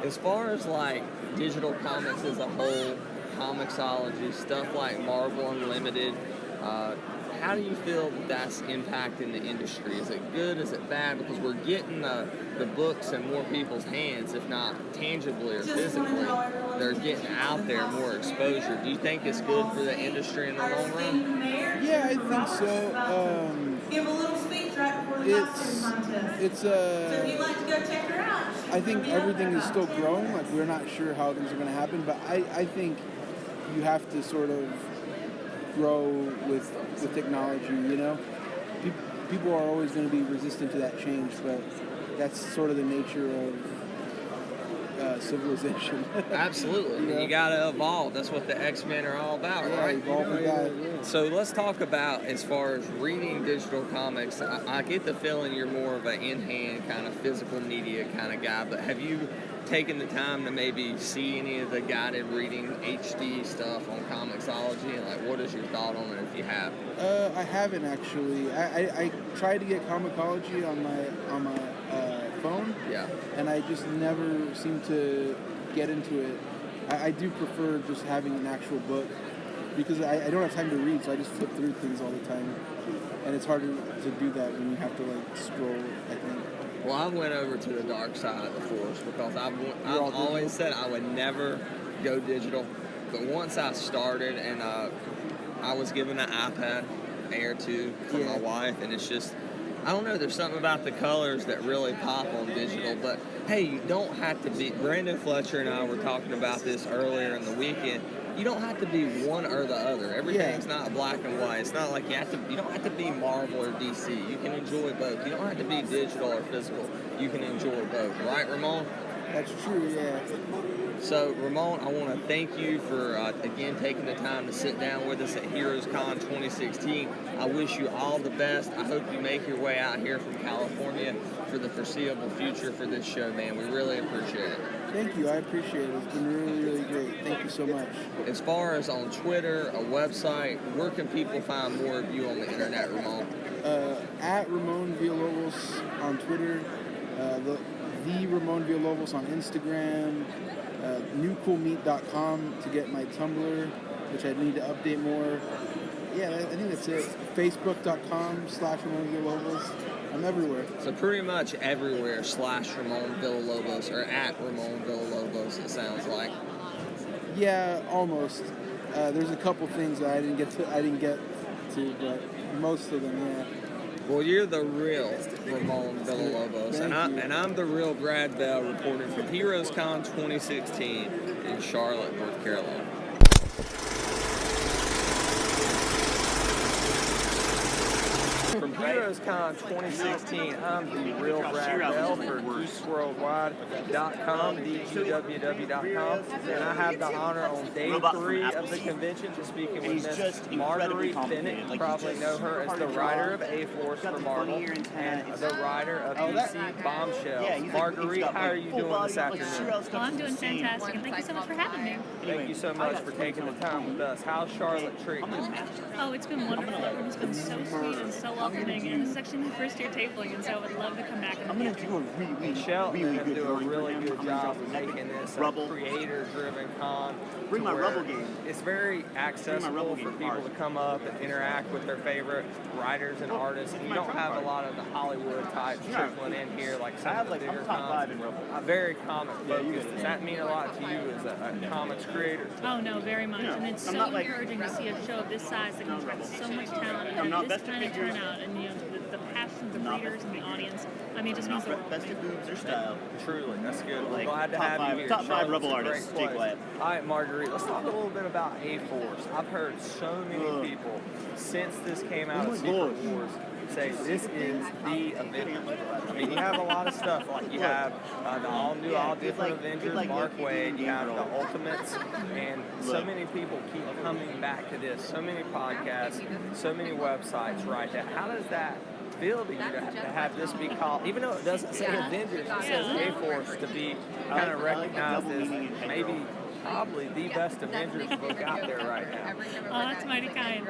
As far as like digital comics as a whole, comicsology, stuff like Marvel Unlimited, how do you feel that's impacting the industry? Is it good? Is it bad? Because we're getting the books in more people's hands, if not tangibly or physically. They're getting out there, more exposure. Do you think it's good for the industry in the long run? Yeah, I think so. Give a little speech right before the costume contest. So if you'd like to go check her out. I think everything is still growing. Like, we're not sure how things are going to happen, but I think you have to sort of grow with technology, you know? People are always going to be resistant to that change, but that's sort of the nature of civilization. Absolutely. You got to evolve. That's what the X-Men are all about, right? Evolve with that. So let's talk about, as far as reading digital comics, I get the feeling you're more of an in-hand kind of physical media kind of guy, but have you taken the time to maybe see any of the guided reading HD stuff on Comixology, and like, what is your thought on it if you have? I haven't actually. I tried to get Comixology on my phone, and I just never seem to get into it. I do prefer just having an actual book because I don't have time to read, so I just flip through things all the time, and it's harder to do that when you have to like scroll, I think. Well, I went over to the dark side of the force because I've always said I would never go digital. But once I started and I was given an iPad Air 2 from my wife, and it's just, I don't know, there's something about the colors that really pop on digital. But hey, you don't have to be, Brandon Fletcher and I were talking about this earlier in the weekend. You don't have to be one or the other. Everything's not black and white. It's not like you don't have to be Marvel or DC. You can enjoy both. You don't have to be digital or physical. You can enjoy both. Right, Ramon? That's true, yeah. So, Ramon, I want to thank you for, again, taking the time to sit down with us at HeroesCon 2016. I wish you all the best. I hope you make your way out here from California for the foreseeable future for this show, man. We really appreciate it. Thank you. I appreciate it. It's been really, really great. Thank you so much. As far as on Twitter, a website, where can people find more of you on the internet, Ramon? At Ramon Villalobos on Twitter, the Ramon Villalobos on Instagram, newcoolmeat.com to get my Tumblr, which I need to update more. Yeah, I think that's it. Facebook.com/Ramon Villalobos. I'm everywhere. So pretty much everywhere /Ramon Villalobos or at Ramon Villalobos, it sounds like. Yeah, almost. There's a couple things that I didn't get to, but most of them, yeah. Well, you're the real Ramon Villalobos, and I'm the real Brad Bell reporting from HeroesCon 2016 in Charlotte, North Carolina. From HeroesCon 2016, I'm the real Brad Bell for GeeksWorldwide.com, GWW.com, and I have the honor on day 3 of the convention to speaking with Miss Marguerite Bennett. You probably know her as the writer of A-Force for Marvel and the writer of DC Bombshells. Marguerite, how are you doing this afternoon? Well, I'm doing fantastic, and thank you so much for having me. Thank you so much for taking the time with us. How's Charlotte treating you? Oh, it's been wonderful. It's been so sweet and so welcoming, and this is actually my first year tabling, and so I would love to come back. And Michelle and do a really good job of making this a creator-driven con. Bring my Rebel game. It's very accessible for people to come up and interact with their favorite writers and artists. And you don't have a lot of the Hollywood types trickling in here like some of the bigger cons. Very comic focused. Does that mean a lot to you as a comics creator? Oh no, very much, and it's so encouraging to see a show of this size that can attract so much talent and this kind of turnout, and the passion of the readers and the audience. I mean, it just means the world. Best of boobs or style. Truly, that's good. We're glad to have you here. Top 5 Rebel artists. Stay quiet. All right, Marguerite, let's talk a little bit about A-Force. I've heard so many people since this came out of Secret Wars say this is the Avengers. I mean, you have a lot of stuff. Like you have the all-new, all-different Avengers, Mark Waid. You have the Ultimates, and so many people keep coming back to this. So many podcasts, so many websites right now. How does that feel to you to have this be called, even though it doesn't say Avengers, it says A-Force, to be kind of recognized as maybe probably the best Avengers book out there right now? Oh, that's mighty kind.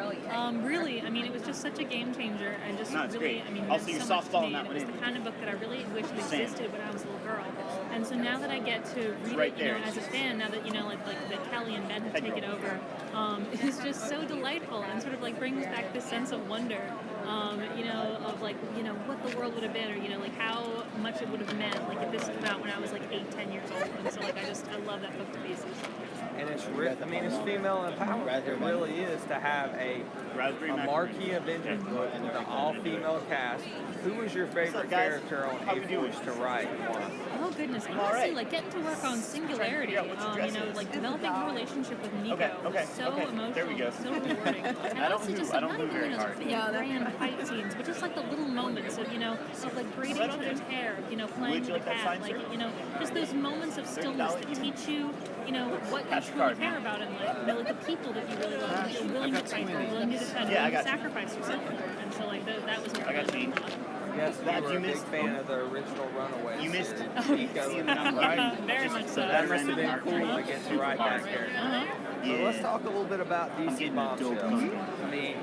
Really, I mean, it was just such a game changer, and just really, great. I mean, I'll see your so much to softball me. in that It was one. the kind of book that I really wish existed when I was a little girl. And so now that I get to read it, as a fan, now that like that Kelly and Ben have taken over, it's just so delightful and sort of like brings back this sense of wonder, of what the world would have been, or like how much it would have meant, like if this came out when I was like 8-10 years old. And so like I love that book to pieces. And it's female empowerment. It really is to have a marquee Avengers book with an all-female cast. Who was your favorite character on A-Force to write? Oh goodness, honestly, like getting to work on Singularity, like developing her relationship with Nico was so emotional, so rewarding. And honestly, just like not even those big grand fight scenes, but just like the little moments of like braiding each other's hair, playing with the cat, like just those moments of stillness that teach you, what you truly care about in life. Like the people that you really love, that you're willing to fight for, willing to defend, willing to sacrifice yourself for. And so like that was what really meant a lot. Yes, you were a big fan of the original Runaways. You missed Nico and them, right? Very much so. That must have been cool to get to write that character. So let's talk a little bit about DC Bombshells. I mean,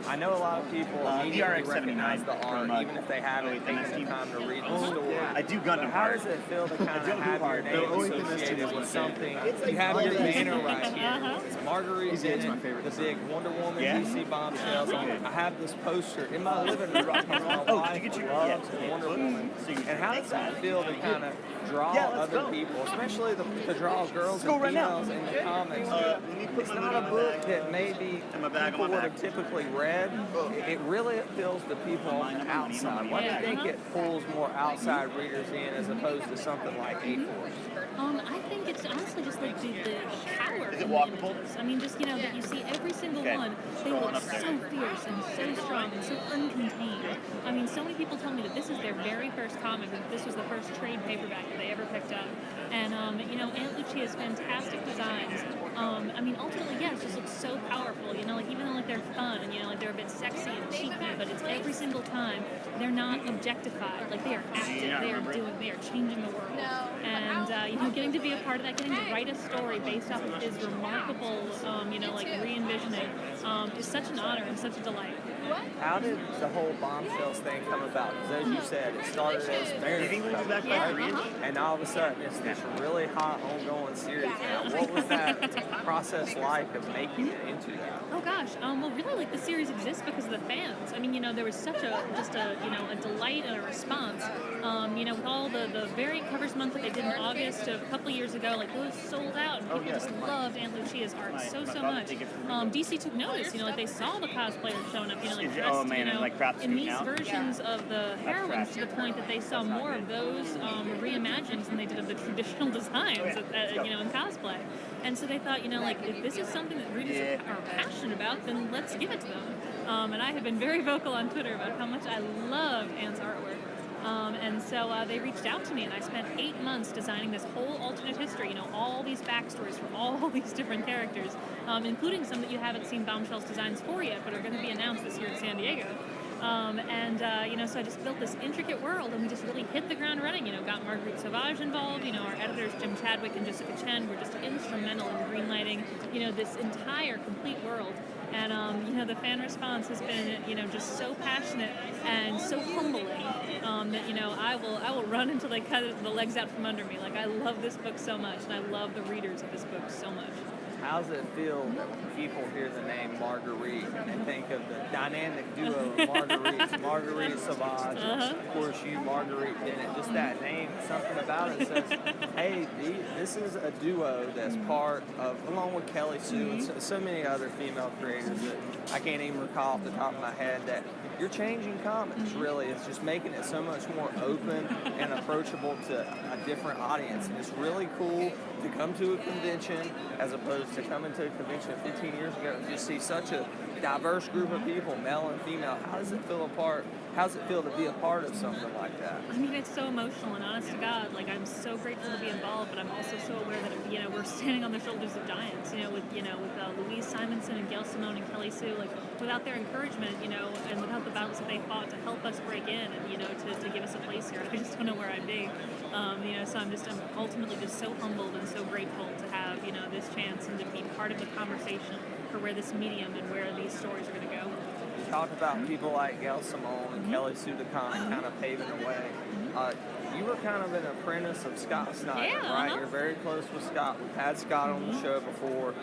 I know a lot of people immediately recognize the art, even if they haven't taken the time to read the story. I do Gundam. How does it feel to kind of have your name associated with something? You have your banner right here. It's Marguerite Bennett, the big Wonder Woman DC Bombshells. I have this poster in my living room because my wife loves Wonder Woman. And how does it feel to kind of draw other people, especially to draw girls and females in the comics? It's not a book that maybe people would have typically read. It really appeals to people on the outside. Why do you think it pulls more outside readers in as opposed to something like A-Force? I think it's honestly just like the power. Is it walkable? I mean, just that you see every single one. They look so fierce and so strong and so uncontained. I mean, so many people tell me that this is their very first comic, that this was the first trade paperback that they ever picked up. And Aunt Lucia's fantastic designs. I mean, ultimately, it just looks so powerful. Like even though like they're fun and like they're a bit sexy and cheeky, but it's every single time they're not objectified. Like they are active, they are changing the world. And getting to be a part of that, getting to write a story based off of his remarkable, like re-envisioning, is such an honor and such a delight. How did the whole Bombshells thing come about? Because as you said, it started as Barberie, and all of a sudden it's this really hot, ongoing series now. What was that process like of making it into that? Oh gosh, well really like the series exists because of the fans. I mean, there was such a delight and a response. With all the variant covers month that they did in August a couple years ago, like those sold out and people just loved Aunt Lucia's art so much. DC took notice this. You know, like they saw the cosplayers showing up. You know, like Oh, dressed, man, you know, and, like, craft in suit these now? versions of the heroines to the point that they saw more of those reimaginings than they did of the traditional designs, you know, in cosplay. And so they thought, you know, like if this is something that readers are passionate about, then let's give it to them. And I have been very vocal on Twitter about how much I love Anne's artwork. And so they reached out to me, and I spent 8 months designing this whole alternate history, you know, all these backstories for all these different characters, including some that you haven't seen Bombshells designs for yet, but are going to be announced this year in San Diego. You know, so I just built this intricate world, and we just really hit the ground running. You know, got Marguerite Sauvage involved. You know, our editors Jim Chadwick and Jessica Chen were just instrumental in greenlighting, you know, this entire complete world. And you know, the fan response has been, you know, just so passionate and so humbling that, you know, I will run until they cut the legs out from under me. Like, I love this book so much, and I love the readers of this book so much. How does it feel when people hear the name Marguerite and think of the dynamic duo of Marguerite Sauvage, of course you, Marguerite Bennett, just that name, something about it says, hey, this is a duo that's part of, along with Kelly Sue and so many other female creators that I can't even recall off the top of my head, that you're changing comics, really. It's just making it so much more open and approachable to a different audience. And it's really cool to come to a convention as opposed to coming to a convention 15 years ago and just see such a diverse group of people, male and female. How does it feel to be a part of something like that? I mean, it's so emotional, and honest to God, like, I'm so grateful to be involved, but I'm also so aware that, you know, we're standing on the shoulders of giants, you know, with Louise Simonson and Gail Simone and Kelly Sue, like, without their encouragement, you know, and without the battles that they fought to help us break in and, you know, to give us a place here, I just don't know where I'd be. You know, so I'm ultimately just so humbled and so grateful to have, you know, this chance and to be part of the conversation for where this medium and where these stories are going to go. You talk about people like Gail Simone and Kelly Sue the comic kind of paving the way. You were kind of an apprentice of Scott Snyder, right? You're very close with Scott. We've had Scott on the show before.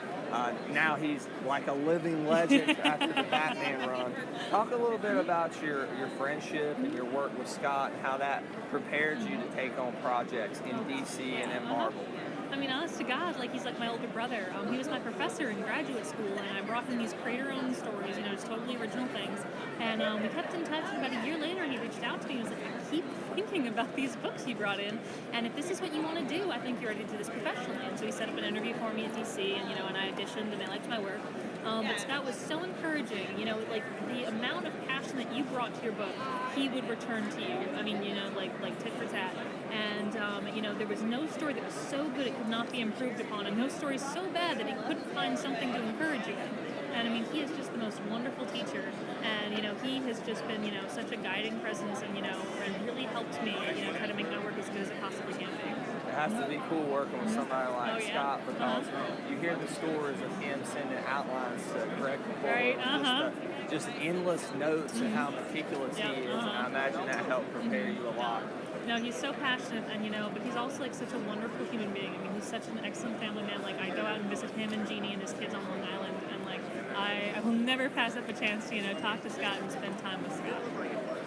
Now he's like a living legend after the Batman run. Talk a little bit about your friendship and your work with Scott and how that prepared you to take on projects in DC and in Marvel. I mean, honest to God, like, he's like my older brother. He was my professor in graduate school, and I brought him these creator-owned stories, you know, just totally original things. And we kept in touch, and about a year later, he reached out to me and was like, I keep thinking about these books you brought in, and if this is what you want to do, I think you're ready to do this professionally. And so he set up an interview for me at DC, and, you know, and I auditioned, and they liked my work. But Scott was so encouraging, you know, like, the amount of passion that you brought to your book, he would return to you. I mean, you know, like tit for tat. And, you know, there was no story that was so good it could not be improved upon, and no story so bad that he couldn't find something to encourage you in. And, I mean, he is just the most wonderful teacher, and, you know, he has just been, you know, such a guiding presence and, you know, and really helped me, you know, try to make my work as good as it possibly can be. It has to be cool working with somebody like Scott, because you hear the stories of him sending outlines to correct the just endless notes and how meticulous he is, and I imagine that helped prepare you a lot. No, he's so passionate, and, you know, but he's also, like, such a wonderful human being. I mean, he's such an excellent family man. Like, I go out and visit him and Jeannie and his kids on Long Island, and, like, I will never pass up a chance to, you know, talk to Scott and spend time with Scott.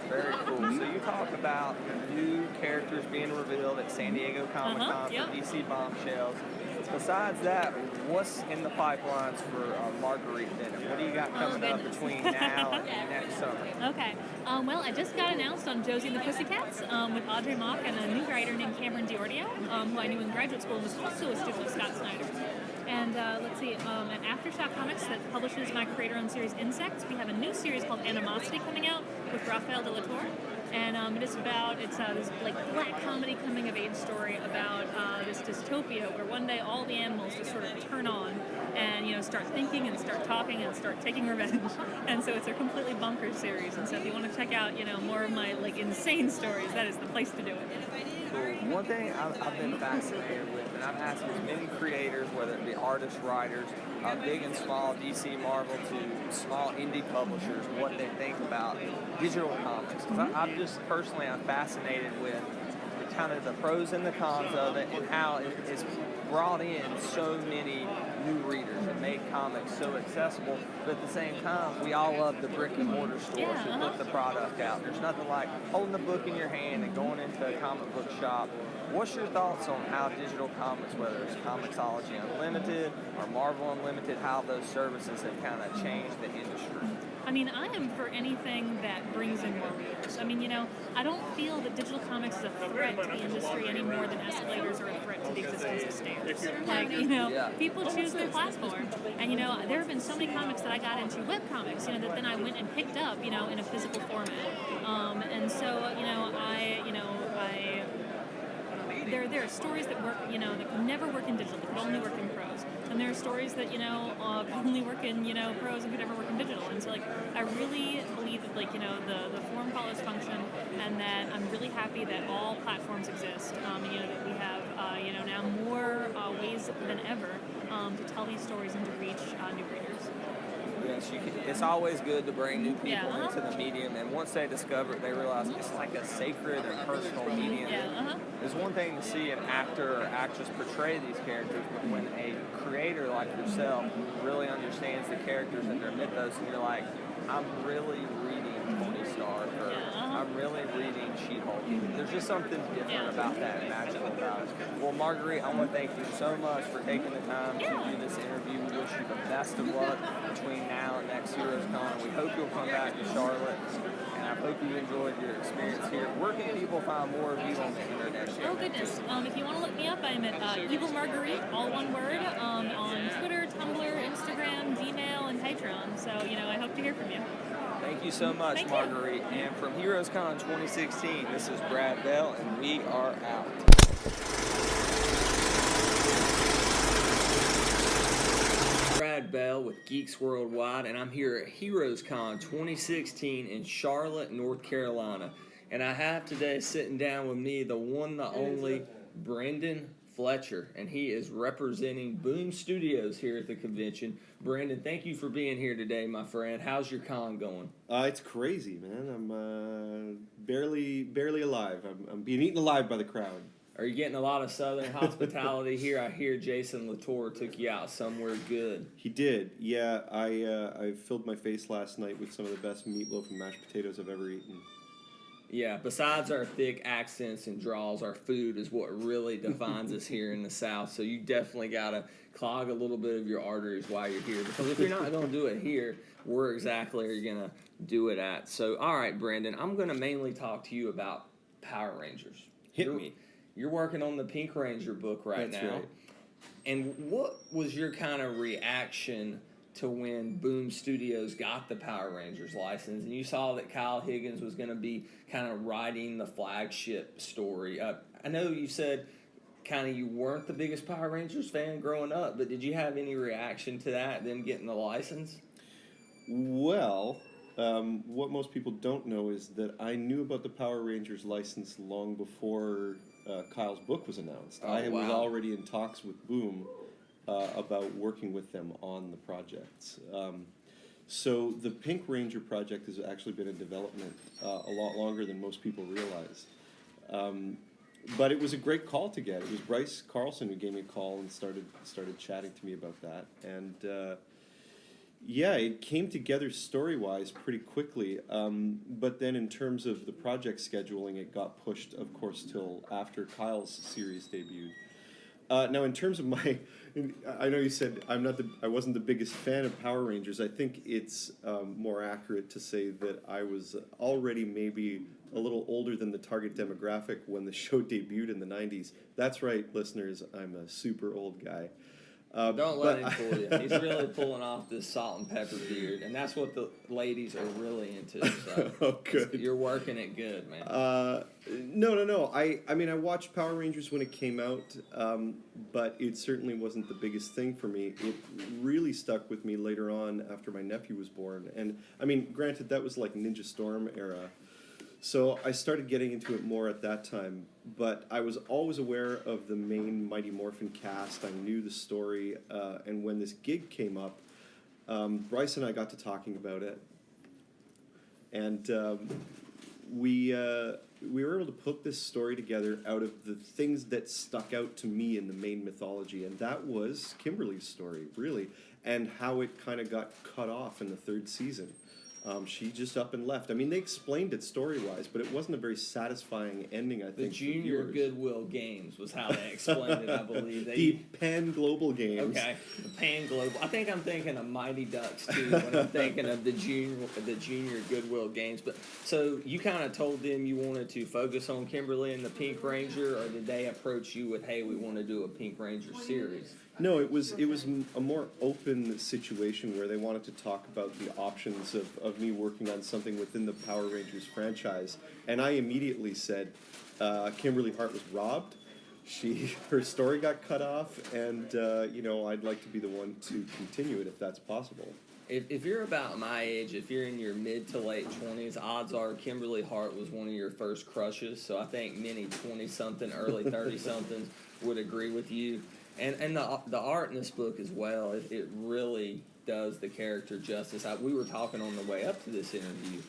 Very cool. So you talk about new characters being revealed at San Diego Comic-Con for DC Bombshells. Besides that, what's in the pipelines for Marguerite Bennett? What do you got coming up between now and next summer? Okay. Well, I just got announced on Josie and the Pussycats with Audrey Mock and a new writer named Cameron Diordio, who I knew in graduate school and was also a student of Scott Snyder's. And let's see, at Aftershock Comics that publishes my creator-owned series Insects, we have a new series called Animosity coming out with Raphael de la Torre. And it is about, it's this like black comedy coming of age story about this dystopia where one day all the animals just sort of turn on and, you know, start thinking and start talking and start taking revenge. And so it's a completely bonkers series. And so if you want to check out, you know, more of my like insane stories, that is the place to do it. Cool. One thing I've been fascinated with, and I've asked as many creators, whether it be artists, writers, big and small, DC, Marvel, to small indie publishers, what they think about digital comics. Because I'm fascinated with kind of the pros and the cons of it, and how it's brought in so many new readers and made comics so accessible, but at the same time, we all love the brick and mortar stores who put the product out. There's nothing like holding a book in your hand and going into a comic book shop. What's your thoughts on how digital comics, whether it's Comixology Unlimited or Marvel Unlimited, how those services have kind of changed the industry? I mean, I am for anything that brings in more readers. I mean, you know, I don't feel that digital comics is a threat to the industry any more than escalators are a threat to the existence of stairs. Like, you know, people choose their platform. And, you know, there have been so many comics that I got into, webcomics, you know, that then I went and picked up, you know, in a physical format. And so, you know, there are stories that work, you know, that can never work in digital, that can only work in prose. And there are stories that, you know, can only work in, you know, prose and could never work in digital. And so, like, I really believe that, like, you know, the form follows function, and that I'm really happy that all platforms exist. You know, that we have, you know, now more ways than ever to tell these stories and to reach new readers. Yes, it's always good to bring new people into the medium, and once they discover it, they realize it's like a sacred and personal medium. There's one thing to see an actor or actress portray these characters, but when a creator like yourself really understands the characters and their mythos, and you're like, I'm really reading Tony Stark, or I'm really reading She-Hulk. There's just something different about that and magical about it. Well, Marguerite, I want to thank you so much for taking the time to do this interview. We wish you the best of luck between now and next HeroesCon. We hope you'll come back to Charlotte, and I hope you enjoyed your experience here. Where can people find more of you on the internet? Oh, goodness. If you want to look me up, I'm at Evil Marguerite, all one word, on Twitter, Tumblr, Instagram, Gmail, and Patreon. So, you know, I hope to hear from you. Thank you so much, Marguerite. And from HeroesCon 2016, this is Brad Bell, and we are out. Brad Bell with Geeks Worldwide, and I'm here at HeroesCon 2016 in Charlotte, North Carolina. And I have today sitting down with me the one, the only, Brendan Fletcher, and he is representing Boom Studios here at the convention. Brendan, thank you for being here today, my friend. How's your con going? It's crazy, man. I'm barely alive. I'm being eaten alive by the crowd. Are you getting a lot of Southern hospitality here? I hear Jason Latour took you out somewhere good. He did, yeah. I filled my face last night with some of the best meatloaf and mashed potatoes I've ever eaten. Yeah, besides our thick accents and draws, our food is what really defines us here in the South. So you definitely got to clog a little bit of your arteries while you're here. Because if you're not going to do it here, where exactly are you going to do it at? So, all right, Brendan, I'm going to mainly talk to you about Power Rangers. Hit me. You're working on the Pink Ranger book right now. Right. And what was your kind of reaction to when Boom Studios got the Power Rangers license, and you saw that Kyle Higgins was going to be kind of writing the flagship story? I know you said kind of you weren't the biggest Power Rangers fan growing up, but did you have any reaction to that, them getting the license? Well, what most people don't know is that I knew about the Power Rangers license long before Kyle's book was announced. I was already in talks with Boom about working with them on the projects. So the Pink Ranger project has actually been in development a lot longer than most people realize. But it was a great call to get. It was Bryce Carlson who gave me a call and started chatting to me about that. And yeah, it came together story-wise pretty quickly. But then in terms of the project scheduling, it got pushed, of course, till after Kyle's series debuted. Now, in terms of my, I know you said I wasn't the biggest fan of Power Rangers. I think it's more accurate to say that I was already maybe a little older than the target demographic when the show debuted in the 90s. That's right, listeners, I'm a super old guy. Don't let him fool you. He's really pulling off this salt and pepper beard, and that's what the ladies are really into. So oh, good. You're working it good, man. No. I mean, I watched Power Rangers when it came out, but it certainly wasn't the biggest thing for me. It really stuck with me later on after my nephew was born. And, I mean, granted, that was like Ninja Storm era. So I started getting into it more at that time, but I was always aware of the main Mighty Morphin cast. I knew the story, and when this gig came up, Bryce and I got to talking about it, and we we were able to put this story together out of the things that stuck out to me in the main mythology, and that was Kimberly's story, really, and how it kind of got cut off in the third season. She just up and left. I mean, they explained it story-wise, but it wasn't a very satisfying ending, I think. The Junior Goodwill Games was how they explained it, I believe. The Pan-Global Games. Okay, the Pan-Global. I think I'm thinking of Mighty Ducks, too, when I'm thinking of the Junior Goodwill Games. But so you kind of told them you wanted to focus on Kimberly and the Pink Ranger, or did they approach you with, hey, we want to do a Pink Ranger series? No, it was a more open situation where they wanted to talk about the options of me working on something within the Power Rangers franchise, and I immediately said, Kimberly Hart was robbed. Her story got cut off, and I'd like to be the one to continue it if that's possible. If you're about my age, if you're in your mid to late 20s, odds are Kimberly Hart was one of your first crushes. So I think many 20-something, early 30-somethings would agree with you. And the art in this book as well, it really does the character justice. We were talking on the way up to this interview.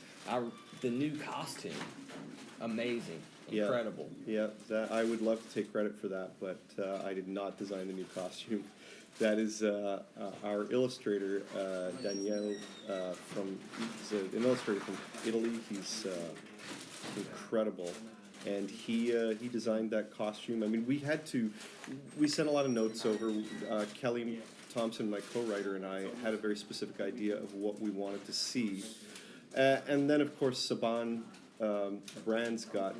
The new costume, amazing, incredible. Yeah, I would love to take credit for that, but I did not design the new costume. That is our illustrator, Daniele, he's an illustrator from Italy. He's incredible. And he designed that costume. I mean, we sent a lot of notes over. Kelly Thompson, my co-writer, and I had a very specific idea of what we wanted to see. And then, of course, Saban Brands got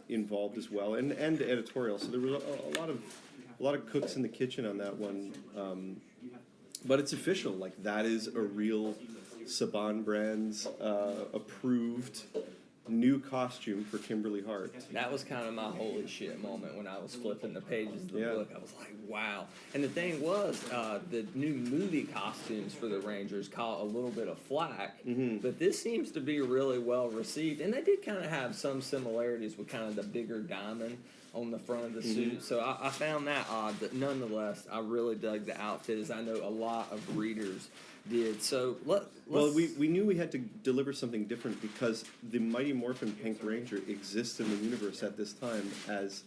involved as well, and editorial. So there was a lot of cooks in the kitchen on that one. But it's official. Like, that is a real Saban Brands approved new costume for Kimberly Hart. That was kind of my holy shit moment when I was flipping the pages of the book. I was like, wow. And the thing was, the new movie costumes for the Rangers caught a little bit of flack, but this seems to be really well received. And they did kind of have some similarities with kind of the bigger diamond on the front of the suit. So I found that odd, but nonetheless, I really dug the outfit, as I know a lot of readers did. So we knew we had to deliver something different because the Mighty Morphin Pink Ranger exists in the universe at this time as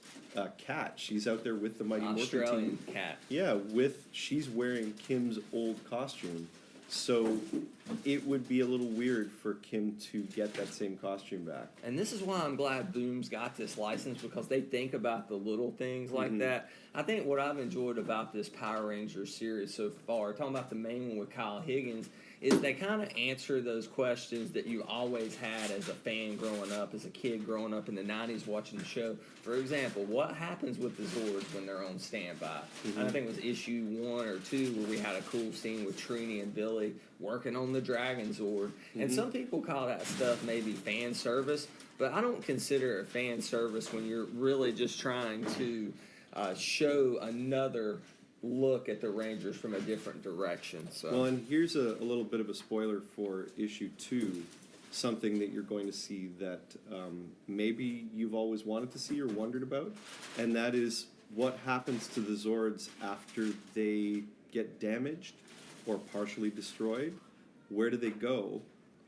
Kat. She's out there with the Mighty Morphin Australian team. Kat. Yeah, she's wearing Kim's old costume. So it would be a little weird for Kim to get that same costume back. And this is why I'm glad Boom's got this license, because they think about the little things like that. I think what I've enjoyed about this Power Rangers series so far, talking about the main one with Kyle Higgins, is they kind of answer those questions that you always had as a fan growing up, as a kid growing up in the 90s watching the show. For example, what happens with the Zords when they're on standby? And I think it was issue 1 or 2 where we had a cool scene with Trini and Billy working on the Dragon Zord. And some people call that stuff maybe fan service, but I don't consider it fan service when you're really just trying to show another look at the Rangers from a different direction. So. Well, and here's a little bit of a spoiler for issue 2, something that you're going to see that maybe you've always wanted to see or wondered about, and that is what happens to the Zords after they get damaged or partially destroyed. Where do they go?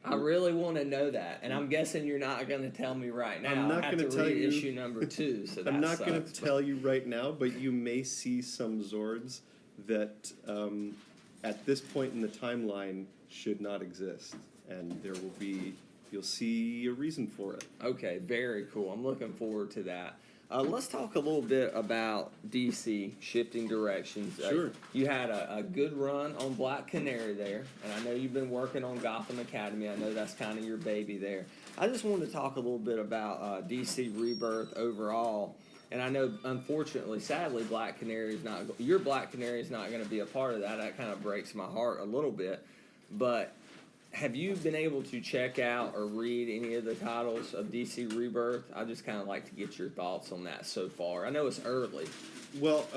I really want to know that, and I'm guessing you're not going to tell me right now. I'm not going to tell you issue number 2. So I'm not going to tell you right now, but you may see some Zords that, at this point in the timeline, should not exist, and you'll see a reason for it. Okay, very cool. I'm looking forward to that. Let's talk a little bit about DC shifting directions. Sure. You had a good run on Black Canary there, and I know you've been working on Gotham Academy. I know that's kind of your baby there. I just wanted to talk a little bit about DC Rebirth overall. And I know, unfortunately, sadly, your Black Canary is not going to be a part of that. That kind of breaks my heart a little bit. But have you been able to check out or read any of the titles of DC Rebirth? I just kind of like to get your thoughts on that so far. I know it's early. Well,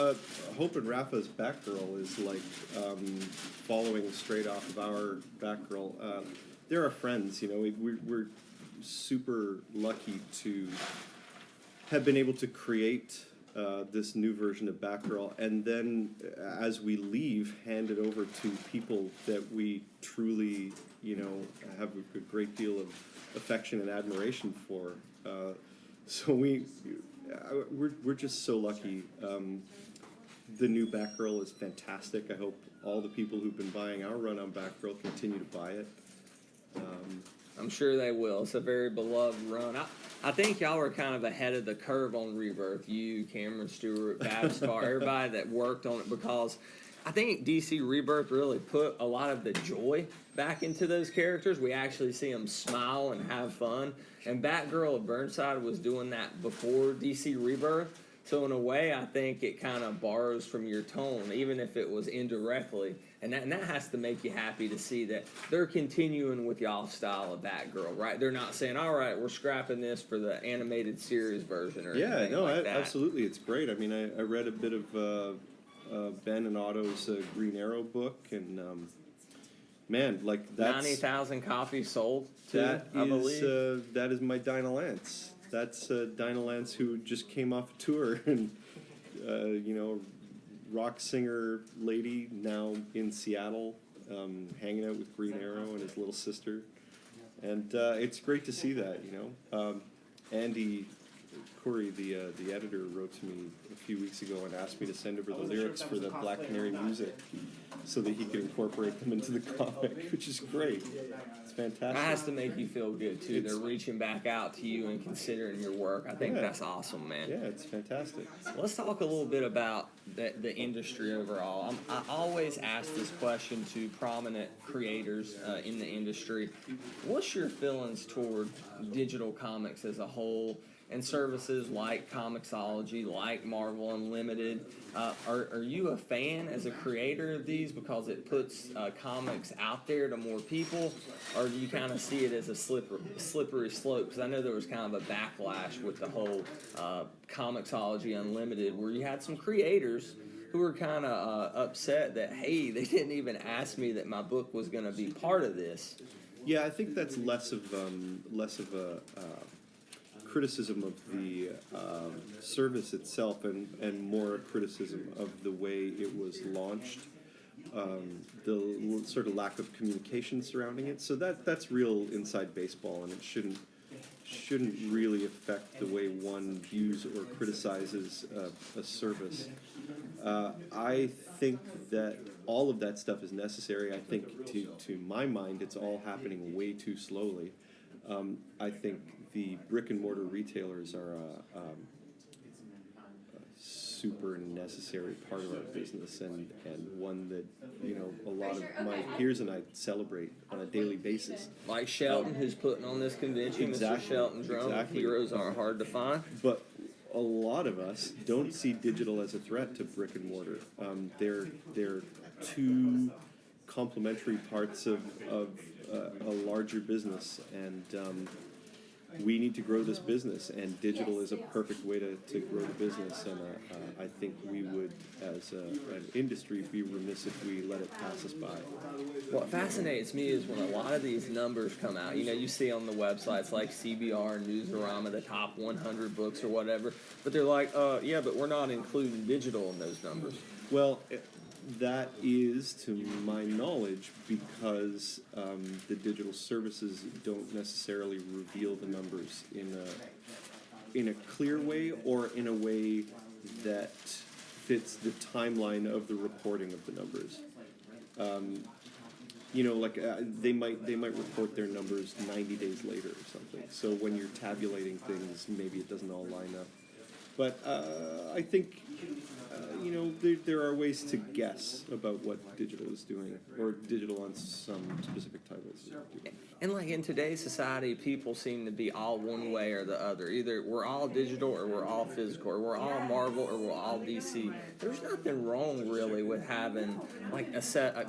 Hope and Rafa's Batgirl is like following straight off of our Batgirl. They're our friends, you know. We're super lucky to have been able to create this new version of Batgirl, and then as we leave, hand it over to people that we truly, you know, have a great deal of affection and admiration for. So we're just so lucky. The new Batgirl is fantastic. I hope all the people who've been buying our run on Batgirl continue to buy it. I'm sure they will. It's a very beloved run. I think y'all are kind of ahead of the curve on Rebirth. You, Cameron Stewart, Babstar, everybody that worked on it, because I think DC Rebirth really put a lot of the joy back into those characters. We actually see them smile and have fun. And Batgirl of Burnside was doing that before DC Rebirth. So in a way, I think it kind of borrows from your tone, even if it was indirectly. And that has to make you happy to see that they're continuing with y'all's style of Batgirl, right? They're not saying, all right, we're scrapping this for the animated series version or anything like that. Absolutely. It's great. I mean, I read a bit of Ben and Otto's Green Arrow book, and man, like that's 90,000 copies sold, too, I believe. That is my Dinah Lance. That's Dinah Lance, who just came off a tour, and rock singer lady, now in Seattle, hanging out with Green Arrow and his little sister, and it's great to see that. Andy Corey, the editor, wrote to me a few weeks ago and asked me to send over the lyrics for the Black Canary music so that he could incorporate them into the comic, which is great. It's fantastic. That has to make you feel good, too. They're reaching back out to you and considering your work. I think that's awesome, man. Yeah, it's fantastic. Let's talk a little bit about the industry overall. I always ask this question to prominent creators in the industry. What's your feelings toward digital comics as a whole, and services like Comixology, like Marvel Unlimited? Are you a fan as a creator of these because it puts comics out there to more people, or do you kind of see it as a slippery slope? Because I know there was kind of a backlash with the whole Comixology Unlimited, where you had some creators who were kind of upset that, hey, they didn't even ask me that my book was going to be part of this. Yeah, I think that's less of a criticism of the service itself, and more a criticism of the way it was launched, the sort of lack of communication surrounding it. So that's real inside baseball, and it shouldn't really affect the way one views or criticizes a service. I think that all of that stuff is necessary. I think, to my mind, it's all happening way too slowly. I think the brick and mortar retailers are a super necessary part of our business, and one that a lot of my peers and I celebrate on a daily basis. Like Shelton, who's putting on this convention. Exactly. Mr. Shelton Drum. Exactly. Heroes are hard to find. But a lot of us don't see digital as a threat to brick and mortar. They're two complementary parts of a larger business, and we need to grow this business, and digital is a perfect way to grow the business, and I think we would, as an industry, be remiss if we let it pass us by. What fascinates me is when a lot of these numbers come out, you see on the websites like CBR, Newsarama, the top 100 books or whatever, but they're like, yeah, but we're not including digital in those numbers. Well, that is, to my knowledge, because the digital services don't necessarily reveal the numbers in a clear way, or in a way that fits the timeline of the reporting of the numbers. They might report their numbers 90 days later or something. So when you're tabulating things, maybe it doesn't all line up. But I think there are ways to guess about what digital is doing, or digital on some specific titles is doing. And like in today's society, people seem to be all one way or the other. Either we're all digital, or we're all physical, or we're all Marvel, or we're all DC. There's nothing wrong really with having like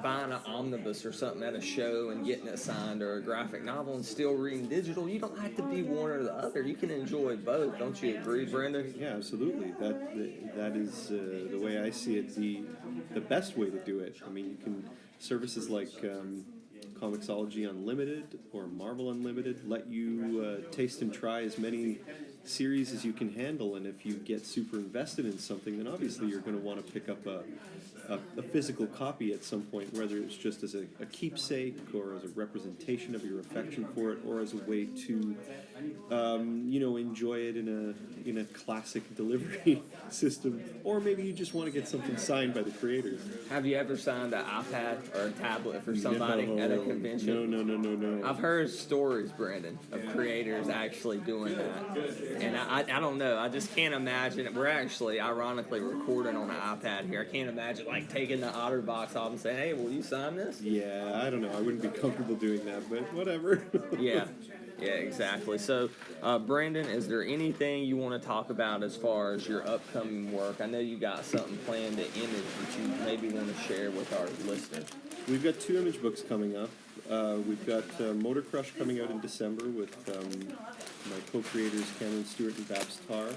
buying an omnibus or something at a show and getting it signed, or a graphic novel and still reading digital. You don't have to be one or the other. You can enjoy both. Don't you agree, Brendan? Yeah, absolutely. That is the way I see it. The best way to do it. I mean, you can services like Comixology Unlimited or Marvel Unlimited let you taste and try as many series as you can handle, and if you get super invested in something, then obviously you're going to want to pick up a a physical copy at some point, whether it's just as a keepsake or as a representation of your affection for it, or as a way to, enjoy it in a classic delivery system, or maybe you just want to get something signed by the creators. Have you ever signed an iPad or a tablet for somebody at a convention? No. I've heard stories, Brandon, of creators actually doing that. And I don't know. I just can't imagine. We're actually, ironically, recording on an iPad here. I can't imagine, like, taking the OtterBox off and saying, hey, will you sign this? Yeah, I don't know. I wouldn't be comfortable doing that, but whatever. Yeah, exactly. So, Brandon, is there anything you want to talk about as far as your upcoming work? I know you got something planned to image that you maybe want to share with our listeners. We've got 2 image books coming up. We've got Motor Crush coming out in December with my co-creators Cameron Stewart and Babs Tarr.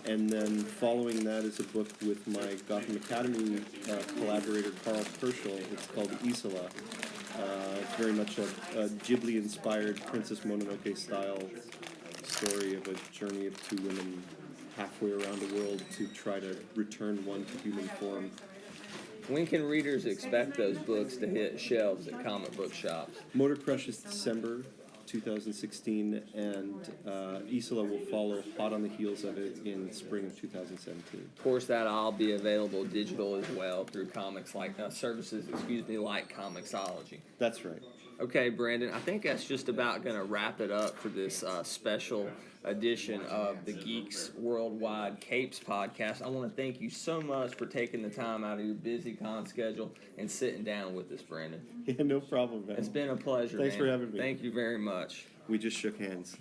And then following that is a book with my Gotham Academy collaborator Carl Herschel. It's called Isola. It's very much a Ghibli-inspired Princess Mononoke style story of a journey of 2 women halfway around the world to try to return one to human form. When can readers expect those books to hit shelves at comic book shops? Motor Crush is December 2016, and Isola will follow hot on the heels of it in spring of 2017. Of course, that'll all be available digital as well through comics like services, like Comixology. That's right. Okay, Brandon, I think that's just about going to wrap it up for this special edition of the Geeks Worldwide Capes podcast. I want to thank you so much for taking the time out of your busy con schedule and sitting down with us, Brandon. Yeah, no problem, man. It's been a pleasure, Thanks man. for having me. Thank you very much. We just shook hands.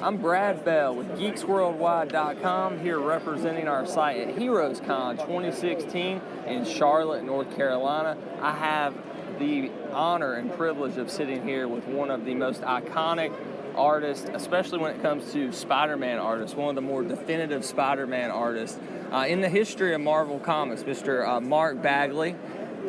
I'm Brad Bell with GeeksWorldwide.com, here representing our site at HeroesCon 2016 in Charlotte, North Carolina. I have the honor and privilege of sitting here with one of the most iconic artists, especially when it comes to Spider-Man artists, one of the more definitive Spider-Man artists in the history of Marvel Comics, Mr. Mark Bagley,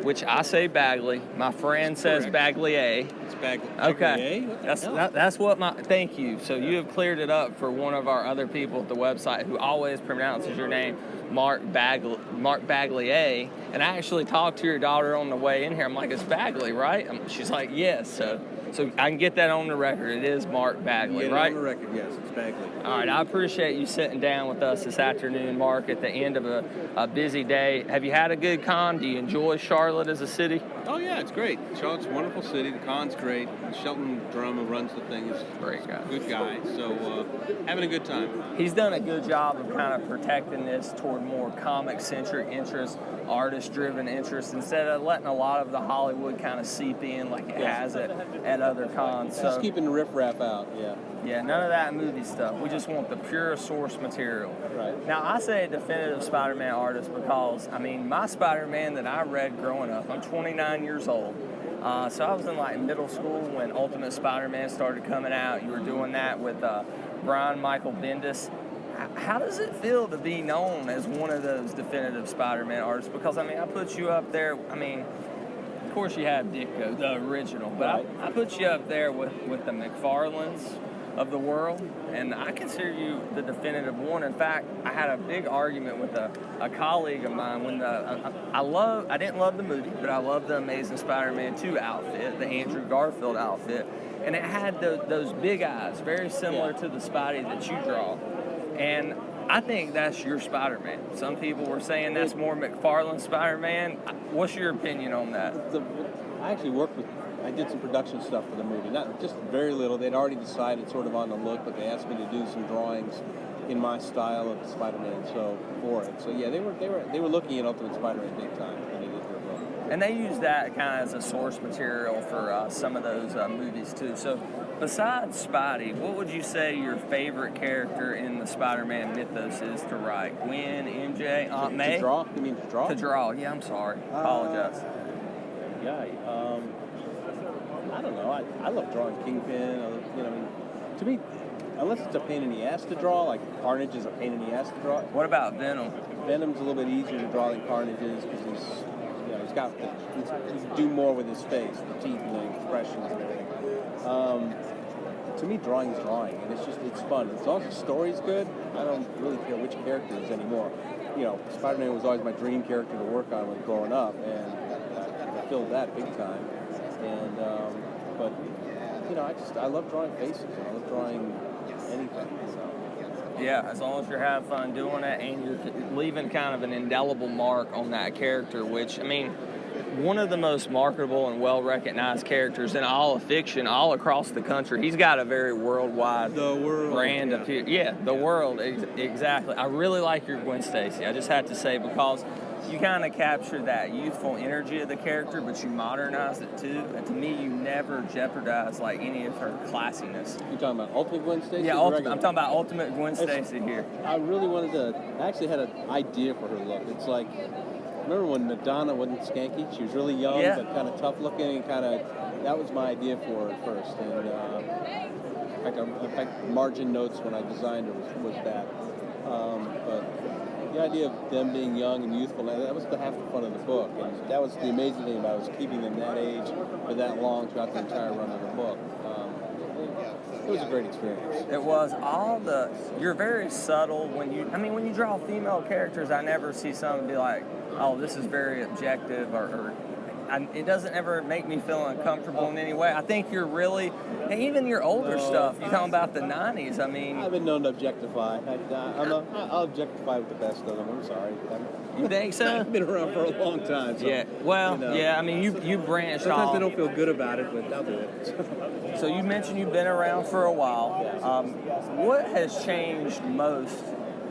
which I say Bagley. My friend says Bagley A. It's Bagley. Okay, that's what my. Thank you. So you have cleared it up for one of our other people at the website who always pronounces your name Mark Bagley A. And I actually talked to your daughter on the way in here. I'm like, it's Bagley, right? She's like, yes. So I can get that on the record. It is Mark Bagley, right? On the record, yes, it's Bagley. All right, I appreciate you sitting down with us this afternoon, Mark, at the end of a busy day. Have you had a good con? Do you enjoy Charlotte as a city? Oh, yeah, it's great. Charlotte's a wonderful city. The con's great. Shelton Drum, who runs the thing, is a great guy. Good guy. So having a good time. He's done a good job of kind of protecting this toward more comic-centric interests, artist-driven interests, instead of letting a lot of the Hollywood kind of seep in like it has at other cons. So just keeping the riffraff out, yeah. Yeah, none of that movie stuff. We just want the pure source material. Right. Now, I say a definitive Spider-Man artist because, I mean, my Spider-Man that I read growing up, I'm 29 years old. So I was in like middle school when Ultimate Spider-Man started coming out. You were doing that with Brian Michael Bendis. How does it feel to be known as one of those definitive Spider-Man artists? Because, I mean, I put you up there, I mean, of course you have Ditko, the original, but I put you up there with the McFarlanes of the world, and I consider you the definitive one. In fact, I had a big argument with a colleague of mine when I didn't love the movie, but I loved the Amazing Spider-Man 2 outfit, the Andrew Garfield outfit, and it had those big eyes, very similar to the Spidey that you draw. And I think that's your Spider-Man. Some people were saying that's more McFarlane Spider-Man. What's your opinion on that? I actually I did some production stuff for the movie, not just very little. They'd already decided sort of on the look, but they asked me to do some drawings in my style of Spider-Man for it. So yeah, they were looking at Ultimate Spider-Man big time when they did their book. And they use that kind of as a source material for some of those movies too. So besides Spidey, what would you say your favorite character in the Spider-Man mythos is to write? Gwen, MJ, Aunt May? To draw? You mean to draw? To draw, yeah, I'm sorry. Apologize. I don't know. I love drawing Kingpin. To me, unless it's a pain in the ass to draw, like Carnage is a pain in the ass to draw. What about Venom? Venom's a little bit easier to draw than Carnage is because he can do more with his face, the teeth and the expressions and everything. to me, drawing is drawing, and it's fun. As long as the story's good, I don't really care which character it is anymore. You know, Spider-Man was always my dream character to work on when growing up, and I filled that big time. And but you know, I love drawing faces. And I love drawing anything. So. Yeah, as long as you're having fun doing it and you're leaving kind of an indelible mark on that character, which, I mean, one of the most marketable and well-recognized characters in all of fiction, all across the country. He's got a very worldwide brand appeal. Yeah, the world, exactly. I really like your Gwen Stacy, I just have to say, because you kind of captured that youthful energy of the character, but you modernized it too. And to me, you never jeopardized like any of her classiness. You talking about Ultimate Gwen Stacy? Yeah, I'm talking about Ultimate Gwen Stacy here. I really wanted to. I actually had an idea for her look. It's like, remember when Madonna wasn't skanky? She was really young, but kind of tough looking, and kind of. That was my idea for her at first. And in fact, margin notes when I designed her was that. But the idea of them being young and youthful, that was half the fun of the book. And that was the amazing thing about it, was keeping them that age for that long throughout the entire run of the book. It was a great experience. It was you're very subtle when you draw female characters. I never see someone be like, oh, this is very objective, or it doesn't ever make me feel uncomfortable in any way. I think you're really, and even your older stuff, you're talking about the 90s, I mean... I've been known to objectify. I'll objectify with the best of them, I'm sorry. You think so? I've been around for a long time. So, yeah, well, you know. Yeah, I mean, you branched off. Sometimes they don't feel good about it, but I'll do it. So you mentioned you've been around for a while. What has changed most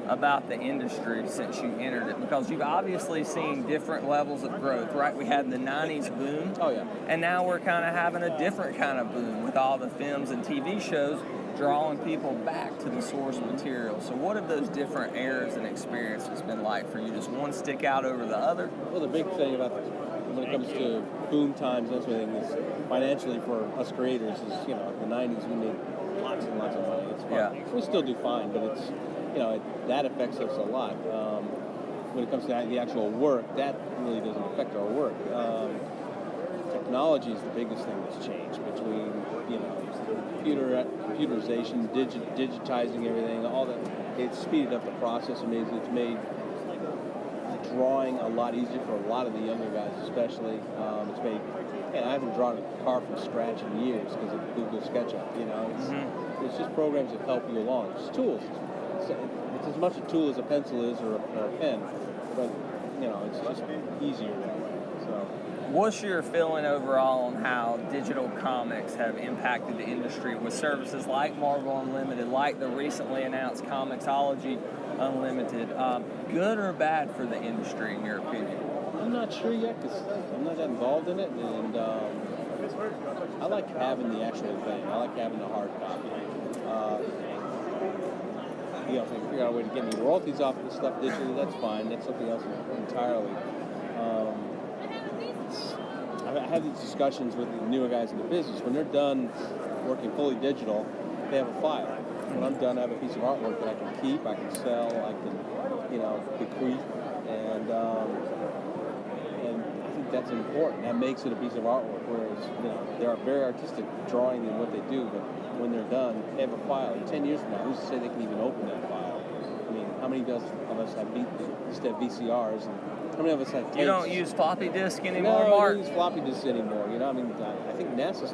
about the industry since you entered it? Because you've obviously seen different levels of growth, right? We had the 90s boom. Oh, yeah. And now we're kind of having a different kind of boom with all the films and TV shows drawing people back to the source material. So what have those different eras and experiences been like for you? Does one stick out over the other? Well, the big thing about when it comes to boom times and that sort of thing is financially for us creators is, you know, in the 90s we made lots and lots of money. It's fun. Yeah. We still do fine, but it's, you know, that affects us a lot. When it comes to the actual work, that really doesn't affect our work. Technology is the biggest thing that's changed between, you know, computerization, digitizing everything, all that. It's speeded up the process amazingly. It's made drawing a lot easier for a lot of the younger guys, especially. It's made, and I haven't drawn a car from scratch in years because of Google SketchUp. You know, it's just programs that help you along. It's tools. It's as much a tool as a pencil is or a pen, but you know, it's just easier that way. So. What's your feeling overall on how digital comics have impacted the industry with services like Marvel Unlimited, like the recently announced Comixology Unlimited? Good or bad for the industry, in your opinion? I'm not sure yet because I'm not that involved in it, and I like having the actual thing. I like having the hard copy. You know, if I can figure out a way to get me royalties off of this stuff digitally, that's fine. That's something else entirely. I have these discussions with the newer guys in the business. When they're done working fully digital, they have a file. When I'm done, I have a piece of artwork that I can keep, I can sell, I can, you know, bequeath, and I think that's important. That makes it a piece of artwork. Whereas, you know, they are very artistic drawing in what they do, but when they're done, they have a file. In 10 years from now, who's to say they can even open that file? I mean, how many of us have used to have VCRs, and how many of us have tapes? You don't use floppy disk anymore, No, Mark? I don't use floppy disks anymore. You know, I mean, I think NASA's,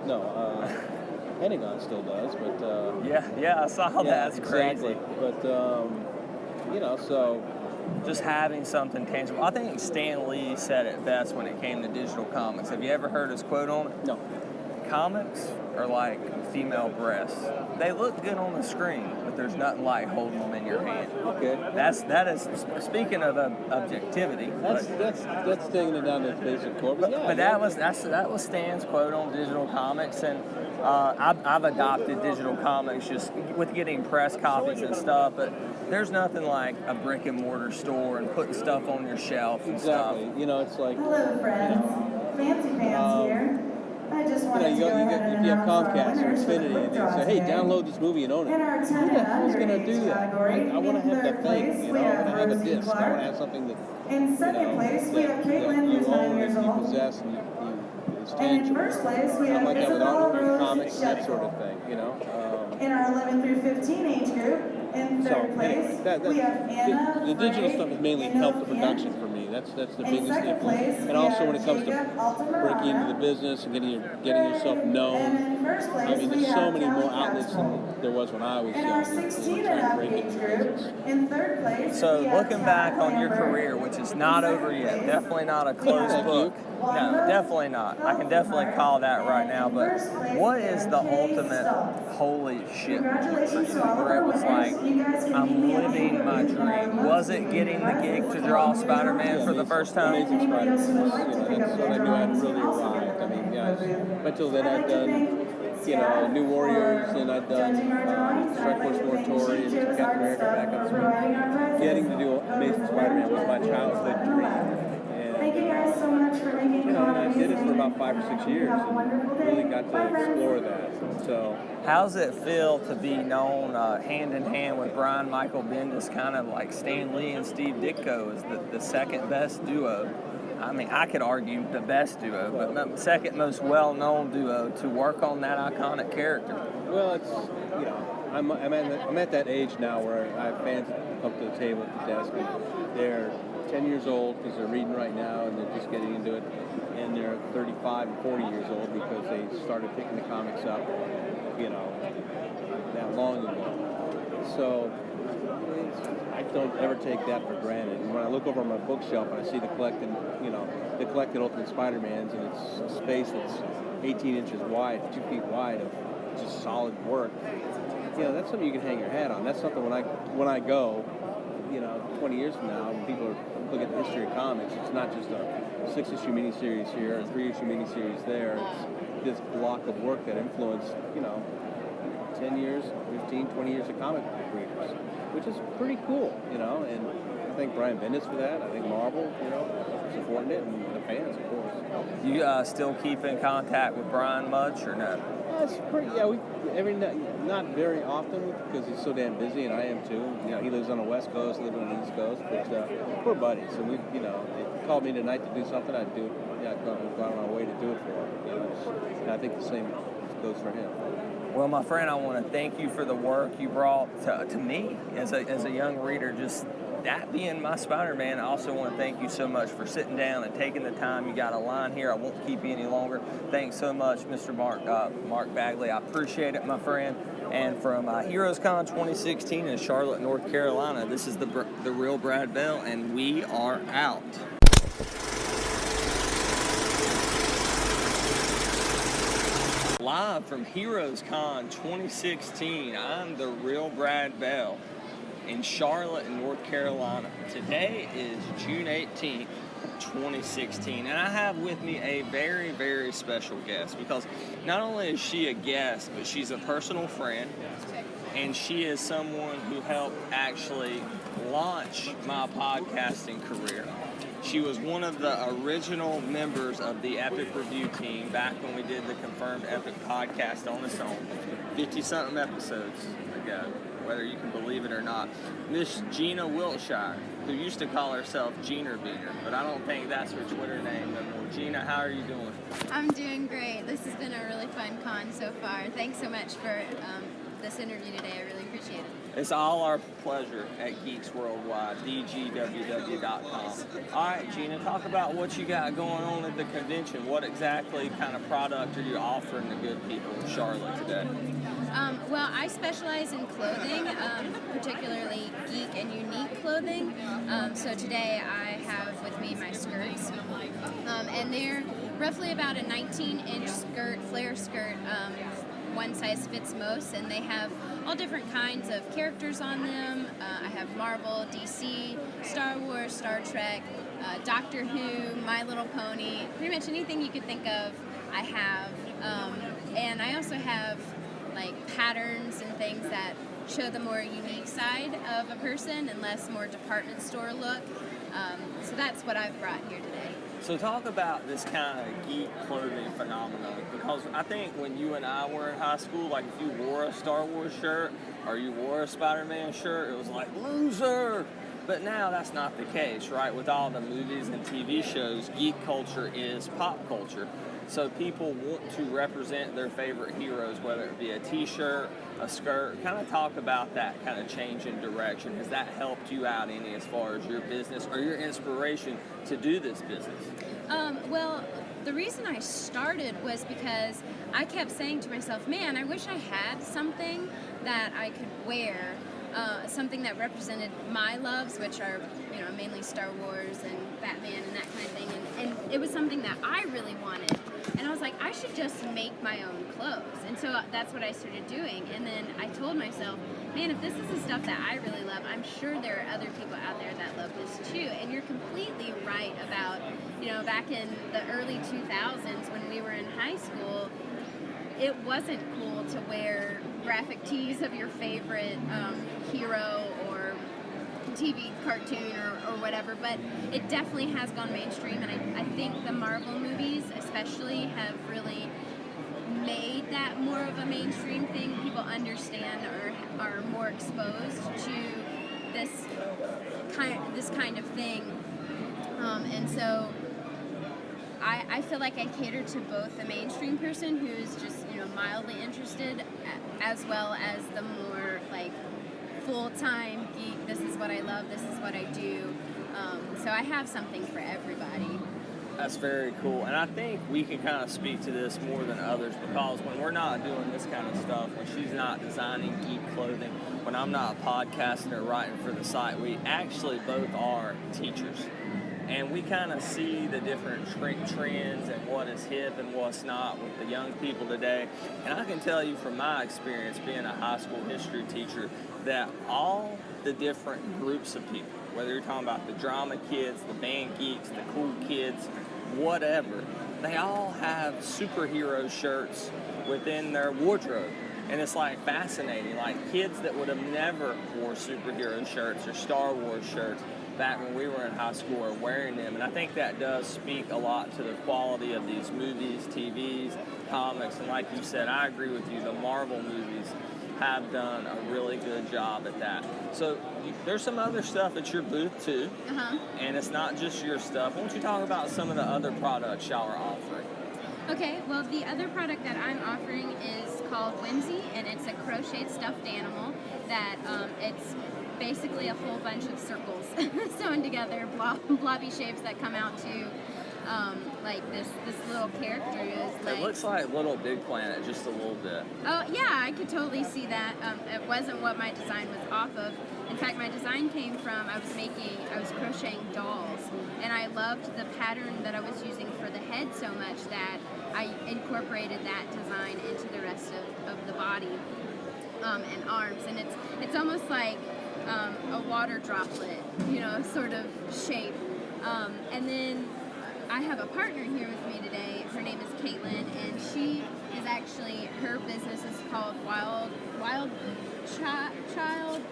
Pentagon still does, but... yeah, I saw that. That's exactly. crazy. But, you know, so... Just having something tangible. I think Stan Lee said it best when it came to digital comics. Have you ever heard his quote on it? No. Comics are like female breasts. They look good on the screen, but there's nothing like holding them in your hand. Okay. That is speaking of objectivity. That's taking it down to its basic core. But that was Stan's quote on digital comics, and I've adopted digital comics just with getting press copies and stuff. But there's nothing like a brick and mortar store and putting stuff on your shelf and stuff. Exactly. You know, it's like. Hello, friends. Fancy Pants here. I just wanted to go ahead and if you have announce Comcast or Xfinity and they say, hey, download this movie and own it. In our 10 Who the hell's and going to under do age that? category, I want to have that thing, place, you we know, I have want to have a Rosie disc. I Clark. want to have something that, In second place, we have Caitlin, you who's 9 own, years that you old. possess, and it's And in tangible. first place, we I have like that with Isabella art, Rose comics, and that sort Sheffield. of thing, you know. In our 11 through 15 age group, in third place, we have Anna. The digital stuff has mainly helped the production for me. That's the biggest influence. And also when it comes to breaking into the business and getting yourself known. I mean, there's so many more outlets than there was when I was young. In third place, so looking back on your career, which is not over yet, definitely not a closed book. No, definitely not. I can definitely call that right now. But what is the ultimate holy shit moment for you, where it was like, I'm living my dream? Was it getting the gig to draw Spider-Man for the first time? Amazing Spider-Man. That's when I knew I'd really arrived. I mean, until then I'd done, New Warriors, and I'd done Strike Force North Tory, and Captain America back up to getting to do Amazing Spider-Man was my childhood dream. Thank you guys so much for making and I did it for about 5 or 6 years and really got to explore that. So, how's it feel to be known hand in hand with Brian Michael Bendis, kind of like Stan Lee and Steve Ditko, as the second best duo? I mean, I could argue the best duo, but the second most well-known duo to work on that iconic character. Well, it's, I'm at that age now where I have fans that come to the table at the desk and they're 10 years old because they're reading right now and they're just getting into it, and they're 35 and 40 years old because they started picking the comics up, that long ago. So I don't ever take that for granted. And when I look over on my bookshelf and I see the collected Ultimate Spider-Mans, and it's a space that's 18 inches wide, 2 feet wide of just solid work, that's something you can hang your hat on. That's something when I go, 20 years from now, when people look at the history of comics, it's not just a 6-issue miniseries here, a 3-issue miniseries there. It's this block of work that influenced, 10 years, 15, 20 years of comic book readers, which is pretty cool, and I thank Brian Bendis for that. I think Marvel, supporting it, and the fans, of course. You still keep in contact with Brian much, or no? It's pretty, not very often because he's so damn busy, and I am too. He lives on the West Coast, I live on the East Coast, but we're buddies, and if he called me tonight to do something, I'd do it. I'd go out on my way to do it for him. And I think the same goes for him. Well, my friend, I want to thank you for the work you brought to me as a young reader. Just that being my Spider-Man, I also want to thank you so much for sitting down and taking the time. You got a line here. I won't keep you any longer. Thanks so much, Mr. Mark Bagley. I appreciate it, my friend. And from HeroesCon 2016 in Charlotte, North Carolina, this is the real Brad Bell, and we are out. Live from HeroesCon 2016, I'm the real Brad Bell in Charlotte, North Carolina. Today is June 18th, 2016, and I have with me a very, very special guest, because not only is she a guest, but she's a personal friend, and she is someone who helped actually launch my podcasting career. She was one of the original members of the Epic Review team back when we did the Confirmed Epic podcast on its own, 50-something episodes ago, whether you can believe it or not. Miss Gena Wiltshire, who used to call herself Gena Beaner, but I don't think that's her Twitter name no more. Gena, how are you doing? I'm doing great. This has been a really fun con so far. Thanks so much for this interview today. I really appreciate it. It's all our pleasure at Geeks Worldwide, GWW.com. All right, Gena, talk about what you got going on at the convention. What exactly kind of product are you offering the good people in Charlotte today? Well, I specialize in clothing, particularly geek and unique clothing. So today I have with me my skirts, and they're roughly about a 19-inch skirt, flare skirt, one size fits most, and they have all different kinds of characters on them. I have Marvel, DC, Star Wars, Star Trek, Doctor Who, My Little Pony, pretty much anything you could think of I have. And I also have like patterns and things that show the more unique side of a person and less more department store look. So that's what I've brought here today. So talk about this kind of geek clothing phenomenon, because I think when you and I were in high school, like if you wore a Star Wars shirt or you wore a Spider-Man shirt, it was like, loser! But now that's not the case, right? With all the movies and TV shows, geek culture is pop culture. So people want to represent their favorite heroes, whether it be a t-shirt, a skirt. Kind of talk about that kind of change in direction. Has that helped you out any as far as your business or your inspiration to do this business? Well, the reason I started was because I kept saying to myself, man, I wish I had something that I could wear, something that represented my loves, which are, you know, mainly Star Wars and Batman and that kind of thing. And it was something that I really wanted. And I was like, I should just make my own clothes. And so that's what I started doing. And then I told myself, man, if this is the stuff that I really love, I'm sure there are other people out there that love this too. And you're completely right about, you know, back in the early 2000s when we were in high school, it wasn't cool to wear graphic tees of your favorite hero or TV cartoon or whatever, but it definitely has gone mainstream, and I think the Marvel movies especially have really made that more of a mainstream thing. People understand or are more exposed to this kind of thing, and so I feel like I cater to both the mainstream person who's just, you know, mildly interested, as well as the more like full-time geek, this is what I love, this is what I do. So I have something for everybody. That's very cool. And I think we can kind of speak to this more than others, because when we're not doing this kind of stuff, when she's not designing geek clothing, when I'm not podcasting or writing for the site, we actually both are teachers. And we kind of see the different trends and what is hip and what's not with the young people today. And I can tell you from my experience being a high school history teacher that all the different groups of people, whether you're talking about the drama kids, the band geeks, the cool kids, whatever, they all have superhero shirts within their wardrobe. And it's like fascinating, like kids that would have never wore superhero shirts or Star Wars shirts back when we were in high school are wearing them. And I think that does speak a lot to the quality of these movies, TVs, comics. And like you said, I agree with you, the Marvel movies have done a really good job at that. So there's some other stuff at your booth too, and it's not just your stuff. Why don't you talk about some of the other products y'all are offering? Okay, well, the other product that I'm offering is called Whimsy, and it's a crocheted stuffed animal that it's basically a whole bunch of circles sewn together, blobby shapes that come out to like this little character is like... It looks like Little Big Planet, just a little bit. Oh, yeah, I could totally see that. It wasn't what my design was off of. In fact, my design came from, I was crocheting dolls, and I loved the pattern that I was using for the head so much that I incorporated that design into the rest of the body and arms. And it's almost like a water droplet, you know, sort of shape. And then I have a partner here with me today. Her name is Caitlin, and she is actually, her business is called Wild Child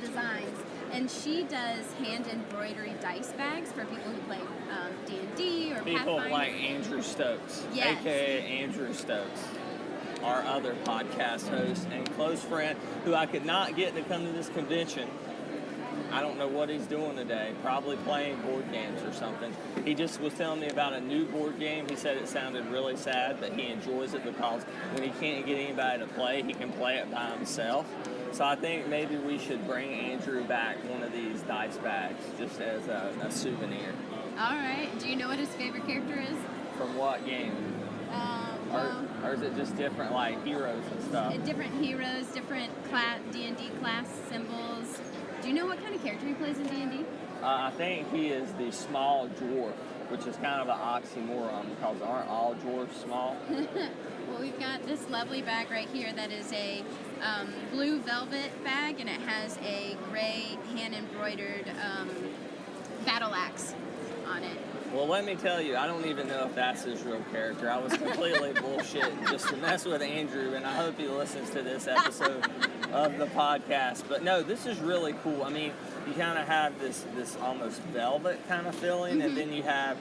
Designs, and she does hand embroidery dice bags for people who play D&D or people Pathfinder. like Andrew Stokes, yes. aka Andrew Stokes, our other podcast host and close friend, who I could not get to come to this convention. I don't know what he's doing today, probably playing board games or something. He just was telling me about a new board game. He said it sounded really sad, but he enjoys it because when he can't get anybody to play, he can play it by himself. So I think maybe we should bring Andrew back one of these dice bags just as a souvenir. All right. Do you know what his favorite character is? From what game? Or is it just different, like, heroes and stuff? Different heroes, different D&D class symbols. Do you know what kind of character he plays in D&D? I think he is the small dwarf, which is kind of an oxymoron because aren't all dwarfs small? Well, we've got this lovely bag right here that is a blue velvet bag, and it has a gray hand-embroidered battle axe on it. Well, let me tell you, I don't even know if that's his real character. I was completely bullshitting just to mess with Andrew, and I hope he listens to this episode of the podcast. But no, this is really cool. I mean, you kind of have this almost velvet kind of feeling, and then you have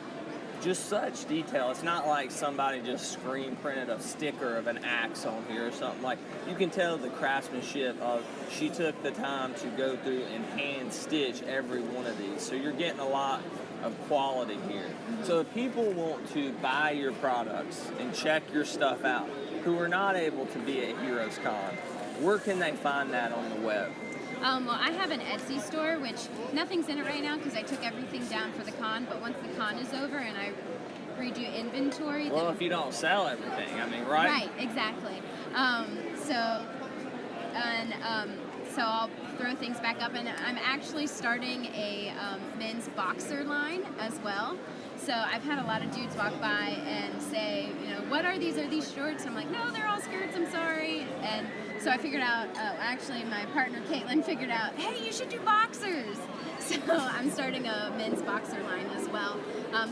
just such detail. It's not like somebody just screen printed a sticker of an axe on here or something. Like, you can tell the craftsmanship of, she took the time to go through and hand stitch every one of these. So you're getting a lot of quality here. So if people want to buy your products and check your stuff out, who are not able to be at HeroesCon, where can they find that on the web? Well, I have an Etsy store, which nothing's in it right now because I took everything down for the con, but once the con is over and I redo inventory... Well, if you don't sell everything, I mean, right? Right, exactly. So I'll throw things back up, and I'm actually starting a men's boxer line as well. So I've had a lot of dudes walk by and say, you know, what are these? Are these shorts? I'm like, no, they're all skirts, I'm sorry. And so I figured out, actually my partner Caitlin figured out, hey, you should do boxers. So I'm starting a men's boxer line as well.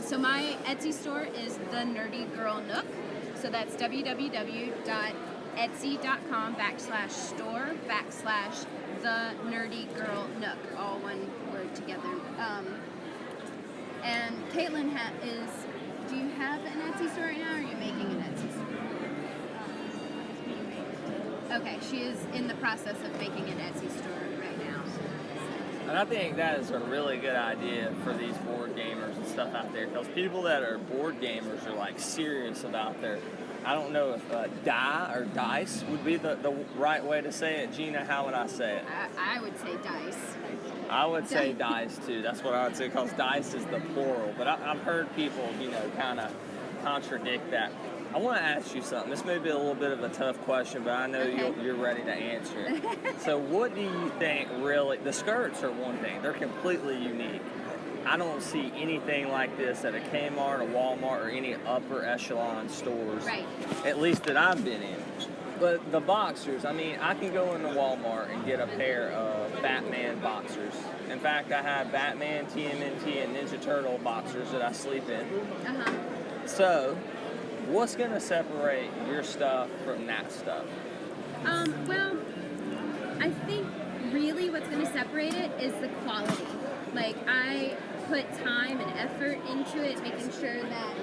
So my Etsy store is The Nerdy Girl Nook. So that's www.etsy.com/store/The Nerdy Girl Nook, all one word together. And Caitlin do you have an Etsy store right now, or are you making an Etsy store? Okay, she is in the process of making an Etsy store right now. And I think that is a really good idea for these board gamers and stuff out there, because people that are board gamers are like serious about their, I don't know if die or dice would be the right way to say it. Gena, how would I say it? I would say dice. I would say dice too. That's what I would say, because dice is the plural. But I've heard people, kind of contradict that. I want to ask you something. This may be a little bit of a tough question, but I know you're ready to answer it. So what do you think really, the skirts are one thing. They're completely unique. I don't see anything like this at a Kmart, a Walmart, or any upper echelon stores, right, at least that I've been in. But the boxers, I mean, I can go into Walmart and get a pair of Batman boxers. In fact, I have Batman, TMNT, and Ninja Turtle boxers that I sleep in. So, what's going to separate your stuff from that stuff? Well, I think really what's going to separate it is the quality. Like, I put time and effort into it, making sure that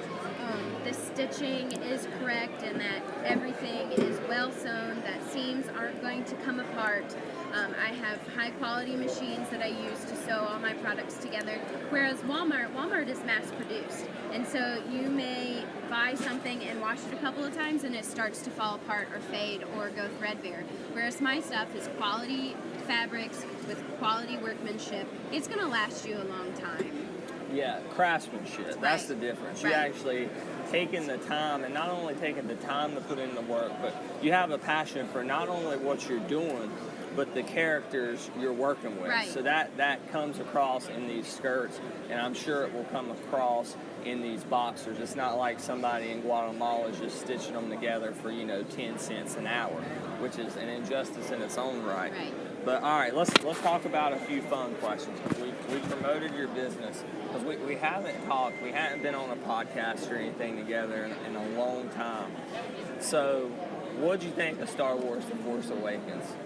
the stitching is correct and that everything is well sewn, that seams aren't going to come apart. I have high quality machines that I use to sew all my products together, whereas Walmart is mass produced. And so you may buy something and wash it a couple of times and it starts to fall apart or fade or go threadbare. Whereas my stuff is quality fabrics with quality workmanship. It's going to last you a long time. Yeah, craftsmanship. Right. That's the difference. You actually taking the time, and not only taking the time to put in the work, but you have a passion for not only what you're doing, but the characters you're working with. Right. So that comes across in these skirts, and I'm sure it will come across in these boxers. It's not like somebody in Guatemala is just stitching them together for 10 cents an hour, which is an injustice in its own right. But all right, let's talk about a few fun questions. We promoted your business because we haven't talked, we haven't been on a podcast or anything together in a long time. So, what'd you think of Star Wars: The Force Awakens?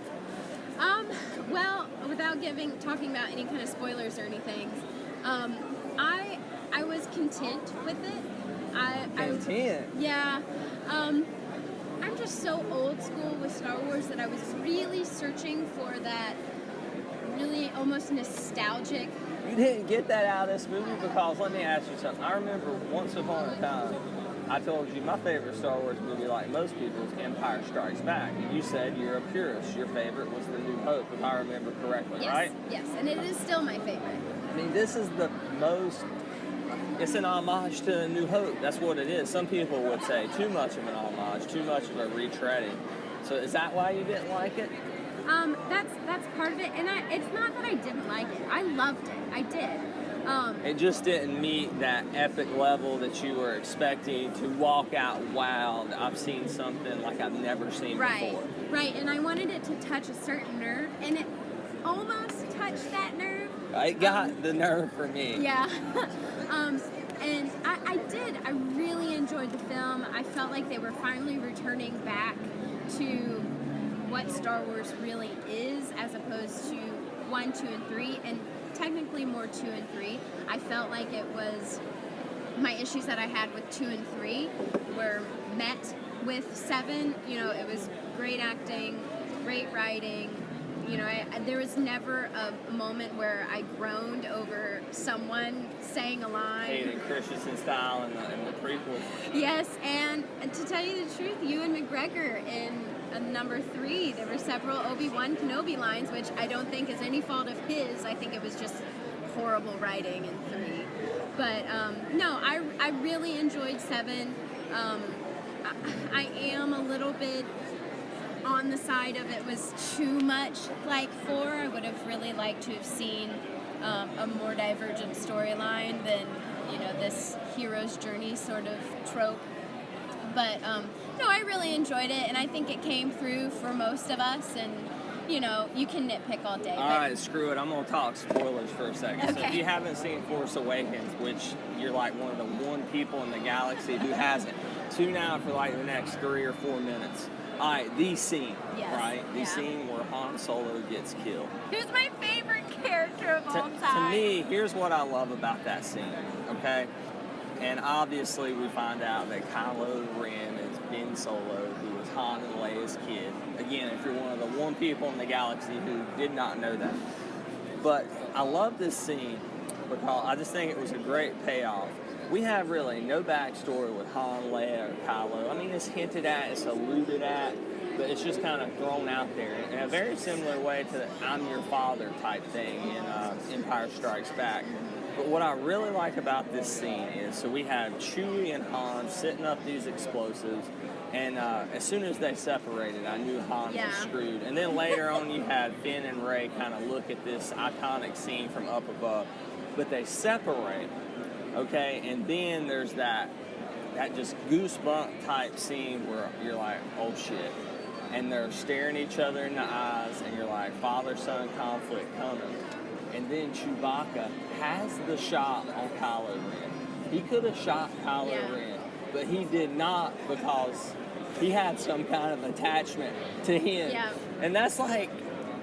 Well, without talking about any kind of spoilers or anything, I was content with it. Content? Yeah. I'm just so old school with Star Wars that I was really searching for that really almost nostalgic. You didn't get that out of this movie because, let me ask you something. I remember once upon a time, I told you my favorite Star Wars movie, like most people, is Empire Strikes Back. And you said you're a purist. Your favorite was The New Hope, if I remember correctly, Yes, right? yes, and it is still my favorite. I mean, this is the most... It's an homage to A New Hope. That's what it is. Some people would say too much of an homage, too much of a retreading. So is that why you didn't like it? That's part of it, and it's not that I didn't like it. I loved it. I did. It just didn't meet that epic level that you were expecting to walk out wowed. I've seen something like I've never seen before. Right, and I wanted it to touch a certain nerve, and it almost touched that nerve. It got the nerve for me. Yeah. And I did. I really enjoyed the film. I felt like they were finally returning back to what Star Wars really is, as opposed to 1, 2, and 3, and technically more 2 and 3. I felt like it was my issues that I had with 2 and 3 were met with 7. You know, it was great acting, great writing. You know, there was never a moment where I groaned over someone saying a line. Hayden Christensen style in the prequel. Yes, and to tell you the truth, Ewan McGregor in number 3, there were several Obi-Wan Kenobi lines, which I don't think is any fault of his. I think it was just horrible writing in 3. But no, I really enjoyed 7. I am a little bit on the side of it was too much like 4. I would have really liked to have seen a more divergent storyline than, you know, this hero's journey sort of trope. But no, I really enjoyed it, and I think it came through for most of us. And you know, you can nitpick all day. All right, screw it. I'm gonna talk spoilers for a second. Okay. So if you haven't seen Force Awakens, which you're like one of the 1 people in the galaxy who hasn't, tune out for like the next 3 or 4 minutes. All right, the scene, Yes, right? The yeah. scene where Han Solo gets killed. Who's my favorite character of all To time? me, here's what I love about that scene, okay? And obviously we find out that Kylo Ren is Ben Solo, who was Han and Leia's kid. Again, if you're one of the 1 people in the galaxy who did not know that. But I love this scene because I just think it was a great payoff. We have really no backstory with Han, Leia, or Kylo. I mean, it's hinted at, it's alluded at, but it's just kind of thrown out there in a very similar way to the I'm your father type thing in Empire Strikes Back. But what I really like about this scene is, so we have Chewie and Han sitting up these explosives, and as soon as they separated, I knew Han was screwed. And then later on, you had Finn and Rey kind of look at this iconic scene from up above, but they separate, okay? And then there's that just goosebump type scene where you're like, oh shit. And they're staring each other in the eyes, and you're like, father-son conflict coming. And then Chewbacca has the shot on Kylo Ren. He could have shot Kylo Ren, but he did not because he had some kind of attachment to him. Yeah. And that's like,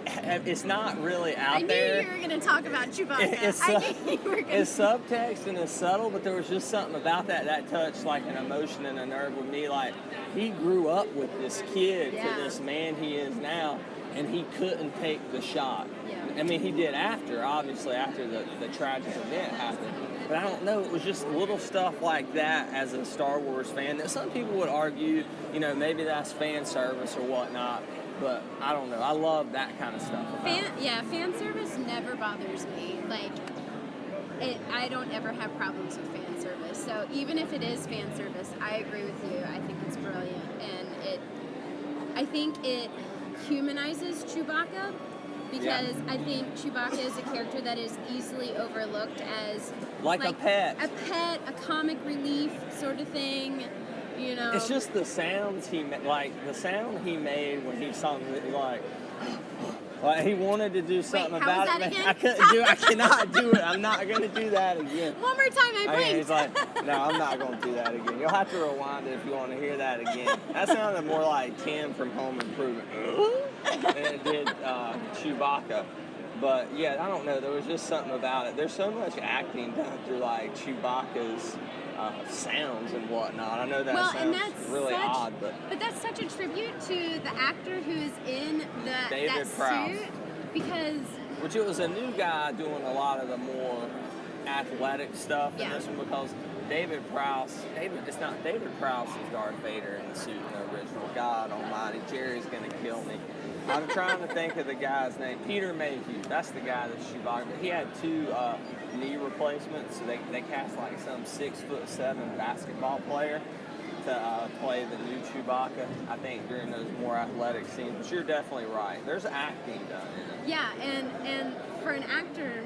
it's not really out there. I knew you were going to talk about Chewbacca. I knew you were going to. It's subtext and it's subtle, but there was just something about that touched like an emotion and a nerve with me. Like, he grew up with this kid to this man he is now, and he couldn't take the shot. I mean, he did obviously after the tragic event happened. But I don't know, it was just little stuff like that as a Star Wars fan that some people would argue, you know, maybe that's fan service or whatnot. But I don't know, I love that kind of stuff. Fan service never bothers me. Like, I don't ever have problems with fan service. So even if it is fan service, I agree with you. I think it's brilliant. And I think it humanizes Chewbacca. Because I think Chewbacca is a character that is easily overlooked as like a pet, a comic relief sort of thing, you know. It's just the sounds the sound he made when he sung like he wanted to do something about it. I cannot do it. I'm not going to do that again. One more time, I blinked. He's like, no, I'm not going to do that again. You'll have to rewind it if you want to hear that again. That sounded more like Tim from Home Improvement than it did Chewbacca. But yeah, I don't know. There was just something about it. There's so much acting done through like Chewbacca's sounds and whatnot. I know that sounds really odd, but that's such a tribute to the actor who is in that Prowse. suit, because which it was a new guy doing a lot of the more athletic stuff in this one, because David Prowse is Darth Vader in the suit in the original. God almighty, Jerry's gonna kill me. I'm trying to think of the guy's name. Peter Mayhew. That's the guy that's Chewbacca. But he had 2 knee replacements, so they cast like some 6'7" basketball player to play the new Chewbacca. I think during those more athletic scenes. But you're definitely right. There's acting done in it. Yeah, and for an actor,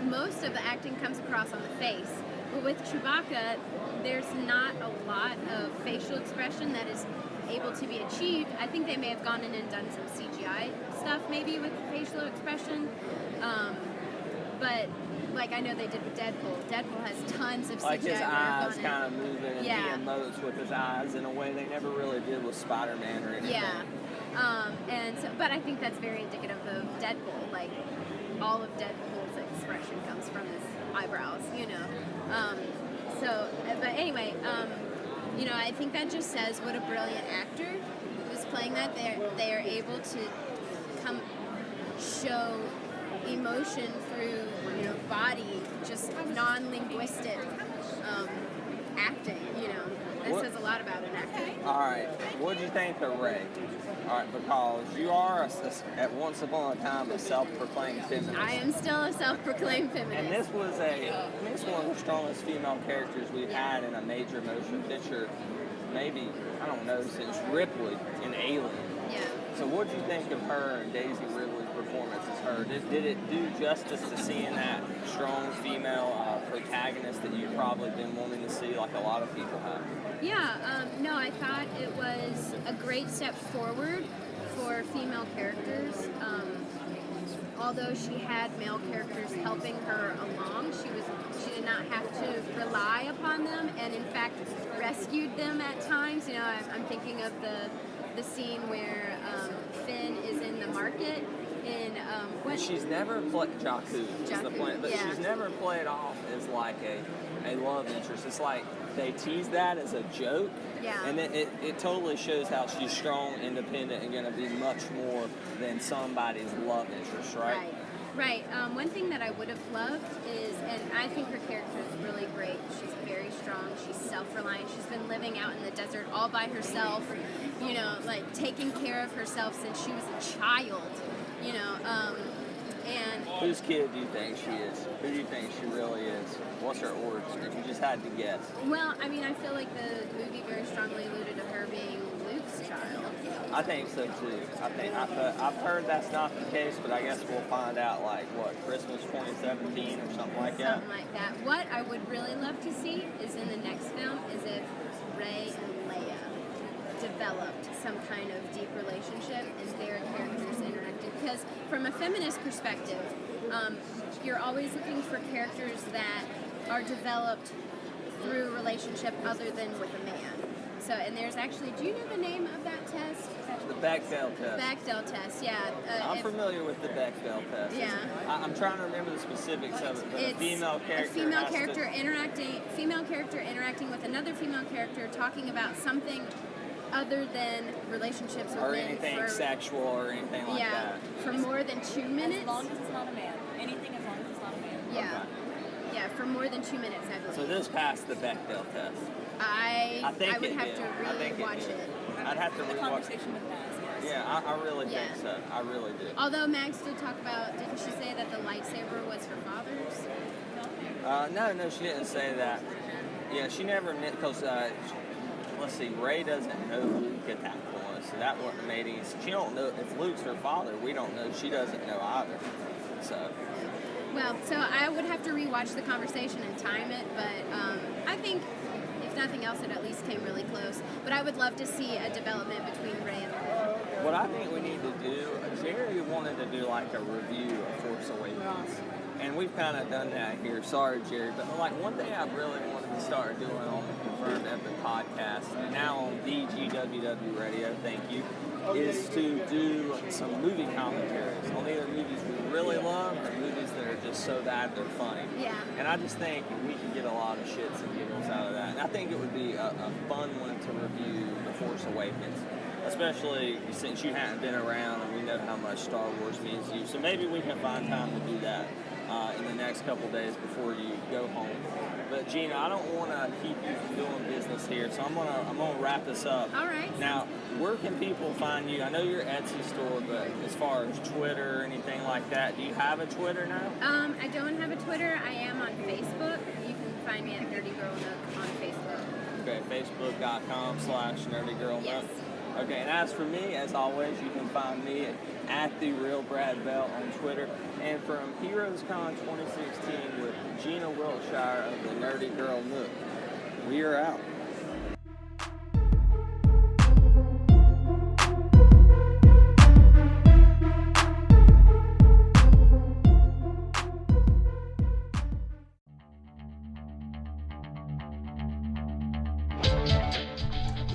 most of the acting comes across on the face. But with Chewbacca, there's not a lot of facial expression that is able to be achieved. I think they may have gone in and done some CGI stuff maybe with facial expression. But like I know they did with Deadpool. Deadpool has tons of CGI. Like his eyes on kind of moving and he emotes with his eyes in a way they never really did with Spider-Man or anything. Yeah. But I think that's very indicative of Deadpool. Like all of Deadpool's expression comes from his eyebrows, you know. but anyway, I think that just says what a brilliant actor who's playing that. They are able to show emotion through body, just non-linguistic acting. That says a lot about an actor. All right, what did you think of Ray? All right, because you are at once upon a time a self-proclaimed feminist. I am still a self-proclaimed feminist. And this was it's one of the strongest female characters we've had in a major motion picture, maybe, I don't know, since Ripley in Alien. Yeah. So what did you think of her and Daisy Ridley's performance as her? Did it do justice to seeing that strong female protagonist that you've probably been wanting to see, like a lot of people have? Yeah, no, I thought it was a great step forward for female characters. Although she had male characters helping her along, she did not have to rely upon them, and in fact rescued them at times. I'm thinking of the scene where Finn is in the market in she's never played Jakku. But yeah. She's never played off as like a love interest. It's like they tease that as a joke. Yeah. And it totally shows how she's strong, independent, and going to be much more than somebody's love interest, right? Right. One thing that I would have loved is, and I think her character is really great. She's very strong. She's self-reliant. She's been living out in the desert all by herself, like taking care of herself since she was a child, and whose kid do you think she is? Who do you think she really is? What's her origin? If you just had to guess. Well, I feel like the movie very strongly alluded to her being Luke's child. I think so too. I've heard that's not the case, but I guess we'll find out Christmas 2017 or something like that. Something like that. What I would really love to see is in the next film is if Rey and Leia developed some kind of deep relationship and their characters interacted. Because from a feminist perspective, you're always looking for characters that are developed through a relationship other than with a man. So, and there's actually, do you know the name of that test? The Bechdel test. Bechdel test, yeah. I'm familiar with the Bechdel test. Yeah. I'm trying to remember the specifics of it, but It's a female character. Female character interacting with another female character, talking about something other than relationships with or men. anything sexual or anything like that. For more than 2 minutes. As long as it's not a man. Anything as long as it's not a man. Yeah. Okay. Yeah, for more than 2 minutes, I believe. So this passed the Bechdel test. I think would it have did. to I think re-watch it. I'd have to The rewatch. conversation with Maz, yes. Yeah, I really think so. I really do. Although Max did talk about, didn't she say that the lightsaber was her father's? No, she didn't say that. Yeah, she never meant, because, let's see, Rey doesn't know Luke at that point, so that wouldn't have made any sense. She don't know, if Luke's her father, we don't know. She doesn't know either. So. Well, so I would have to rewatch the conversation and time it, but I think, if nothing else, it at least came really close. But I would love to see a development between Rey and Finn. What I think we need to do, Jerry wanted to do like a review of Force Awakens. And we've kind of done that here. Sorry, Jerry. But like one thing I really wanted to start doing on the Confirmed Epic podcast, now on the GWW Radio, thank you, is to do some movie commentaries on either movies we really love or movies that are just so bad they're funny. Yeah. And I just think we can get a lot of shits and giggles out of that. And I think it would be a fun one to review The Force Awakens, especially since you haven't been around and we know how much Star Wars means to you. So maybe we can find time to do that in the next couple days before you go home. But Gena, I don't want to keep you from doing business here, so I'm gonna wrap this up. All right. Now, where can people find you? I know your Etsy store, but as far as Twitter or anything like that, do you have a Twitter now? I don't have a Twitter. I am on Facebook. You can find me at Nerdy Girl Nook on Facebook. Okay, facebook.com/nerdygirlnook. Yes. Okay, and as for me, as always, you can find me at The Real Brad Bell on Twitter. And from HeroesCon 2016 with Gena Wiltshire of the Nerdy Girl Nook, we are out.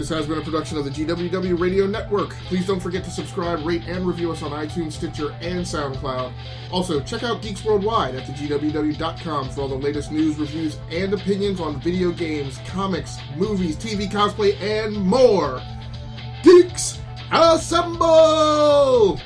This has been a production of the GWW Radio Network. Please don't forget to subscribe, rate, and review us on iTunes, Stitcher, and SoundCloud. Also, check out Geeks Worldwide at thegww.com for all the latest news, reviews, and opinions on video games, comics, movies, TV, cosplay, and more. Geeks, assemble!